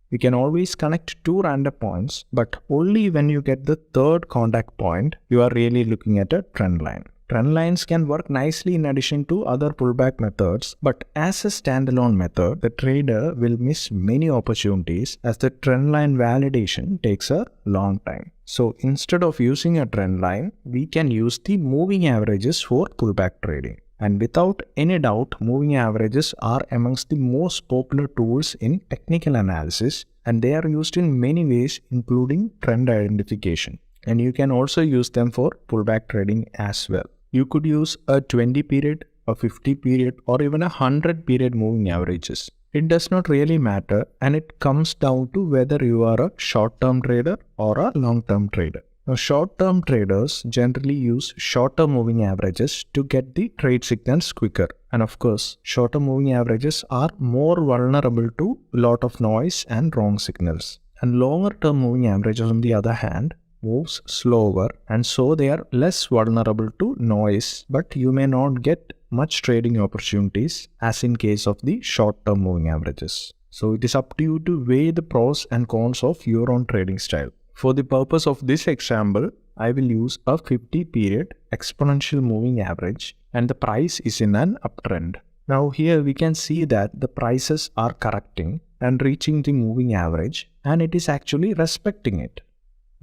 You can always connect 2 random points, but only when you get the third contact point, you are really looking at a trend line. Trend lines can work nicely in addition to other pullback methods, but as a standalone method, the trader will miss many opportunities as the trend line validation takes a long time. So instead of using a trend line, we can use the moving averages for pullback trading. And without any doubt, moving averages are amongst the most popular tools in technical analysis, and they are used in many ways, including trend identification. And you can also use them for pullback trading as well. You could use a 20 period, a 50 period, or even a 100 period moving averages. It does not really matter, and it comes down to whether you are a short-term trader or a long-term trader. Now, short-term traders generally use shorter moving averages to get the trade signals quicker. And of course, shorter moving averages are more vulnerable to a lot of noise and wrong signals. And longer-term moving averages, on the other hand, moves slower, and so they are less vulnerable to noise, but you may not get much trading opportunities as in case of the short-term moving averages. So it is up to you to weigh the pros and cons of your own trading style. For the purpose of this example, I will use a 50 period exponential moving average and the price is in an uptrend. Now here we can see that the prices are correcting and reaching the moving average, and it is actually respecting it.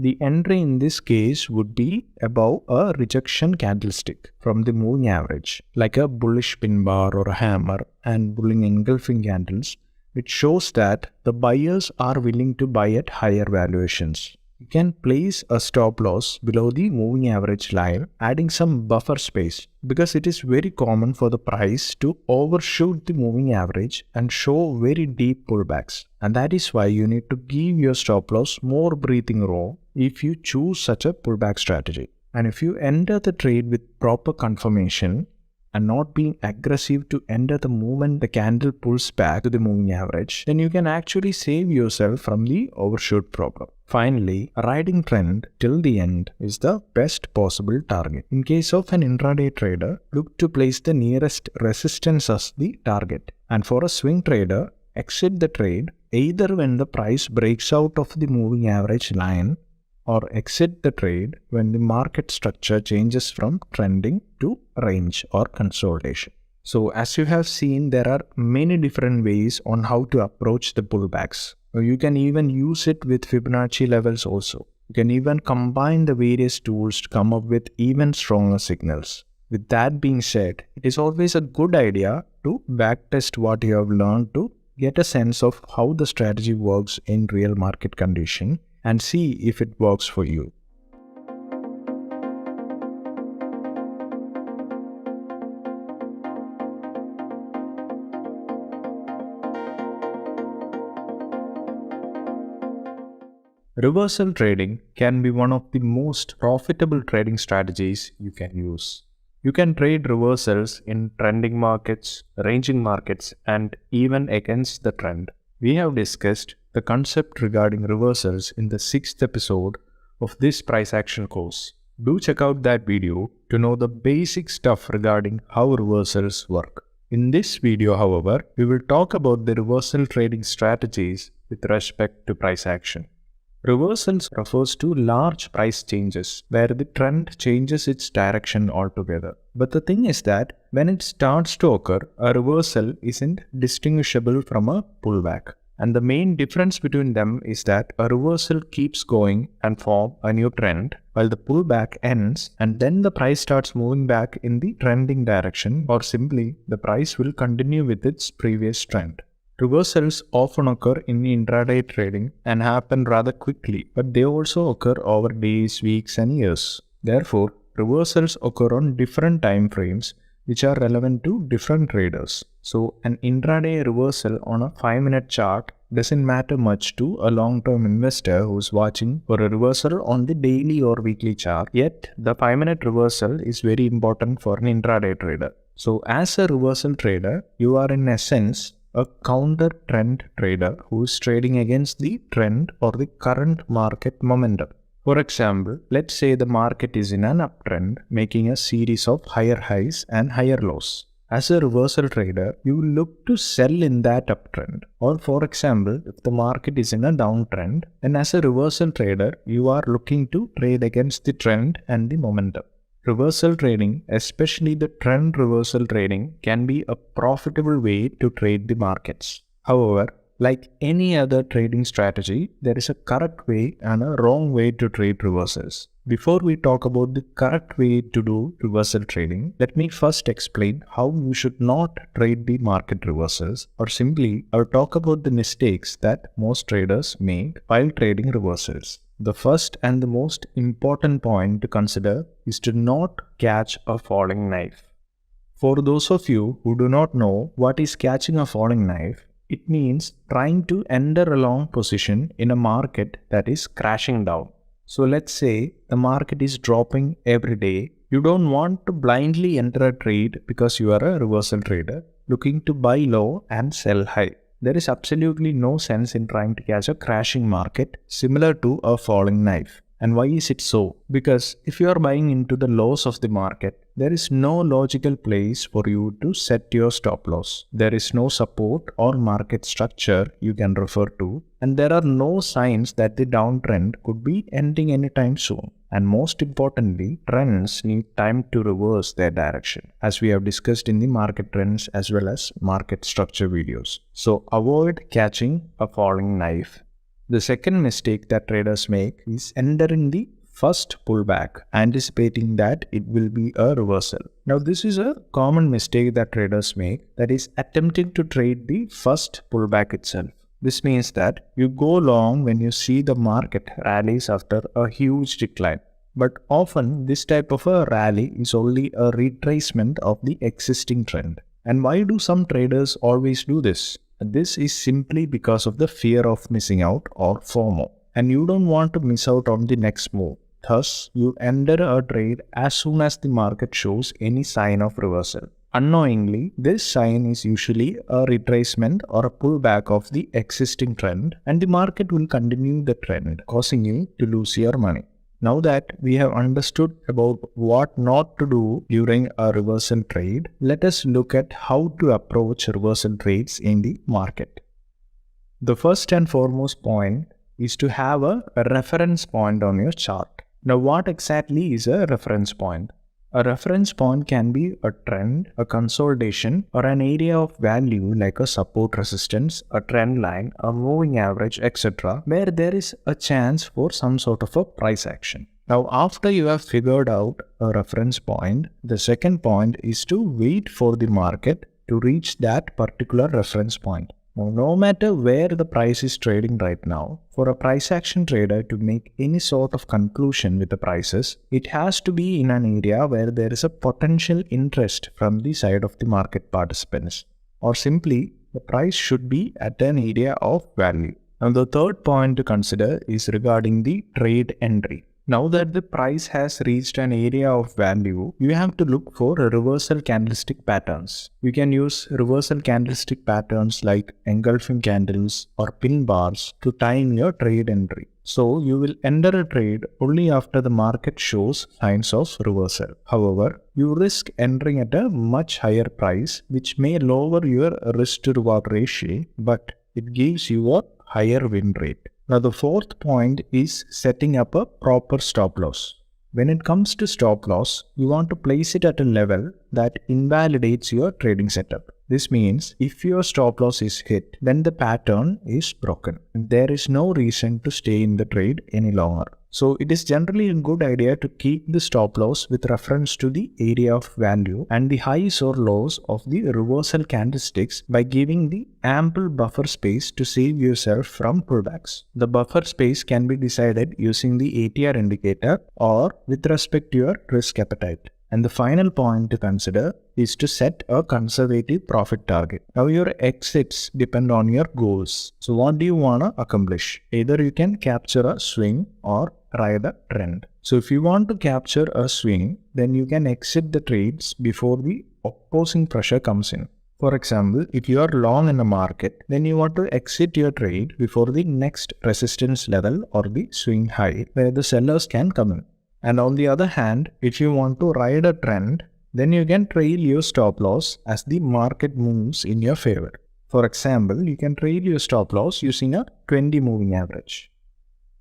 The entry in this case would be above a rejection candlestick from the moving average, like a bullish pin bar or a hammer and bullish engulfing candles, which shows that the buyers are willing to buy at higher valuations. You can place a stop loss below the moving average line, adding some buffer space, because it is very common for the price to overshoot the moving average and show very deep pullbacks. And that is why you need to give your stop loss more breathing room if you choose such a pullback strategy. And if you enter the trade with proper confirmation and not being aggressive to enter the moment the candle pulls back to the moving average, then you can actually save yourself from the overshoot problem. Finally, a riding trend till the end is the best possible target. In case of an intraday trader, look to place the nearest resistance as the target. And for a swing trader, exit the trade either when the price breaks out of the moving average line or exit the trade when the market structure changes from trending to range or consolidation. So as you have seen, there are many different ways on how to approach the pullbacks. You can even use it with Fibonacci levels also. You can even combine the various tools to come up with even stronger signals. With that being said, it is always a good idea to backtest what you have learned to get a sense of how the strategy works in real market condition and see if it works for you. Reversal trading can be one of the most profitable trading strategies you can use. You can trade reversals in trending markets, ranging markets, and even against the trend. We have discussed the concept regarding reversals in the 6th episode of this price action course. Do check out that video to know the basic stuff regarding how reversals work. In this video, however, we will talk about the reversal trading strategies with respect to price action. Reversals refers to large price changes where the trend changes its direction altogether. But the thing is that when it starts to occur, a reversal isn't distinguishable from a pullback. And the main difference between them is that a reversal keeps going and form a new trend, while the pullback ends and then the price starts moving back in the trending direction, or simply the price will continue with its previous trend. Reversals often occur in intraday trading and happen rather quickly, but they also occur over days, weeks, and years. Therefore, reversals occur on different time frames which are relevant to different traders. So, an intraday reversal on a 5-minute chart doesn't matter much to a long-term investor who's watching for a reversal on the daily or weekly chart. Yet, the 5-minute reversal is very important for an intraday trader. So, as a reversal trader, you are in essence a counter trend trader who is trading against the trend or the current market momentum. For example, let's say the market is in an uptrend, making a series of higher highs and higher lows. As a reversal trader, you look to sell in that uptrend. Or for example, if the market is in a downtrend, then as a reversal trader, you are looking to trade against the trend and the momentum. Reversal trading, especially the trend reversal trading, can be a profitable way to trade the markets. However, like any other trading strategy, there is a correct way and a wrong way to trade reversals. Before we talk about the correct way to do reversal trading, let me first explain how you should not trade the market reversals, or simply I'll talk about the mistakes that most traders make while trading reversals. The first and the most important point to consider is to not catch a falling knife. For those of you who do not know what is catching a falling knife, it means trying to enter a long position in a market that is crashing down. So let's say the market is dropping every day. You don't want to blindly enter a trade because you are a reversal trader looking to buy low and sell high. There is absolutely no sense in trying to catch a crashing market similar to a falling knife. And why is it so? Because if you are buying into the lows of the market, there is no logical place for you to set your stop loss. There is no support or market structure you can refer to, and there are no signs that the downtrend could be ending anytime soon. And most importantly, trends need time to reverse their direction, as we have discussed in the market trends as well as market structure videos. So avoid catching a falling knife. The second mistake that traders make is entering the first pullback, anticipating that it will be a reversal. Now, this is a common mistake that traders make, that is attempting to trade the first pullback itself. This means that you go long when you see the market rallies after a huge decline. But often, this type of a rally is only a retracement of the existing trend. And why do some traders always do this? This is simply because of the fear of missing out, or FOMO. And you don't want to miss out on the next move. Thus, you enter a trade as soon as the market shows any sign of reversal. Unknowingly, this sign is usually a retracement or a pullback of the existing trend, and the market will continue the trend, causing you to lose your money. Now that we have understood about what not to do during a reversal trade, let us look at how to approach reversal trades in the market. The first and foremost point is to have a reference point on your chart. Now, what exactly is a reference point? A reference point can be a trend, a consolidation, or an area of value like a support resistance, a trend line, a moving average, etc., where there is a chance for some sort of a price action. Now, after you have figured out a reference point, the second point is to wait for the market to reach that particular reference point. Now, no matter where the price is trading right now, for a price action trader to make any sort of conclusion with the prices, it has to be in an area where there is a potential interest from the side of the market participants. Or simply, the price should be at an area of value. Now, the third point to consider is regarding the trade entry. Now that the price has reached an area of value, you have to look for reversal candlestick patterns. You can use reversal candlestick patterns like engulfing candles or pin bars to time your trade entry. So you will enter a trade only after the market shows signs of reversal. However, you risk entering at a much higher price, which may lower your risk to reward ratio, but it gives you a higher win rate. Now, the fourth point is setting up a proper stop loss. When it comes to stop loss, you want to place it at a level that invalidates your trading setup. This means if your stop loss is hit, then the pattern is broken. There is no reason to stay in the trade any longer. So it is generally a good idea to keep the stop loss with reference to the area of value and the highs or lows of the reversal candlesticks by giving the ample buffer space to save yourself from pullbacks. The buffer space can be decided using the ATR indicator or with respect to your risk appetite. And the final point to consider is to set a conservative profit target. Now your exits depend on your goals. So what do you want to accomplish? Either you can capture a swing or ride a trend. So if you want to capture a swing, then you can exit the trades before the opposing pressure comes in. For example, if you are long in the market, then you want to exit your trade before the next resistance level or the swing high where the sellers can come in. And on the other hand, if you want to ride a trend, then you can trail your stop loss as the market moves in your favor. For example, you can trail your stop loss using a 20 moving average.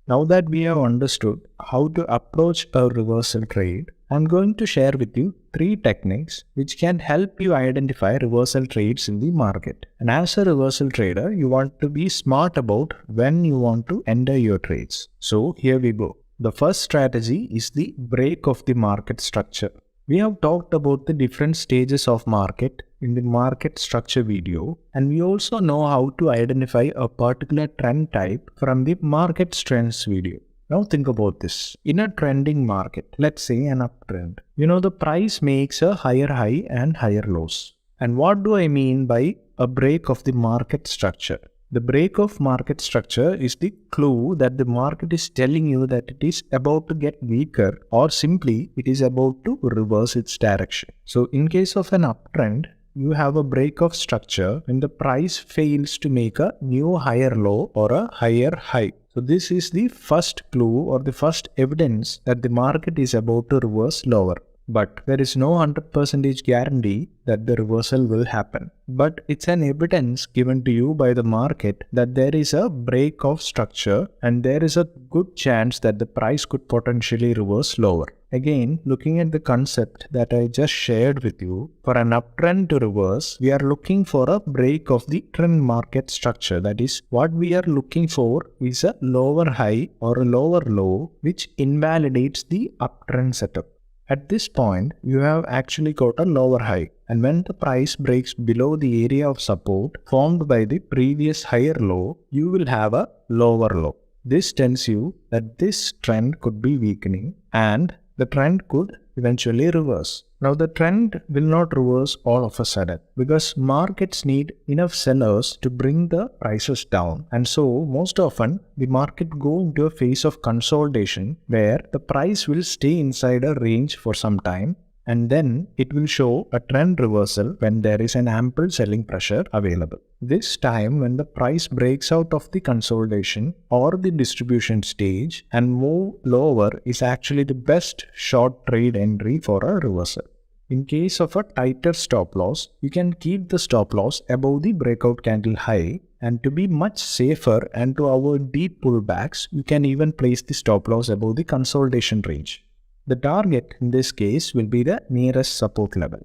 Now that we have understood how to approach a reversal trade, I'm going to share with you 3 techniques which can help you identify reversal trades in the market. And as a reversal trader, you want to be smart about when you want to enter your trades. So here we go. The first strategy is the break of the market structure. We have talked about the different stages of market in the market structure video, and we also know how to identify a particular trend type from the market trends video. Now think about this. In a trending market, let's say an uptrend, the price makes a higher high and higher lows. And what do I mean by a break of the market structure? The break of market structure is the clue that the market is telling you that it is about to get weaker or simply it is about to reverse its direction. So in case of an uptrend, you have a break of structure when the price fails to make a new higher low or a higher high. So this is the first clue or the first evidence that the market is about to reverse lower. But there is no 100% guarantee that the reversal will happen. But it's an evidence given to you by the market that there is a break of structure and there is a good chance that the price could potentially reverse lower. Again, looking at the concept that I just shared with you, for an uptrend to reverse, we are looking for a break of the trend market structure. That is, what we are looking for is a lower high or a lower low which invalidates the uptrend setup. At this point, you have actually got a lower high, and when the price breaks below the area of support formed by the previous higher low, you will have a lower low. This tells you that this trend could be weakening and the trend could eventually reverse. Now the trend will not reverse all of a sudden because markets need enough sellers to bring the prices down, and so most often the market go into a phase of consolidation where the price will stay inside a range for some time and then it will show a trend reversal when there is an ample selling pressure available. This time when the price breaks out of the consolidation or the distribution stage and move lower is actually the best short trade entry for a reversal. In case of a tighter stop loss, you can keep the stop loss above the breakout candle high, and to be much safer and to avoid deep pullbacks, you can even place the stop loss above the consolidation range. The target in this case will be the nearest support level.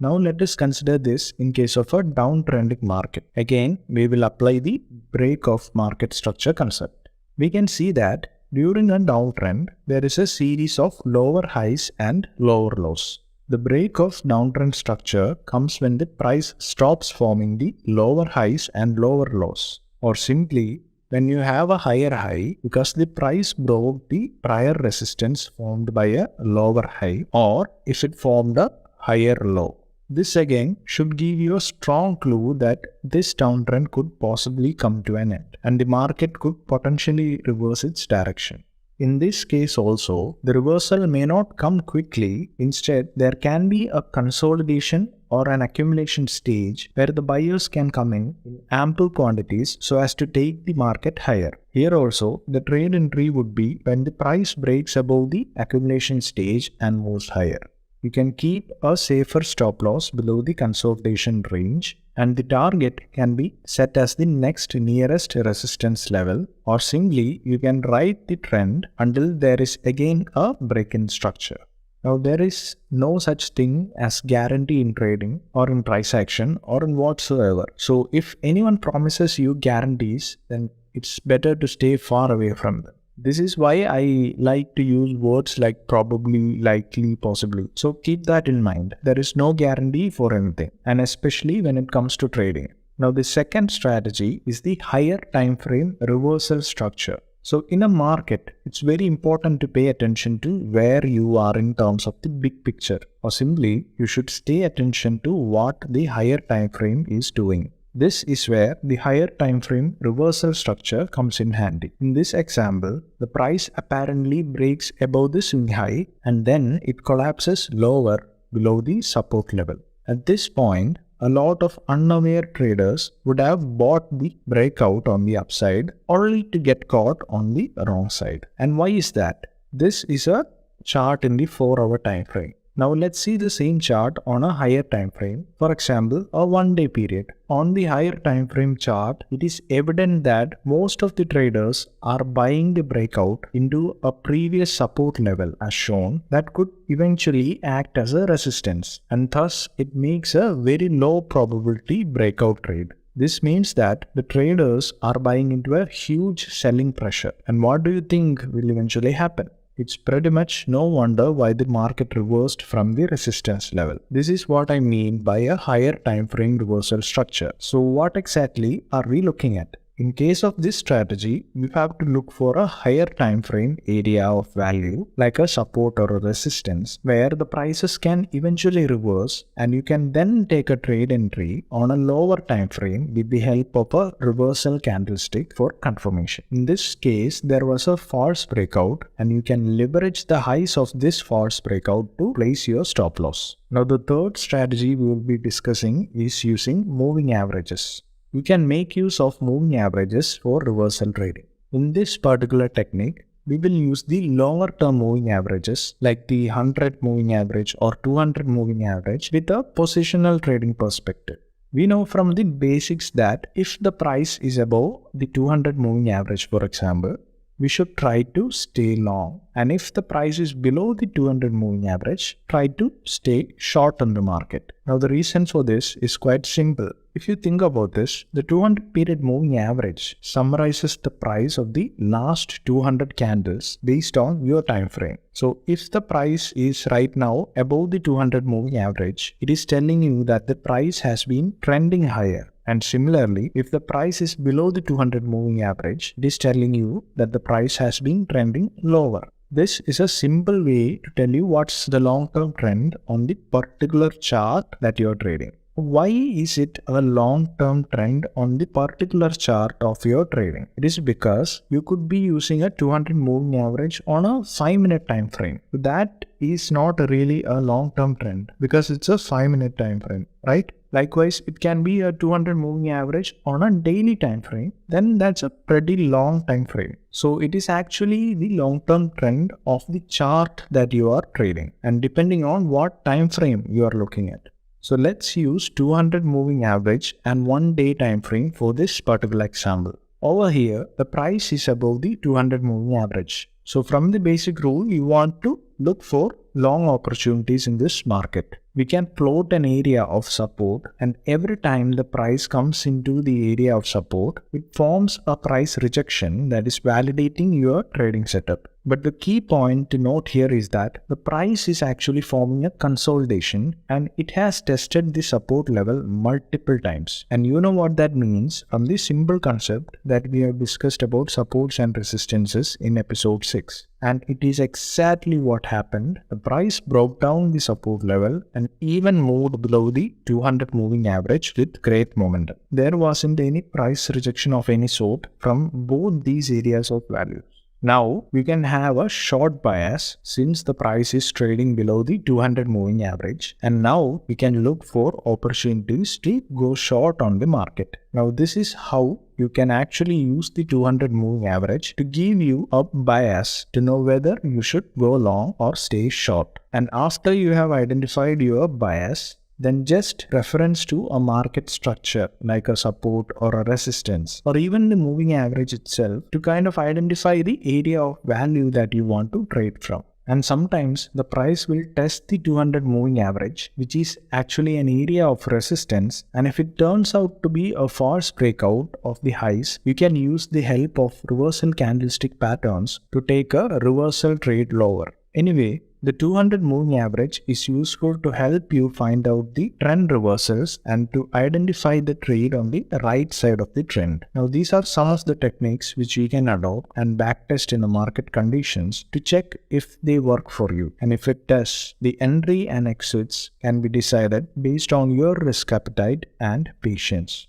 Now let us consider this in case of a downtrending market. Again, we will apply the break of market structure concept. We can see that during a downtrend, there is a series of lower highs and lower lows. The break of downtrend structure comes when the price stops forming the lower highs and lower lows, or simply when you have a higher high because the price broke the prior resistance formed by a lower high, or if it formed a higher low. This again should give you a strong clue that this downtrend could possibly come to an end and the market could potentially reverse its direction. In this case also, the reversal may not come quickly. Instead, there can be a consolidation or an accumulation stage where the buyers can come in ample quantities so as to take the market higher. Here also, the trade entry would be when the price breaks above the accumulation stage and moves higher. You can keep a safer stop loss below the consolidation range, and the target can be set as the next nearest resistance level, or simply you can ride the trend until there is again a break in structure. Now there is no such thing as guarantee in trading or in price action or in whatsoever. So if anyone promises you guarantees, then it's better to stay far away from them. This is why I like to use words like probably, likely, possibly. So keep that in mind. There is no guarantee for anything, and especially when it comes to trading. Now, the second strategy is the higher time frame reversal structure. So in a market, it's very important to pay attention to where you are in terms of the big picture, or simply you should stay attention to what the higher time frame is doing. This is where the higher time frame reversal structure comes in handy. In this example, the price apparently breaks above the swing high and then it collapses lower below the support level. At this point, a lot of unaware traders would have bought the breakout on the upside only to get caught on the wrong side. And why is that? This is a chart in the 4-hour time frame. Now let's see the same chart on a higher time frame, for example a 1-day period. On the higher time frame chart, it is evident that most of the traders are buying the breakout into a previous support level as shown that could eventually act as a resistance, and thus it makes a very low probability breakout trade. This means that the traders are buying into a huge selling pressure. And what do you think will eventually happen? It's pretty much no wonder why the market reversed from the resistance level. This is what I mean by a higher time frame reversal structure. So what exactly are we looking at? In case of this strategy, we have to look for a higher time frame area of value like a support or a resistance where the prices can eventually reverse, and you can then take a trade entry on a lower time frame with the help of a reversal candlestick for confirmation. In this case, there was a false breakout and you can leverage the highs of this false breakout to place your stop loss. Now the third strategy we will be discussing is using moving averages. You can make use of moving averages for reversal trading. In this particular technique, we will use the longer term moving averages like the 100 moving average or 200 moving average with a positional trading perspective. We know from the basics that if the price is above the 200 moving average, for example, we should try to stay long, and if the price is below the 200 moving average, try to stay short on the market. Now the reason for this is quite simple. If you think about this, the 200 period moving average summarizes the price of the last 200 candles based on your time frame. So if the price is right now above the 200 moving average, it is telling you that the price has been trending higher. And similarly, if the price is below the 200 moving average, it is telling you that the price has been trending lower. This is a simple way to tell you what's the long-term trend on the particular chart that you're trading. Why is it a long-term trend on the particular chart of your trading? It is because you could be using a 200 moving average on a 5-minute time frame. That is not really a long-term trend because it's a 5-minute time frame, right? Likewise, it can be a 200 moving average on a daily time frame. Then that's a pretty long time frame. So it is actually the long-term trend of the chart that you are trading, and depending on what time frame you are looking at. So let's use 200 moving average and 1-day time frame for this particular example. Over here, the price is above the 200 moving average. So from the basic rule, you want to look for long opportunities in this market. We can plot an area of support, and every time the price comes into the area of support, it forms a price rejection that is validating your trading setup. But the key point to note here is that the price is actually forming a consolidation and it has tested the support level multiple times. And you know what that means from the simple concept that we have discussed about supports and resistances in episode 6. And it is exactly what happened. The price broke down the support level and even moved below the 200 moving average with great momentum. There wasn't any price rejection of any sort from both these areas of value. Now, we can have a short bias since the price is trading below the 200 moving average, and now we can look for opportunities to go short on the market. Now, this is how you can actually use the 200 moving average to give you a bias to know whether you should go long or stay short. And after you have identified your bias, then just reference to a market structure like a support or a resistance or even the moving average itself to kind of identify the area of value that you want to trade from. And sometimes the price will test the 200 moving average, which is actually an area of resistance, and if it turns out to be a false breakout of the highs, you can use the help of reversal candlestick patterns to take a reversal trade lower. Anyway, the 200 moving average is useful to help you find out the trend reversals and to identify the trade on the right side of the trend. Now, these are some of the techniques which you can adopt and backtest in the market conditions to check if they work for you. And if it does, the entry and exits can be decided based on your risk appetite and patience.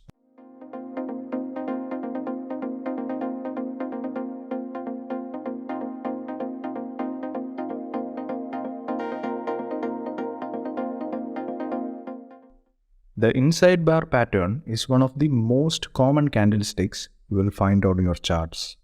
The inside bar pattern is one of the most common candlesticks you will find on your charts.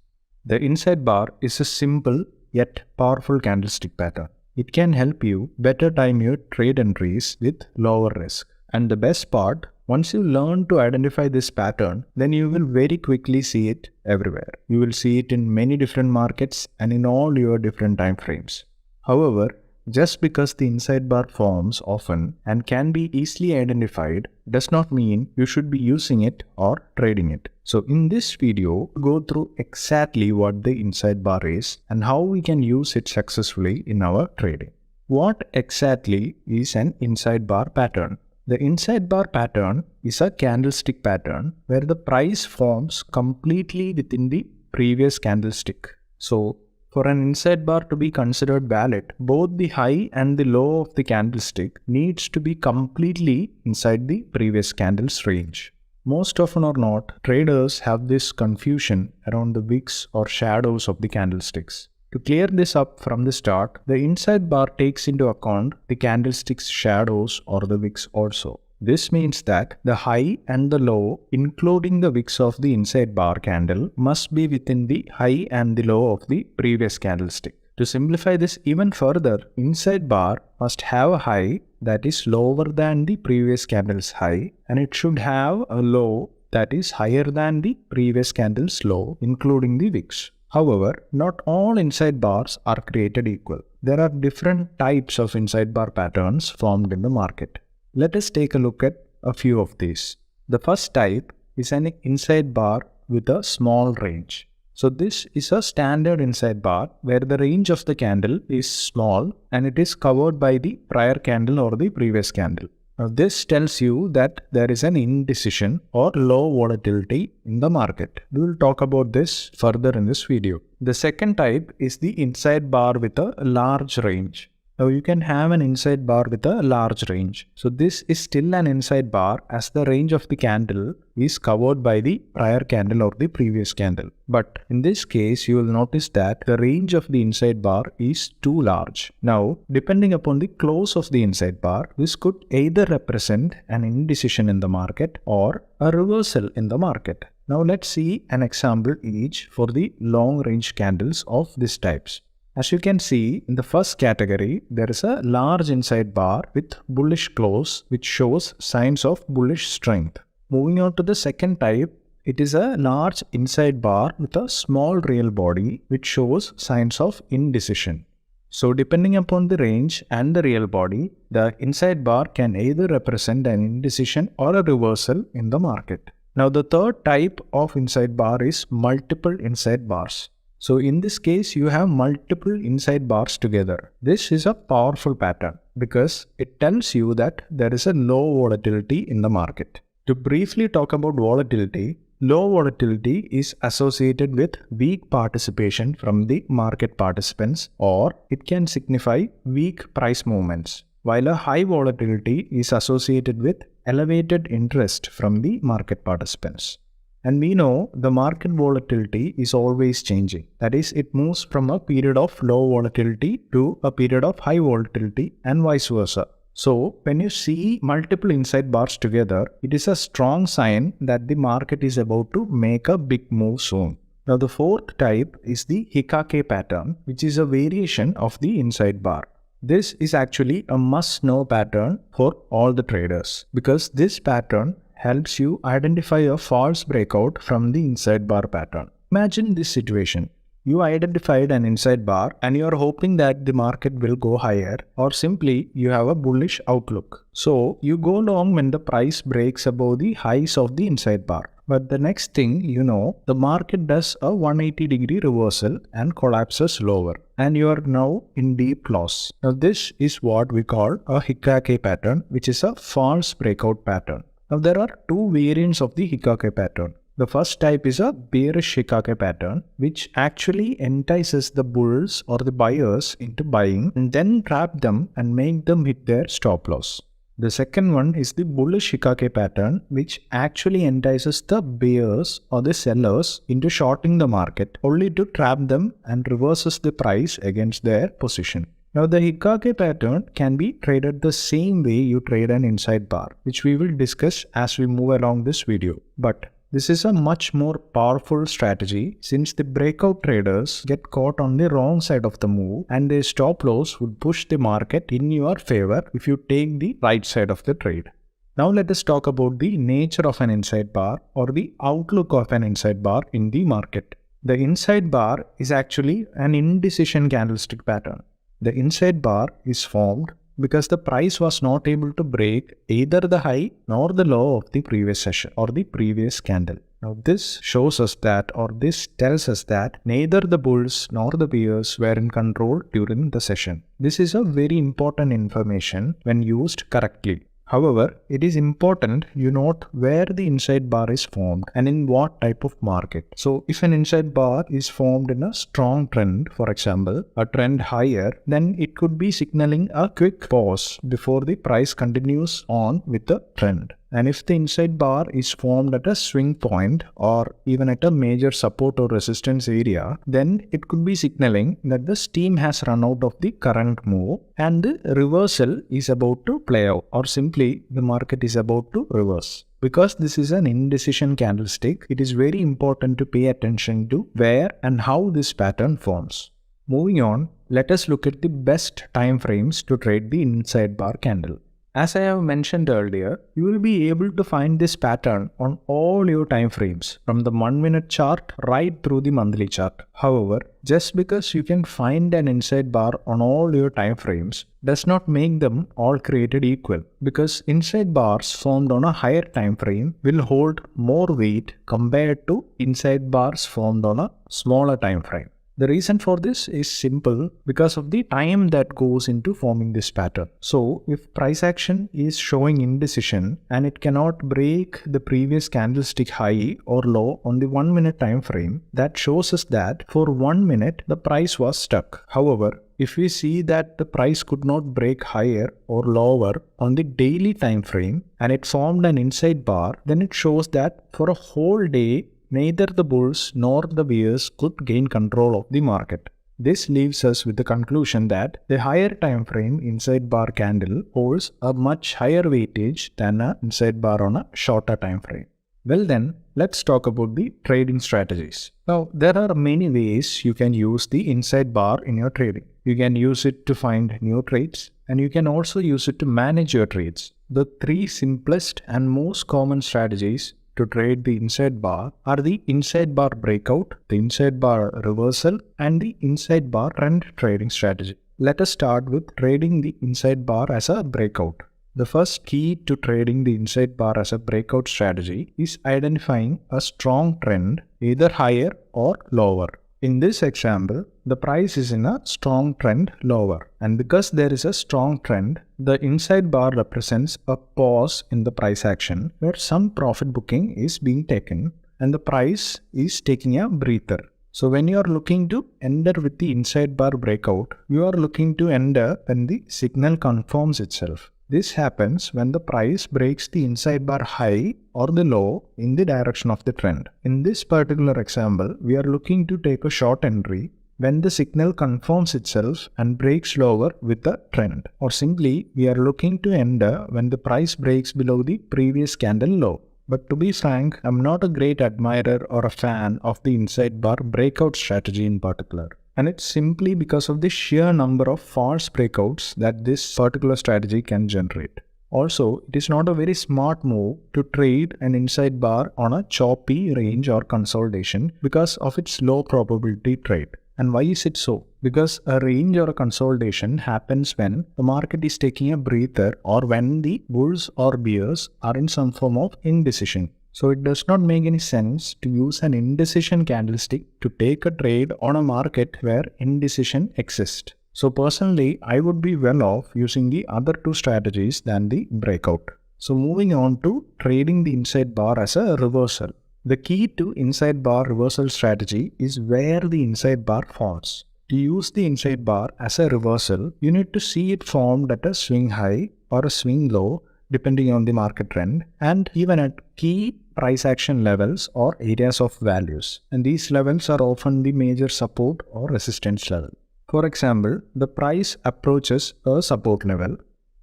The inside bar is a simple yet powerful candlestick pattern. It can help you better time your trade entries with lower risk. And the best part, once you learn to identify this pattern, then you will very quickly see it everywhere. You will see it in many different markets and in all your different time frames. However, just because the inside bar forms often and can be easily identified does not mean you should be using it or trading it. So in this video, we'll go through exactly what the inside bar is and how we can use it successfully in our trading. What exactly is an inside bar pattern? The inside bar pattern is a candlestick pattern where the price forms completely within the previous candlestick. So for an inside bar to be considered valid, both the high and the low of the candlestick needs to be completely inside the previous candle's range. Most often or not, traders have this confusion around the wicks or shadows of the candlesticks. To clear this up from the start, the inside bar takes into account the candlestick's shadows or the wicks also. This means that the high and the low, including the wicks of the inside bar candle, must be within the high and the low of the previous candlestick. To simplify this even further, inside bar must have a high that is lower than the previous candle's high, and it should have a low that is higher than the previous candle's low, including the wicks. However, not all inside bars are created equal. There are different types of inside bar patterns formed in the market. Let us take a look at a few of these. The first type is an inside bar with a small range. So this is a standard inside bar where the range of the candle is small and it is covered by the prior candle or the previous candle. Now this tells you that there is an indecision or low volatility in the market. We will talk about this further in this video. The second type is the inside bar with a large range. Now you can have an inside bar with a large range. So this is still an inside bar as the range of the candle is covered by the prior candle or the previous candle. But in this case, you will notice that the range of the inside bar is too large. Now, depending upon the close of the inside bar, this could either represent an indecision in the market or a reversal in the market. Now let's see an example each for the long range candles of these types. As you can see, in the first category, there is a large inside bar with bullish close which shows signs of bullish strength. Moving on to the second type, it is a large inside bar with a small real body which shows signs of indecision. So depending upon the range and the real body, the inside bar can either represent an indecision or a reversal in the market. Now the third type of inside bar is multiple inside bars. So in this case, you have multiple inside bars together. This is a powerful pattern because it tells you that there is a low volatility in the market. To briefly talk about volatility, low volatility is associated with weak participation from the market participants, or it can signify weak price movements, while a high volatility is associated with elevated interest from the market participants. And we know the market volatility is always changing. That is, it moves from a period of low volatility to a period of high volatility and vice versa. So, when you see multiple inside bars together, it is a strong sign that the market is about to make a big move soon. Now, the fourth type is the Hikake pattern, which is a variation of the inside bar. This is actually a must-know pattern for all the traders because this pattern helps you identify a false breakout from the inside bar pattern. Imagine this situation. You identified an inside bar and you are hoping that the market will go higher, or simply you have a bullish outlook. So you go long when the price breaks above the highs of the inside bar. But the next thing you know, the market does a 180-degree reversal and collapses lower, and you are now in deep loss. Now this is what we call a Hikake pattern, which is a false breakout pattern. Now there are two variants of the Hikake pattern. The first type is a bearish Hikake pattern, which actually entices the bulls or the buyers into buying and then trap them and make them hit their stop loss. The second one is the bullish Hikake pattern, which actually entices the bears or the sellers into shorting the market only to trap them and reverses the price against their position. Now the Hikake pattern can be traded the same way you trade an inside bar, which we will discuss as we move along this video. But this is a much more powerful strategy since the breakout traders get caught on the wrong side of the move and their stop loss would push the market in your favor if you take the right side of the trade. Now let us talk about the nature of an inside bar or the outlook of an inside bar in the market. The inside bar is actually an indecision candlestick pattern. The inside bar is formed because the price was not able to break either the high nor the low of the previous session or the previous candle. Now this shows us that, or this tells us that, neither the bulls nor the bears were in control during the session. This is a very important information when used correctly. However, it is important you note where the inside bar is formed and in what type of market. So if an inside bar is formed in a strong trend, for example, a trend higher, then it could be signaling a quick pause before the price continues on with the trend. And if the inside bar is formed at a swing point or even at a major support or resistance area, then it could be signaling that the steam has run out of the current move and the reversal is about to play out, or simply the market is about to reverse. Because this is an indecision candlestick, it is very important to pay attention to where and how this pattern forms. Moving on, let us look at the best time frames to trade the inside bar candle. As I have mentioned earlier, you will be able to find this pattern on all your time frames, from the 1-minute chart right through the monthly chart. However, just because you can find an inside bar on all your time frames does not make them all created equal, because inside bars formed on a higher time frame will hold more weight compared to inside bars formed on a smaller time frame. The reason for this is simple because of the time that goes into forming this pattern. So if price action is showing indecision and it cannot break the previous candlestick high or low on the 1-minute time frame, that shows us that for 1 minute the price was stuck. However, if we see that the price could not break higher or lower on the daily time frame and it formed an inside bar, then it shows that for a whole day neither the bulls nor the bears could gain control of the market. This leaves us with the conclusion that the higher time frame inside bar candle holds a much higher weightage than an inside bar on a shorter time frame. Well then, let's talk about the trading strategies. Now, there are many ways you can use the inside bar in your trading. You can use it to find new trades, and you can also use it to manage your trades. The three simplest and most common strategies to trade the inside bar are the inside bar breakout, the inside bar reversal, and the inside bar trend trading strategy. Let us start with trading the inside bar as a breakout. The first key to trading the inside bar as a breakout strategy is identifying a strong trend, either higher or lower. In this example, the price is in a strong trend lower, and because there is a strong trend, the inside bar represents a pause in the price action where some profit booking is being taken and the price is taking a breather. So when you are looking to enter with the inside bar breakout, you are looking to enter when the signal confirms itself. This happens when the price breaks the inside bar high or the low in the direction of the trend. In this particular example, we are looking to take a short entry when the signal confirms itself and breaks lower with the trend. Or simply, we are looking to enter when the price breaks below the previous candle low. But to be frank, I'm not a great admirer or a fan of the inside bar breakout strategy in particular. And it's simply because of the sheer number of false breakouts that this particular strategy can generate. Also, it is not a very smart move to trade an inside bar on a choppy range or consolidation because of its low probability trade. And why is it so? Because a range or a consolidation happens when the market is taking a breather or when the bulls or bears are in some form of indecision. So it does not make any sense to use an indecision candlestick to take a trade on a market where indecision exists. So personally, I would be well off using the other two strategies than the breakout. So moving on to trading the inside bar as a reversal. The key to inside bar reversal strategy is where the inside bar forms. To use the inside bar as a reversal, you need to see it formed at a swing high or a swing low depending on the market trend, and even at key price action levels or areas of values. And these levels are often the major support or resistance level. For example, the price approaches a support level,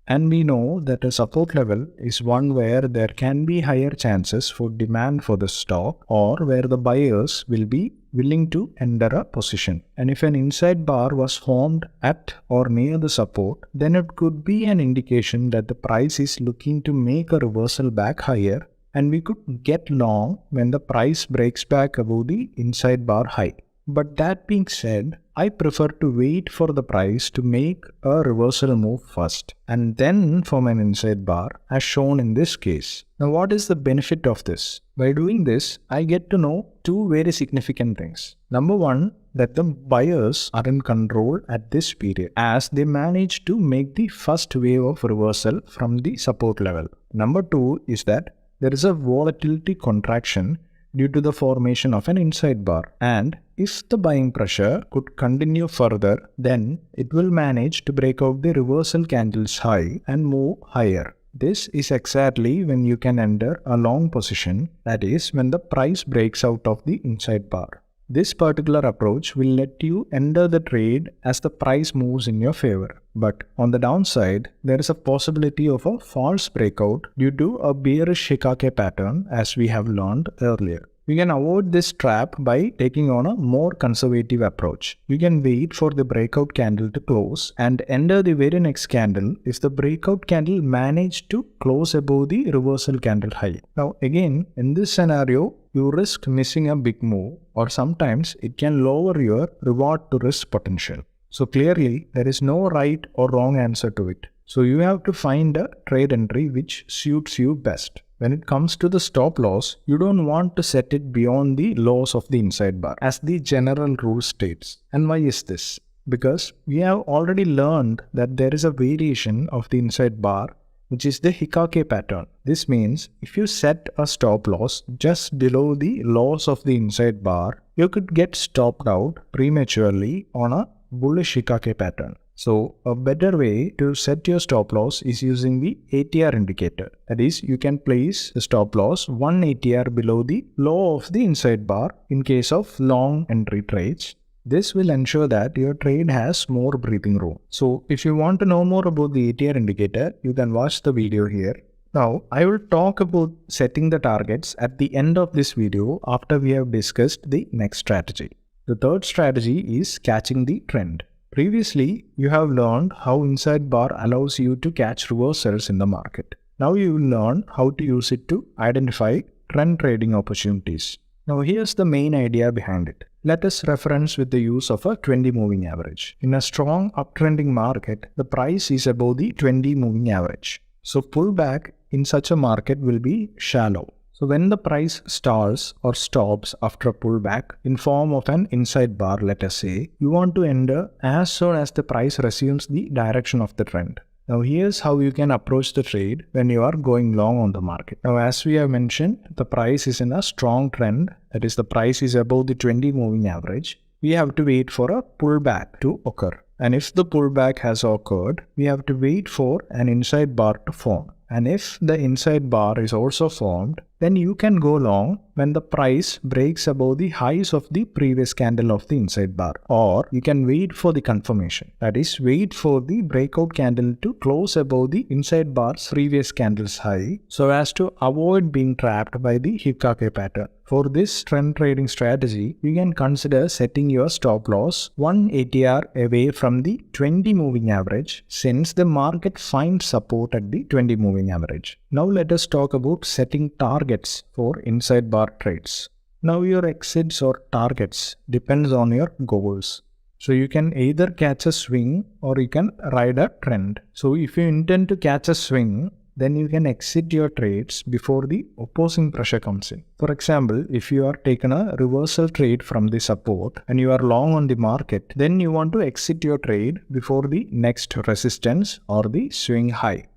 and we know that a support level is one where there can be higher chances for demand for the stock or where the buyers will be willing to enter a position. And if an inside bar was formed at or near the support, then it could be an indication that the price is looking to make a reversal back higher, and we could get long when the price breaks back above the inside bar high. But that being said, I prefer to wait for the price to make a reversal move first and then form an inside bar as shown in this case. Now what is the benefit of this? By doing this, I get to know two very significant things. Number one, that the buyers are in control at this period as they manage to make the first wave of reversal from the support level. Number two is that there is a volatility contraction due to the formation of an inside bar, and if the buying pressure could continue further, then it will manage to break out the reversal candles high and move higher. This is exactly when you can enter a long position, that is, when the price breaks out of the inside bar. This particular approach will let you enter the trade as the price moves in your favor. But on the downside, there is a possibility of a false breakout due to a bearish Hikake pattern, as we have learned earlier. You can avoid this trap by taking on a more conservative approach. You can wait for the breakout candle to close and enter the very next candle if the breakout candle managed to close above the reversal candle high. Now again, in this scenario, you risk missing a big move, or sometimes it can lower your reward to risk potential. So clearly, there is no right or wrong answer to it. So you have to find a trade entry which suits you best. When it comes to the stop loss, you don't want to set it beyond the lows of the inside bar, as the general rule states. And why is this? Because we have already learned that there is a variation of the inside bar, which is the Hikake pattern. This means if you set a stop loss just below the lows of the inside bar, you could get stopped out prematurely on a bullish Hikake pattern. So a better way to set your stop loss is using the ATR indicator. That is, you can place the stop loss 1 ATR below the low of the inside bar in case of long entry trades. This will ensure that your trade has more breathing room. So if you want to know more about the ATR indicator, you can watch the video here. Now, I will talk about setting the targets at the end of this video after we have discussed the next strategy. The third strategy is catching the trend. Previously, you have learned how inside bar allows you to catch reversals in the market. Now you will learn how to use it to identify trend trading opportunities. Now here's the main idea behind it. Let us reference with the use of a 20 moving average. In a strong uptrending market, the price is above the 20 moving average. So pullback in such a market will be shallow. So when the price stalls or stops after a pullback in form of an inside bar, let us say, you want to enter as soon as the price resumes the direction of the trend. Now here's how you can approach the trade when you are going long on the market. Now as we have mentioned, the price is in a strong trend, that is the price is above the 20 moving average. We have to wait for a pullback to occur. And if the pullback has occurred, we have to wait for an inside bar to form. And if the inside bar is also formed, then you can go long when the price breaks above the highs of the previous candle of the inside bar. Or you can wait for the confirmation. That is, wait for the breakout candle to close above the inside bar's previous candle's high so as to avoid being trapped by the Hikake pattern. For this trend trading strategy, you can consider setting your stop loss 1 ATR away from the 20 moving average since the market finds support at the 20 moving average. Now let us talk about setting targets for inside bar trades. Now your exits or targets depends on your goals. So you can either catch a swing or you can ride a trend. So if you intend to catch a swing, then you can exit your trades before the opposing pressure comes in. For example, if you are taken a reversal trade from the support and you are long on the market, then you want to exit your trade before the next resistance or the swing high.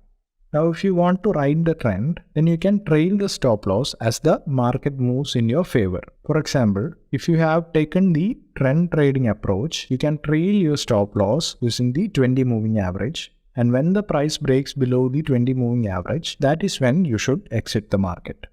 Now if you want to ride the trend, then you can trail the stop loss as the market moves in your favor. For example, if you have taken the trend trading approach, you can trail your stop loss using the 20 moving average. And when the price breaks below the 20 moving average, that is when you should exit the market.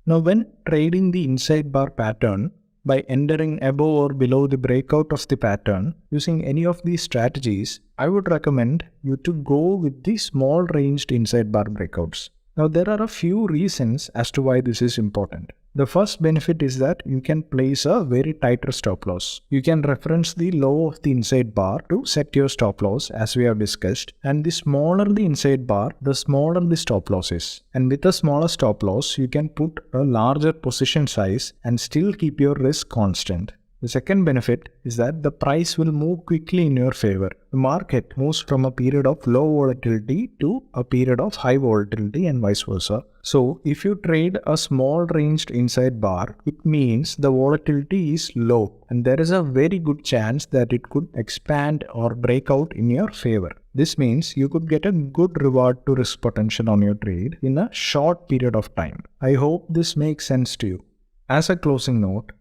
Now when trading the inside bar pattern, by entering above or below the breakout of the pattern using any of these strategies, I would recommend you to go with the small ranged inside bar breakouts. Now there are a few reasons as to why this is important. The first benefit is that you can place a very tighter stop loss. You can reference the low of the inside bar to set your stop loss as we have discussed, and the smaller the inside bar, the smaller the stop loss is. And with a smaller stop loss, you can put a larger position size and still keep your risk constant. The second benefit is that the price will move quickly in your favor. The market moves from a period of low volatility to a period of high volatility and vice versa. So if you trade a small ranged inside bar, it means the volatility is low and there is a very good chance that it could expand or break out in your favor. This means you could get a good reward to risk potential on your trade in a short period of time. I hope this makes sense to you. As a closing note,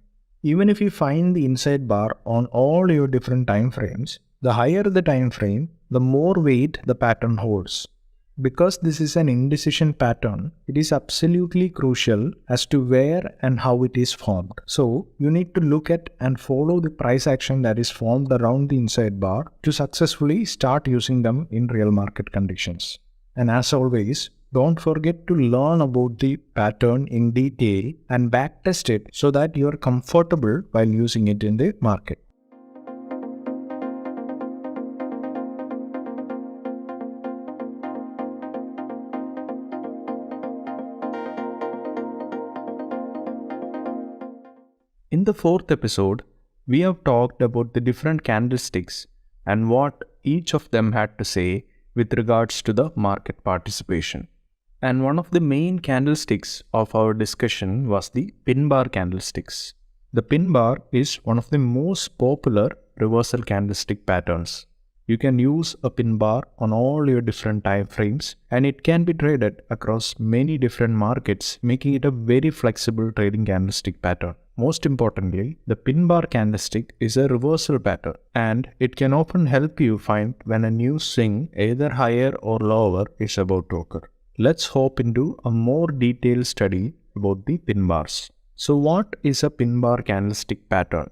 even if you find the inside bar on all your different time frames, the higher the time frame, the more weight the pattern holds. Because this is an indecision pattern, it is absolutely crucial as to where and how it is formed. So, you need to look at and follow the price action that is formed around the inside bar to successfully start using them in real market conditions. And as always, don't forget to learn about the pattern in detail and backtest it so that you are comfortable while using it in the market. In the fourth episode, we have talked about the different candlesticks and what each of them had to say with regards to the market participation. And one of the main candlesticks of our discussion was the pin bar candlesticks. The pin bar is one of the most popular reversal candlestick patterns. You can use a pin bar on all your different time frames and it can be traded across many different markets, making it a very flexible trading candlestick pattern. Most importantly, the pin bar candlestick is a reversal pattern and it can often help you find when a new swing, either higher or lower, is about to occur. Let's hop into a more detailed study about the pin bars. So what is a pin bar candlestick pattern?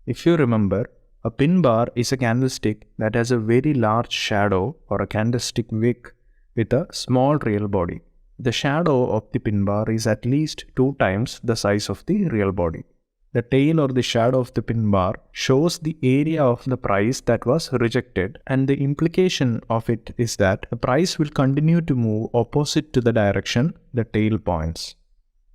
If you remember, a pin bar is a candlestick that has a very large shadow or a candlestick wick with a small real body. The shadow of the pin bar is at least 2 times the size of the real body. The tail or the shadow of the pin bar shows the area of the price that was rejected, and the implication of it is that the price will continue to move opposite to the direction the tail points.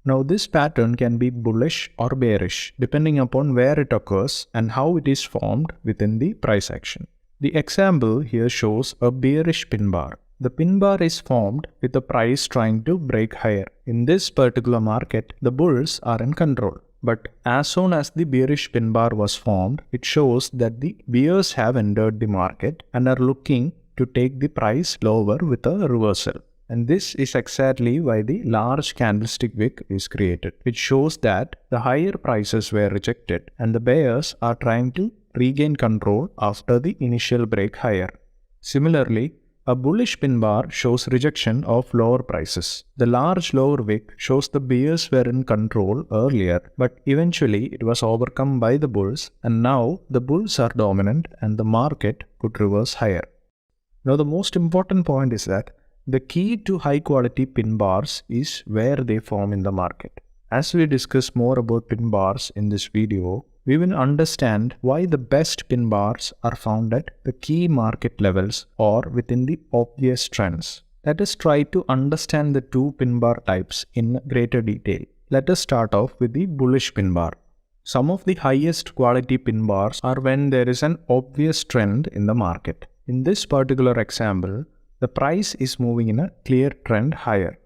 Now this pattern can be bullish or bearish depending upon where it occurs and how it is formed within the price action. The example here shows a bearish pin bar. The pin bar is formed with the price trying to break higher. In this particular market, the bulls are in control. But as soon as the bearish pin bar was formed, it shows that the bears have entered the market and are looking to take the price lower with a reversal. And this is exactly why the large candlestick wick is created, which shows that the higher prices were rejected and the bears are trying to regain control after the initial break higher. Similarly, A bullish pin bar shows rejection of lower prices. The large lower wick shows the bears were in control earlier, but eventually it was overcome by the bulls, and now the bulls are dominant and the market could reverse higher. Now the most important point is that the key to high quality pin bars is where they form in the market. As we discuss more about pin bars in this video, we will understand why the best pin bars are found at the key market levels or within the obvious trends. Let us try to understand the two pin bar types in greater detail. Let us start off with the bullish pin bar. Some of the highest quality pin bars are when there is an obvious trend in the market. In this particular example, the price is moving in a clear trend higher.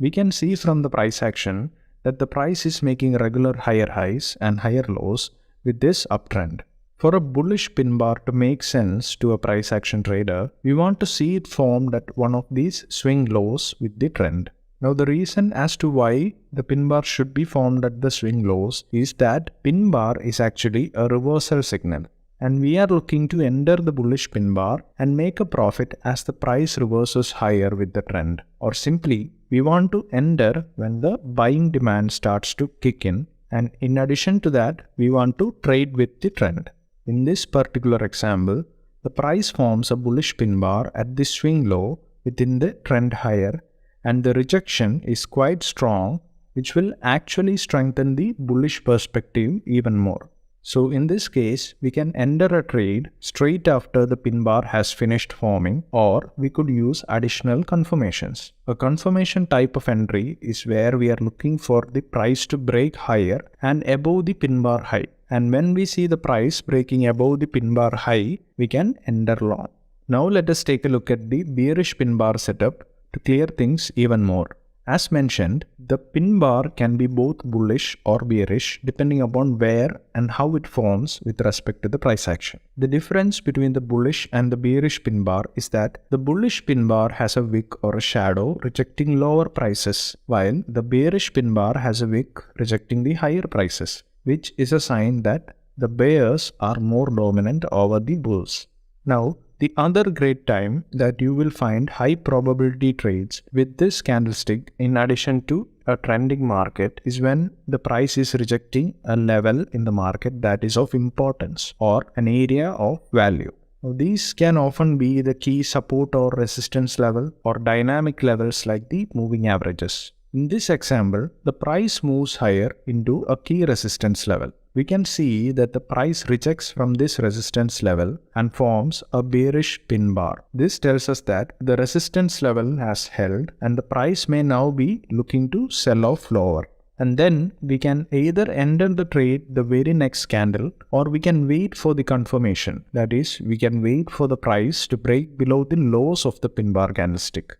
We can see from the price action that the price is making regular higher highs and higher lows with this uptrend. For a bullish pin bar to make sense to a price action trader, we want to see it formed at one of these swing lows with the trend. Now the reason as to why the pin bar should be formed at the swing lows is that pin bar is actually a reversal signal, and we are looking to enter the bullish pin bar and make a profit as the price reverses higher with the trend. Or simply, we want to enter when the buying demand starts to kick in, and in addition to that, we want to trade with the trend. In this particular example, the price forms a bullish pin bar at the swing low within the trend higher, and the rejection is quite strong, which will actually strengthen the bullish perspective even more. So in this case, we can enter a trade straight after the pin bar has finished forming, or we could use additional confirmations. A confirmation type of entry is where we are looking for the price to break higher and above the pin bar high. And when we see the price breaking above the pin bar high, we can enter long. Now let us take a look at the bearish pin bar setup to clear things even more. As mentioned, the pin bar can be both bullish or bearish depending upon where and how it forms with respect to the price action. The difference between the bullish and the bearish pin bar is that the bullish pin bar has a wick or a shadow rejecting lower prices, while the bearish pin bar has a wick rejecting the higher prices, which is a sign that the bears are more dominant over the bulls. Now, the other great time that you will find high probability trades with this candlestick in addition to a trending market is when the price is rejecting a level in the market that is of importance or an area of value. Now, these can often be the key support or resistance level or dynamic levels like the moving averages. In this example, the price moves higher into a key resistance level. We can see that the price rejects from this resistance level and forms a bearish pin bar. This tells us that the resistance level has held and the price may now be looking to sell off lower. And then we can either enter the trade the very next candle, or we can wait for the confirmation. That is, we can wait for the price to break below the lows of the pin bar candlestick.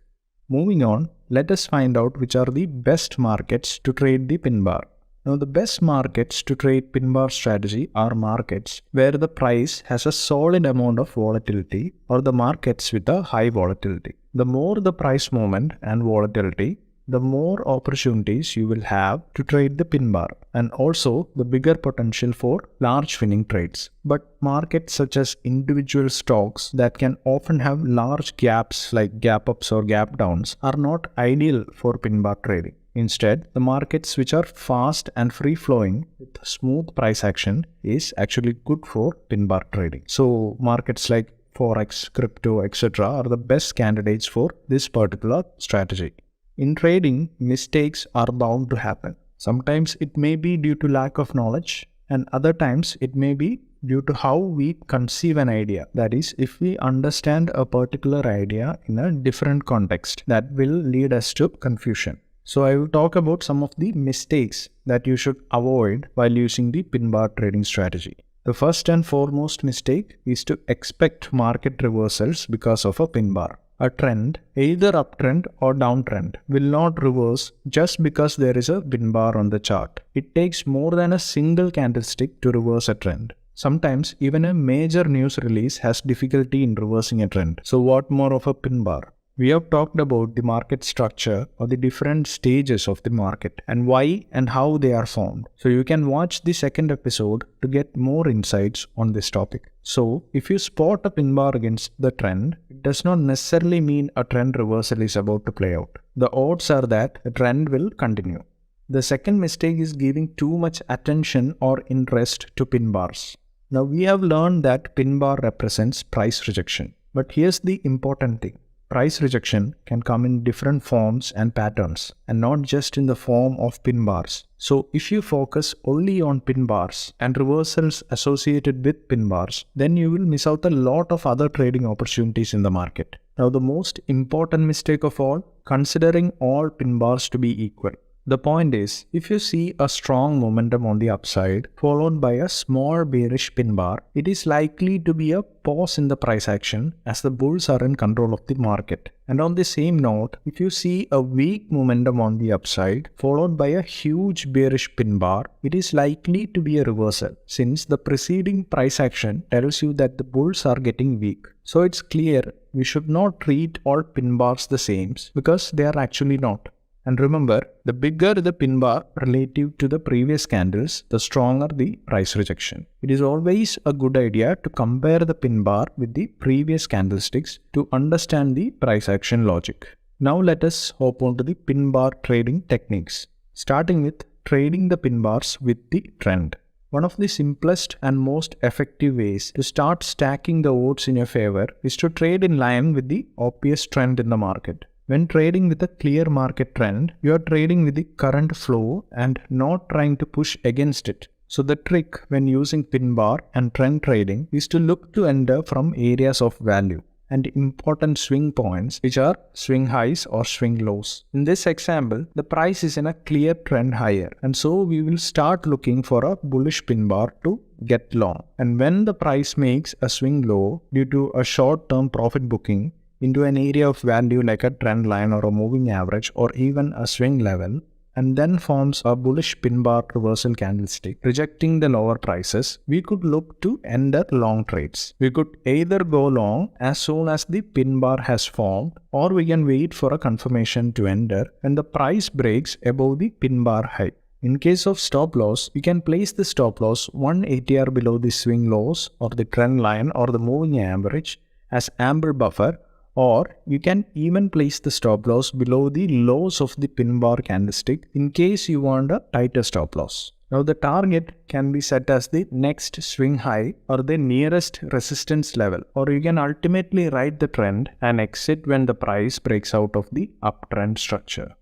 Moving on, let us find out which are the best markets to trade the pin bar. Now, the best markets to trade pin bar strategy are markets where the price has a solid amount of volatility, or the markets with a high volatility. The more the price movement and volatility, the more opportunities you will have to trade the pin bar, and also the bigger potential for large winning trades. But markets such as individual stocks that can often have large gaps like gap ups or gap downs are not ideal for pin bar trading. Instead, the markets which are fast and free-flowing with smooth price action is actually good for pin bar trading. So markets like Forex, crypto, etc. are the best candidates for this particular strategy. In trading, mistakes are bound to happen. Sometimes it may be due to lack of knowledge, and other times it may be due to how we conceive an idea. That is, if we understand a particular idea in a different context, that will lead us to confusion. So I will talk about some of the mistakes that you should avoid while using the pin bar trading strategy. The first and foremost mistake is to expect market reversals because of a pin bar. A trend, either uptrend or downtrend, will not reverse just because there is a pin bar on the chart. It takes more than a single candlestick to reverse a trend. Sometimes even a major news release has difficulty in reversing a trend. So what more of a pin bar? We have talked about the market structure or the different stages of the market and why and how they are formed. So you can watch the second episode to get more insights on this topic. So, if you spot a pin bar against the trend, it does not necessarily mean a trend reversal is about to play out. The odds are that the trend will continue. The second mistake is giving too much attention or interest to pin bars. Now, we have learned that pin bar represents price rejection. But here's the important thing. Price rejection can come in different forms and patterns, and not just in the form of pin bars. So if you focus only on pin bars and reversals associated with pin bars, then you will miss out a lot of other trading opportunities in the market. Now the most important mistake of all, considering all pin bars to be equal. The point is, if you see a strong momentum on the upside followed by a small bearish pin bar, it is likely to be a pause in the price action as the bulls are in control of the market. And on the same note, if you see a weak momentum on the upside followed by a huge bearish pin bar, it is likely to be a reversal since the preceding price action tells you that the bulls are getting weak. So it's clear we should not treat all pin bars the same because they are actually not. And remember, the bigger the pin bar relative to the previous candles, the stronger the price rejection. It is always a good idea to compare the pin bar with the previous candlesticks to understand the price action logic. Now let us hop on to the pin bar trading techniques, starting with trading the pin bars with the trend. One of the simplest and most effective ways to start stacking the odds in your favor is to trade in line with the obvious trend in the market. When trading with a clear market trend, you are trading with the current flow and not trying to push against it. So the trick when using pin bar and trend trading is to look to enter from areas of value and important swing points, which are swing highs or swing lows. In this example, the price is in a clear trend higher, and so we will start looking for a bullish pin bar to get long. And when the price makes a swing low due to a short-term profit booking into an area of value like a trend line or a moving average or even a swing level, and then forms a bullish pin bar reversal candlestick rejecting the lower prices, we could look to enter long trades. We could either go long as soon as the pin bar has formed, or we can wait for a confirmation to enter when the price breaks above the pin bar high. In case of stop loss, we can place the stop loss 1 ATR below the swing lows or the trend line or the moving average as amber buffer, or you can even place the stop loss below the lows of the pin bar candlestick in case you want a tighter stop loss. Now the target can be set as the next swing high or the nearest resistance level, or you can ultimately ride the trend and exit when the price breaks out of the uptrend structure.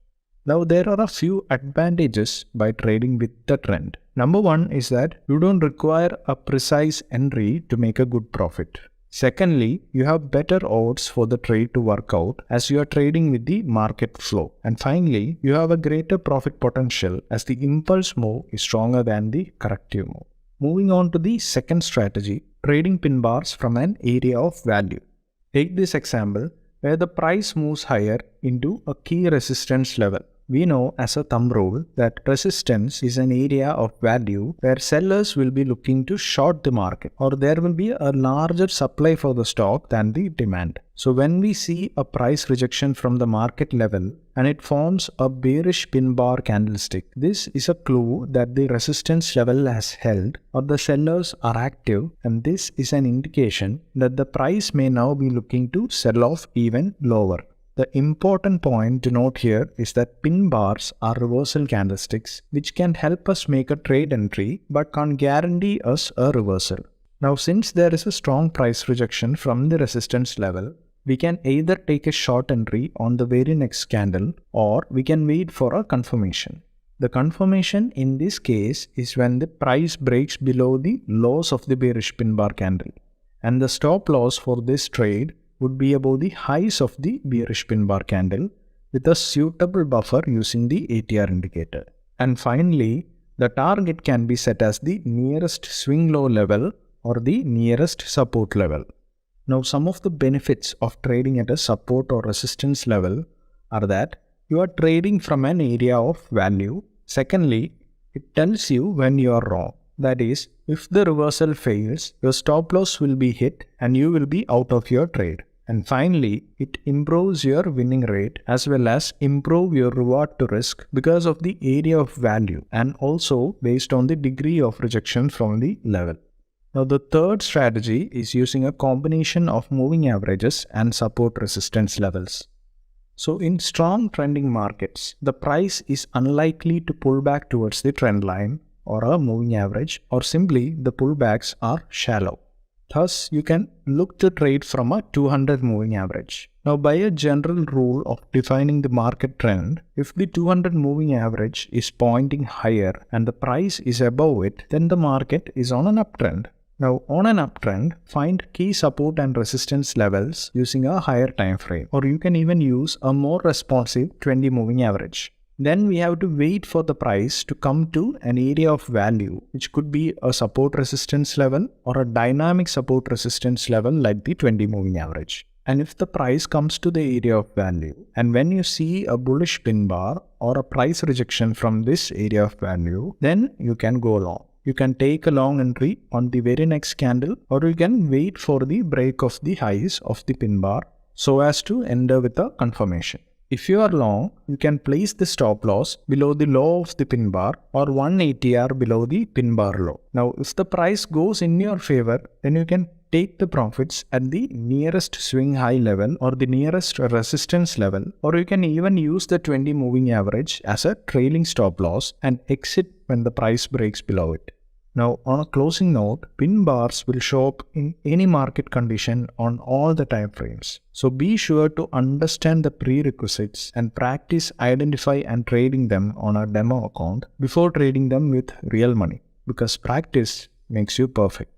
Now there are a few advantages by trading with the trend. Number one is that you don't require a precise entry to make a good profit. Secondly, you have better odds for the trade to work out as you are trading with the market flow. And finally, you have a greater profit potential as the impulse move is stronger than the corrective move. Moving on to the second strategy, trading pin bars from an area of value. Take this example where the price moves higher into a key resistance level. We know as a thumb rule that resistance is an area of value where sellers will be looking to short the market, or there will be a larger supply for the stock than the demand. So when we see a price rejection from the market level and it forms a bearish pin bar candlestick, this is a clue that the resistance level has held or the sellers are active, and this is an indication that the price may now be looking to sell off even lower. The important point to note here is that pin bars are reversal candlesticks which can help us make a trade entry but can't guarantee us a reversal. Now since there is a strong price rejection from the resistance level, we can either take a short entry on the very next candle or we can wait for a confirmation. The confirmation in this case is when the price breaks below the lows of the bearish pin bar candle, and the stop loss for this trade would be above the highs of the bearish pin bar candle with a suitable buffer using the ATR indicator. And finally, the target can be set as the nearest swing low level or the nearest support level. Now some of the benefits of trading at a support or resistance level are that you are trading from an area of value. Secondly, it tells you when you are wrong. That is, if the reversal fails, your stop loss will be hit and you will be out of your trade. And finally, it improves your winning rate as well as improve your reward to risk because of the area of value and also based on the degree of rejection from the level. Now, the third strategy is using a combination of moving averages and support resistance levels. So, in strong trending markets, the price is unlikely to pull back towards the trend line or a moving average, or simply the pullbacks are shallow. Thus, you can look to trade from a 200 moving average. Now, by a general rule of defining the market trend, if the 200 moving average is pointing higher and the price is above it, then the market is on an uptrend. Now, on an uptrend, find key support and resistance levels using a higher time frame, or you can even use a more responsive 20 moving average. Then we have to wait for the price to come to an area of value, which could be a support resistance level or a dynamic support resistance level like the 20 moving average. And if the price comes to the area of value, and when you see a bullish pin bar or a price rejection from this area of value, then you can go long. You can take a long entry on the very next candle, or you can wait for the break of the highs of the pin bar so as to enter with a confirmation. If you are long, you can place the stop loss below the low of the pin bar or 1 ATR below the pin bar low. Now, if the price goes in your favor, then you can take the profits at the nearest swing high level or the nearest resistance level, or you can even use the 20 moving average as a trailing stop loss and exit when the price breaks below it. Now, on a closing note, pin bars will show up in any market condition on all the time frames. So be sure to understand the prerequisites and practice identify and trading them on a demo account before trading them with real money, because practice makes you perfect.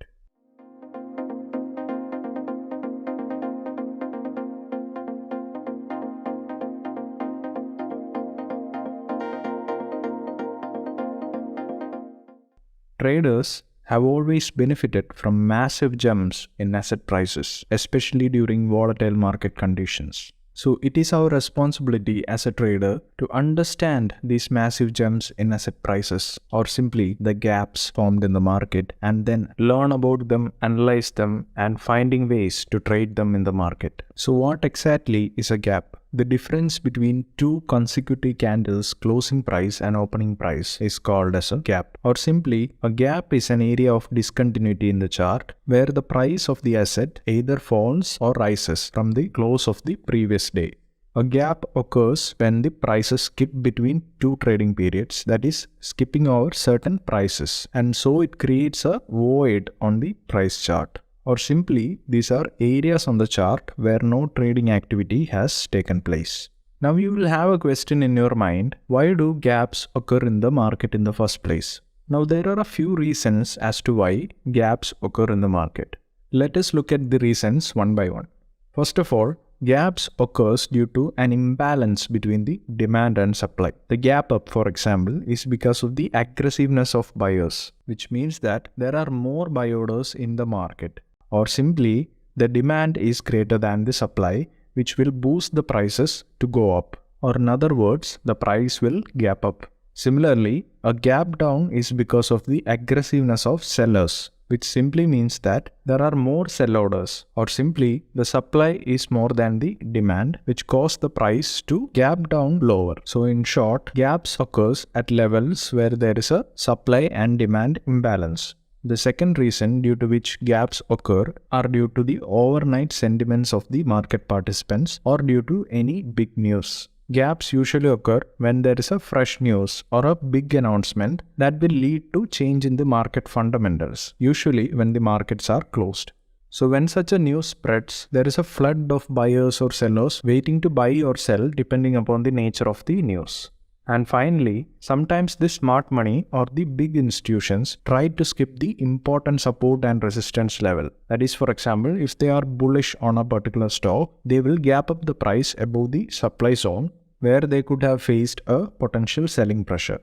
Traders have always benefited from massive jumps in asset prices, especially during volatile market conditions. So it is our responsibility as a trader to understand these massive jumps in asset prices, or simply the gaps formed in the market, and then learn about them, analyze them, and finding ways to trade them in the market. So what exactly is a gap? The difference between two consecutive candles closing price and opening price is called as a gap, or simply a gap is an area of discontinuity in the chart where the price of the asset either falls or rises from the close of the previous day. A gap occurs when the prices skip between two trading periods, that is, skipping over certain prices, and so it creates a void on the price chart. Or simply, these are areas on the chart where no trading activity has taken place. Now you will have a question in your mind, why do gaps occur in the market in the first place? Now there are a few reasons as to why gaps occur in the market. Let us look at the reasons one by one. First of all, gaps occurs due to an imbalance between the demand and supply. The gap up, for example, is because of the aggressiveness of buyers, which means that there are more buy orders in the market. Or simply, the demand is greater than the supply, which will boost the prices to go up. Or in other words, the price will gap up. Similarly, a gap down is because of the aggressiveness of sellers, which simply means that there are more sell orders, or simply the supply is more than the demand, which cause the price to gap down lower. So in short, gaps occurs at levels where there is a supply and demand imbalance. The second reason due to which gaps occur are due to the overnight sentiments of the market participants or due to any big news. Gaps usually occur when there is a fresh news or a big announcement that will lead to change in the market fundamentals, usually when the markets are closed. So when such a news spreads, there is a flood of buyers or sellers waiting to buy or sell depending upon the nature of the news. And finally, sometimes the smart money or the big institutions try to skip the important support and resistance level. That is, for example, if they are bullish on a particular stock, they will gap up the price above the supply zone where they could have faced a potential selling pressure.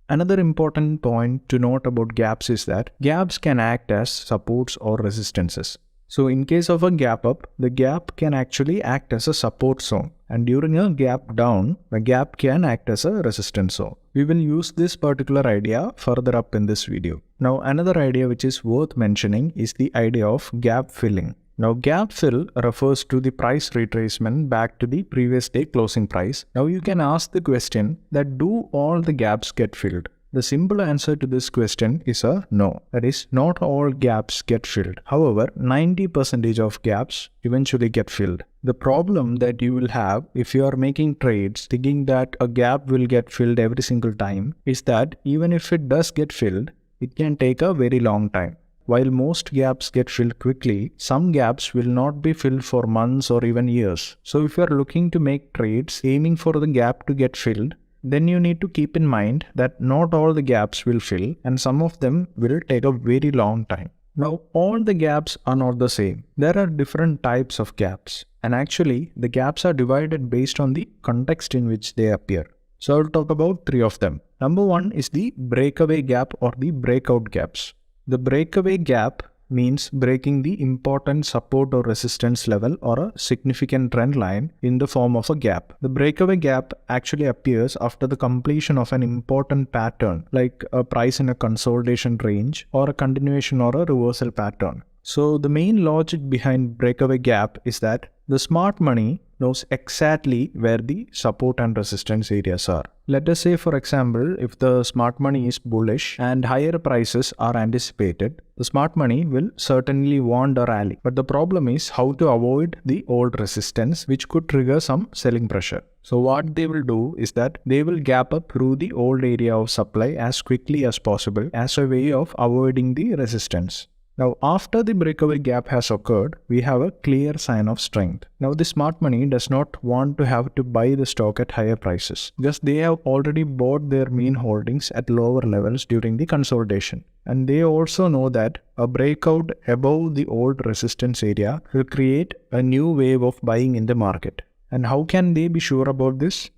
Another important point to note about gaps is that gaps can act as supports or resistances. So in case of a gap up, the gap can actually act as a support zone, and during a gap down, the gap can act as a resistance zone. We will use this particular idea further up in this video. Now another idea which is worth mentioning is the idea of gap filling. Now gap fill refers to the price retracement back to the previous day closing price. Now you can ask the question that do all the gaps get filled? The simple answer to this question is a no. That is, not all gaps get filled. However, 90% of gaps eventually get filled. The problem that you will have if you are making trades thinking that a gap will get filled every single time is that even if it does get filled, it can take a very long time. While most gaps get filled quickly, some gaps will not be filled for months or even years. So if you are looking to make trades aiming for the gap to get filled, then you need to keep in mind that not all the gaps will fill and some of them will take a very long time. Now, all the gaps are not the same. There are different types of gaps, and actually the gaps are divided based on the context in which they appear. So I'll talk about 3 of them. Number 1 is the breakaway gap or the breakout gaps. The breakaway gap means breaking the important support or resistance level or a significant trend line in the form of a gap. The breakaway gap actually appears after the completion of an important pattern like a price in a consolidation range or a continuation or a reversal pattern. So the main logic behind breakaway gap is that the smart money knows exactly where the support and resistance areas are. Let us say, for example, if the smart money is bullish and higher prices are anticipated, the smart money will certainly want a rally. But the problem is how to avoid the old resistance which could trigger some selling pressure. So what they will do is that they will gap up through the old area of supply as quickly as possible as a way of avoiding the resistance. Now, after the breakaway gap has occurred, we have a clear sign of strength. Now, the smart money does not want to have to buy the stock at higher prices because they have already bought their main holdings at lower levels during the consolidation. And they also know that a breakout above the old resistance area will create a new wave of buying in the market. And how can they be sure about this?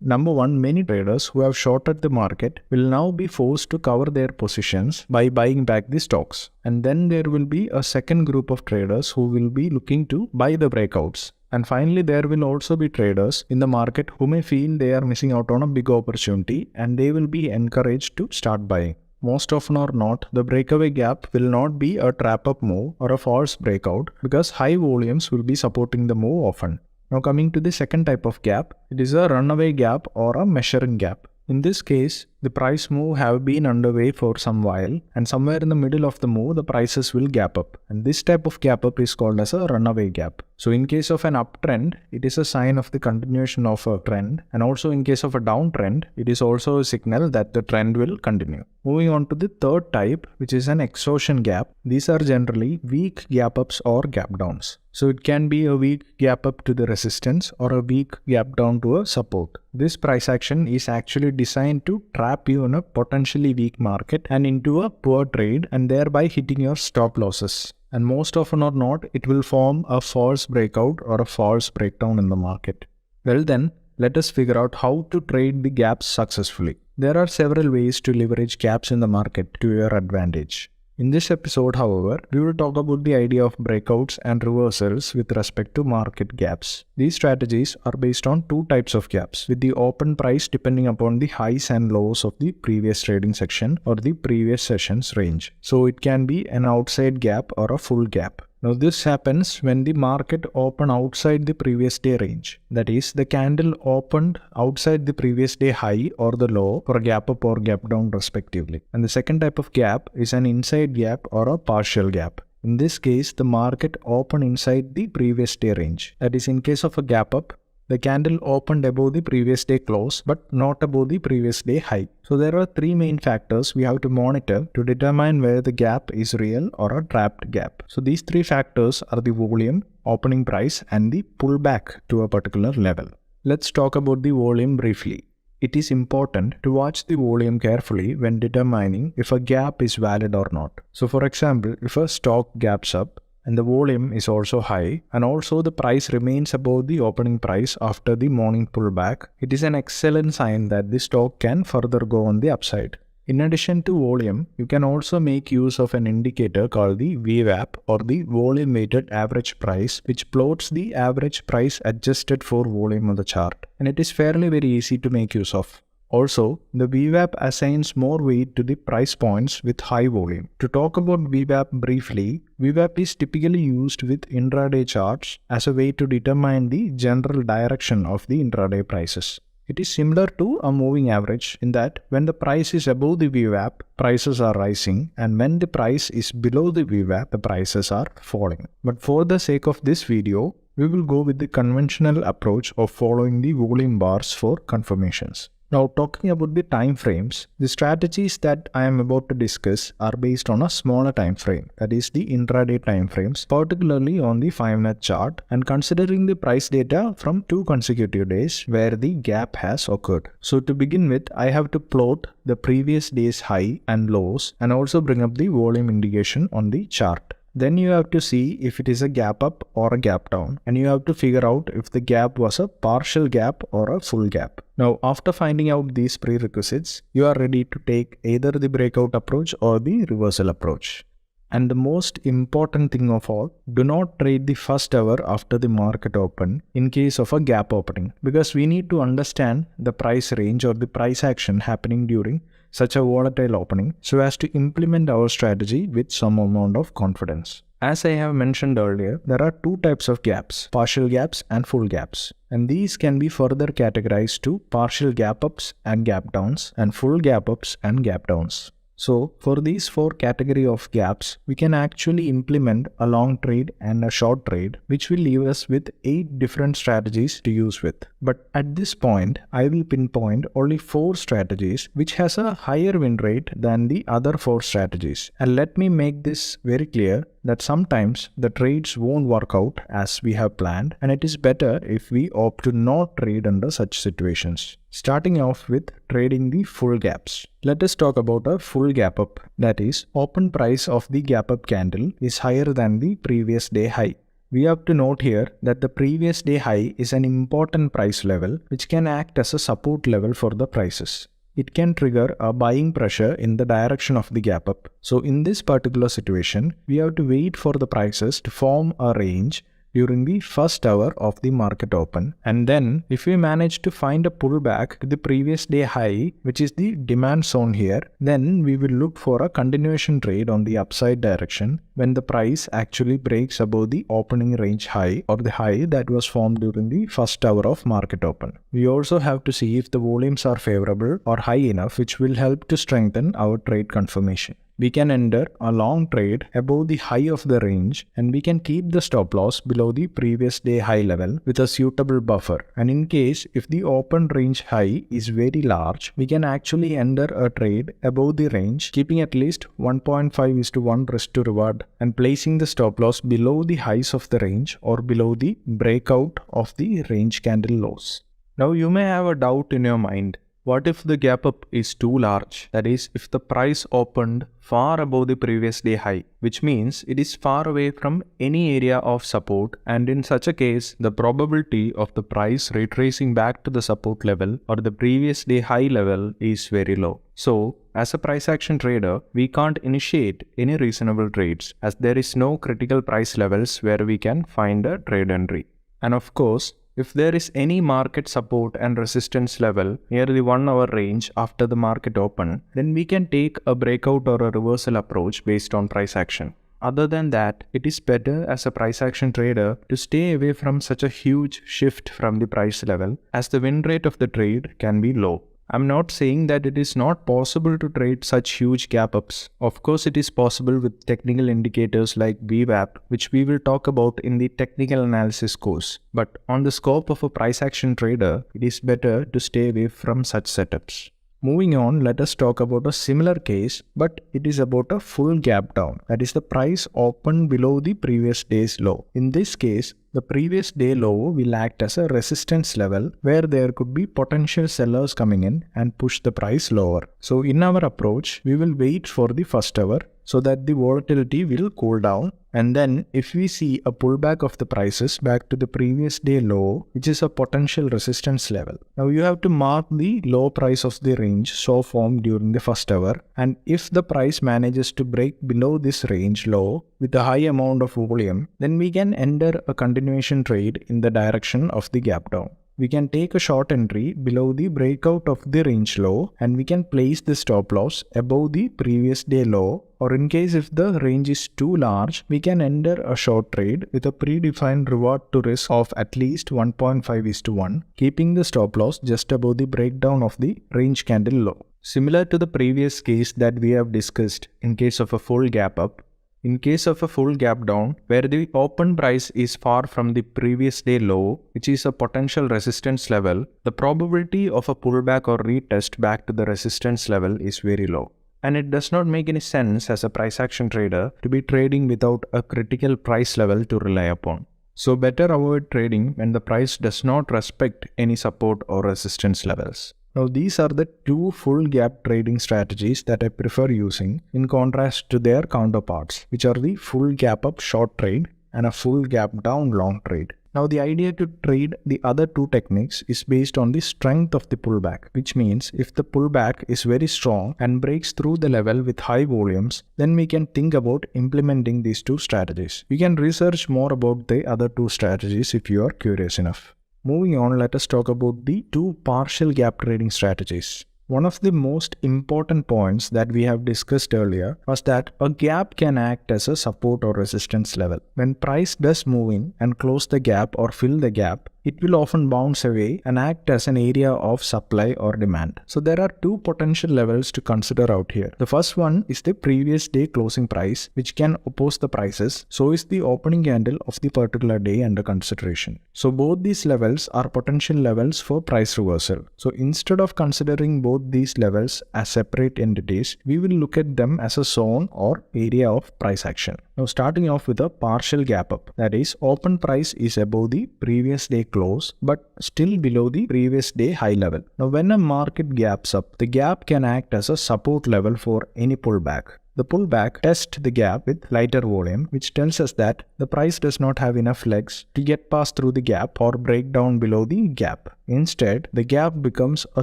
Number 1, many traders who have shorted the market will now be forced to cover their positions by buying back the stocks. And then there will be a second group of traders who will be looking to buy the breakouts. And finally, there will also be traders in the market who may feel they are missing out on a big opportunity and they will be encouraged to start buying. Most often or not, the breakaway gap will not be a trap-up move or a false breakout because high volumes will be supporting the move often. Now coming to the second type of gap, it is a runaway gap or a measuring gap. In this case, the price move have been underway for some while and somewhere in the middle of the move, the prices will gap up. And this type of gap up is called as a runaway gap. So in case of an uptrend, it is a sign of the continuation of a trend. And also in case of a downtrend, it is also a signal that the trend will continue. Moving on to the third type, which is an exhaustion gap. These are generally weak gap ups or gap downs. So it can be a weak gap up to the resistance or a weak gap down to a support. This price action is actually designed to trap you in a potentially weak market and into a poor trade and thereby hitting your stop losses. And most often or not, it will form a false breakout or a false breakdown in the market. Well then, let us figure out how to trade the gaps successfully. There are several ways to leverage gaps in the market to your advantage. In this episode, however, we will talk about the idea of breakouts and reversals with respect to market gaps. These strategies are based on 2 types of gaps, with the open price depending upon the highs and lows of the previous trading section or the previous session's range. So it can be an outside gap or a full gap. Now this happens when the market opened outside the previous day range. That is, the candle opened outside the previous day high or the low for a gap up or gap down respectively. And the second type of gap is an inside gap or a partial gap. In this case, the market opened inside the previous day range. That is, in case of a gap up, the candle opened above the previous day close but not above the previous day high. So there are 3 main factors we have to monitor to determine whether the gap is real or a trapped gap. So these 3 factors are the volume, opening price and the pullback to a particular level. Let's talk about the volume briefly. It is important to watch the volume carefully when determining if a gap is valid or not. So for example, if a stock gaps up, and the volume is also high and also the price remains above the opening price after the morning pullback, it is an excellent sign that the stock can further go on the upside. In addition to volume, you can also make use of an indicator called the VWAP or the volume weighted average price, which plots the average price adjusted for volume on the chart, and it is fairly very easy to make use of. Also, the VWAP assigns more weight to the price points with high volume. To talk about VWAP briefly, VWAP is typically used with intraday charts as a way to determine the general direction of the intraday prices. It is similar to a moving average in that when the price is above the VWAP, prices are rising, and when the price is below the VWAP, the prices are falling. But for the sake of this video, we will go with the conventional approach of following the volume bars for confirmations. Now, talking about the time frames, the strategies that I am about to discuss are based on a smaller time frame, that is the intraday time frames, particularly on the 5-minute chart, and considering the price data from 2 consecutive days where the gap has occurred. So to begin with, I have to plot the previous day's high and lows and also bring up the volume indication on the chart. Then you have to see if it is a gap up or a gap down, and you have to figure out if the gap was a partial gap or a full gap. Now, after finding out these prerequisites, you are ready to take either the breakout approach or the reversal approach. And the most important thing of all, do not trade the first hour after the market open in case of a gap opening, because we need to understand the price range or the price action happening during such a volatile opening so as to implement our strategy with some amount of confidence. As I have mentioned earlier, there are 2 types of gaps, partial gaps and full gaps. And these can be further categorized to partial gap ups and gap downs and full gap ups and gap downs. So, for these 4 category of gaps, we can actually implement a long trade and a short trade, which will leave us with 8 different strategies to use with. But at this point, I will pinpoint only 4 strategies which has a higher win rate than the other 4 strategies. And let me make this very clear that sometimes the trades won't work out as we have planned, and it is better if we opt to not trade under such situations. Starting off with trading the full gaps. Let us talk about a full gap up, that is, open price of the gap up candle is higher than the previous day high. We have to note here that the previous day high is an important price level which can act as a support level for the prices. It can trigger a buying pressure in the direction of the gap up. So in this particular situation, we have to wait for the prices to form a range during the first hour of the market open, and then if we manage to find a pullback to the previous day high, which is the demand zone here, then we will look for a continuation trade on the upside direction when the price actually breaks above the opening range high or the high that was formed during the first hour of market open. We also have to see if the volumes are favorable or high enough, which will help to strengthen our trade confirmation. We can enter a long trade above the high of the range, and we can keep the stop loss below the previous day high level with a suitable buffer. And in case if the open range high is very large, we can actually enter a trade above the range, keeping at least 1.5:1 risk to reward and placing the stop loss below the highs of the range or below the breakout of the range candle lows. Now you may have a doubt in your mind. What if the gap up is too large? That is, if the price opened far above the previous day high, which means it is far away from any area of support, and in such a case, the probability of the price retracing back to the support level or the previous day high level is very low. So, as a price action trader, we can't initiate any reasonable trades as there is no critical price levels where we can find a trade entry. And of course, if there is any market support and resistance level near the 1 hour range after the market open, then we can take a breakout or a reversal approach based on price action. Other than that, it is better as a price action trader to stay away from such a huge shift from the price level as the win rate of the trade can be low. I'm not saying that it is not possible to trade such huge gap ups. Of course, it is possible with technical indicators like VWAP, which we will talk about in the technical analysis course. But on the scope of a price action trader, it is better to stay away from such setups. Moving on, let us talk about a similar case, but it is about a full gap down. That is, the price opened below the previous day's low. In this case, the previous day low will act as a resistance level where there could be potential sellers coming in and push the price lower. So in our approach, we will wait for the first hour so that the volatility will cool down, and then if we see a pullback of the prices back to the previous day low, which is a potential resistance level. Now you have to mark the low price of the range so formed during the first hour, and if the price manages to break below this range low with a high amount of volume, then we can enter a continuation trade in the direction of the gap down. We can take a short entry below the breakout of the range low, and we can place the stop loss above the previous day low, or in case if the range is too large, we can enter a short trade with a predefined reward to risk of at least 1.5:1, keeping the stop loss just above the breakdown of the range candle low. Similar to the previous case that we have discussed in case of a full gap up, in case of a full gap down, where the open price is far from the previous day low, which is a potential resistance level, the probability of a pullback or retest back to the resistance level is very low. And it does not make any sense as a price action trader to be trading without a critical price level to rely upon. So better avoid trading when the price does not respect any support or resistance levels. Now these are the two full gap trading strategies that I prefer using in contrast to their counterparts, which are the full gap up short trade and a full gap down long trade. Now the idea to trade the other two techniques is based on the strength of the pullback, which means if the pullback is very strong and breaks through the level with high volumes, then we can think about implementing these two strategies. You can research more about the other two strategies if you are curious enough. Moving on, let us talk about the two partial gap trading strategies. One of the most important points that we have discussed earlier was that a gap can act as a support or resistance level. When price does move in and close the gap or fill the gap, it will often bounce away and act as an area of supply or demand. So there are two potential levels to consider out here. The first one is the previous day closing price, which can oppose the prices. So is the opening candle of the particular day under consideration. So both these levels are potential levels for price reversal. So instead of considering both these levels as separate entities, we will look at them as a zone or area of price action. Now starting off with a partial gap up, that is, open price is above the previous day close but still below the previous day high level. Now when a market gaps up, the gap can act as a support level for any pullback. The pullback tests the gap with lighter volume, which tells us that the price does not have enough legs to get past through the gap or break down below the gap. Instead, the gap becomes a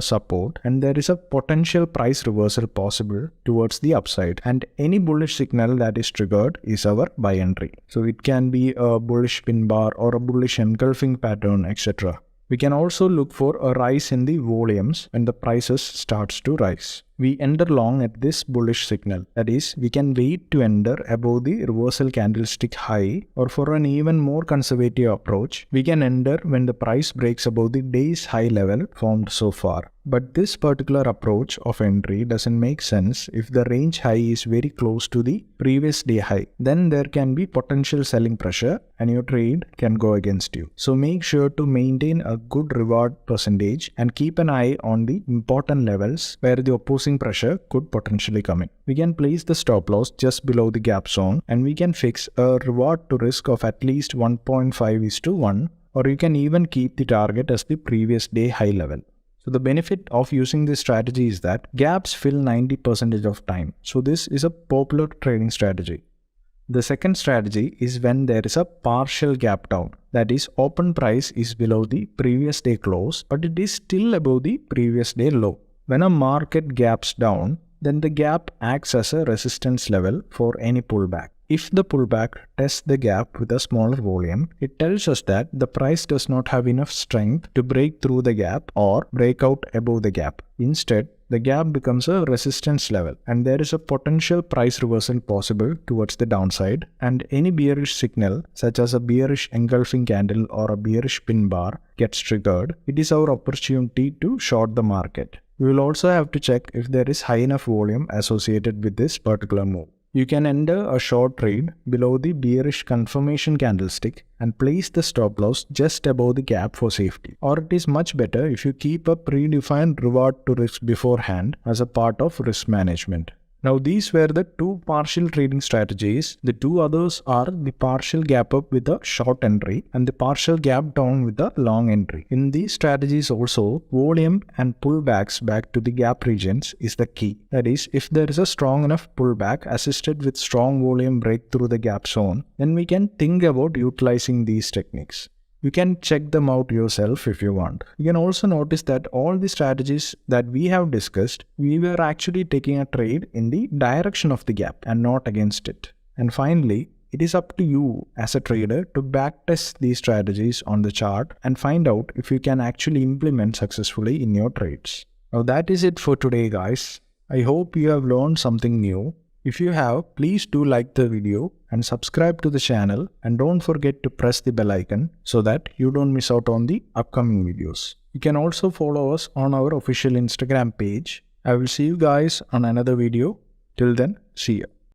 support and there is a potential price reversal possible towards the upside, and any bullish signal that is triggered is our buy entry. So it can be a bullish pin bar or a bullish engulfing pattern, etc. We can also look for a rise in the volumes when the prices starts to rise. We enter long at this bullish signal. That is, we can wait to enter above the reversal candlestick high, or for an even more conservative approach, we can enter when the price breaks above the day's high level formed so far. But this particular approach of entry doesn't make sense if the range high is very close to the previous day high. Then there can be potential selling pressure and your trade can go against you. So make sure to maintain a good reward percentage and keep an eye on the important levels where the opposing pressure could potentially come in. We can place the stop loss just below the gap zone and we can fix a reward to risk of at least 1.5:1, or you can even keep the target as the previous day high level. So the benefit of using this strategy is that gaps fill 90% of time. So this is a popular trading strategy. The second strategy is when there is a partial gap down. That is, open price is below the previous day close, but it is still above the previous day low. When a market gaps down, then the gap acts as a resistance level for any pullback. If the pullback tests the gap with a smaller volume, it tells us that the price does not have enough strength to break through the gap or break out above the gap. Instead, the gap becomes a resistance level and there is a potential price reversal possible towards the downside, and any bearish signal such as a bearish engulfing candle or a bearish pin bar gets triggered, it is our opportunity to short the market. We will also have to check if there is high enough volume associated with this particular move. You can enter a short trade below the bearish confirmation candlestick and place the stop loss just above the gap for safety. Or it is much better if you keep a predefined reward to risk beforehand as a part of risk management. Now these were the two partial trading strategies. The two others are the partial gap up with a short entry and the partial gap down with a long entry. In these strategies also, volume and pullbacks back to the gap regions is the key. That is, if there is a strong enough pullback assisted with strong volume break through the gap zone, then we can think about utilizing these techniques. You can check them out yourself if you want. You can also notice that all the strategies that we have discussed, we were actually taking a trade in the direction of the gap and not against it. And finally, It is up to you as a trader to backtest these strategies on the chart and find out if you can actually implement successfully in your trades. Now that is it for today, guys. I hope you have learned something new. If you have, please do like the video and subscribe to the channel, and don't forget to press the bell icon so that you don't miss out on the upcoming videos. You can also follow us on our official Instagram page. I will see you guys on another video. Till then, see ya.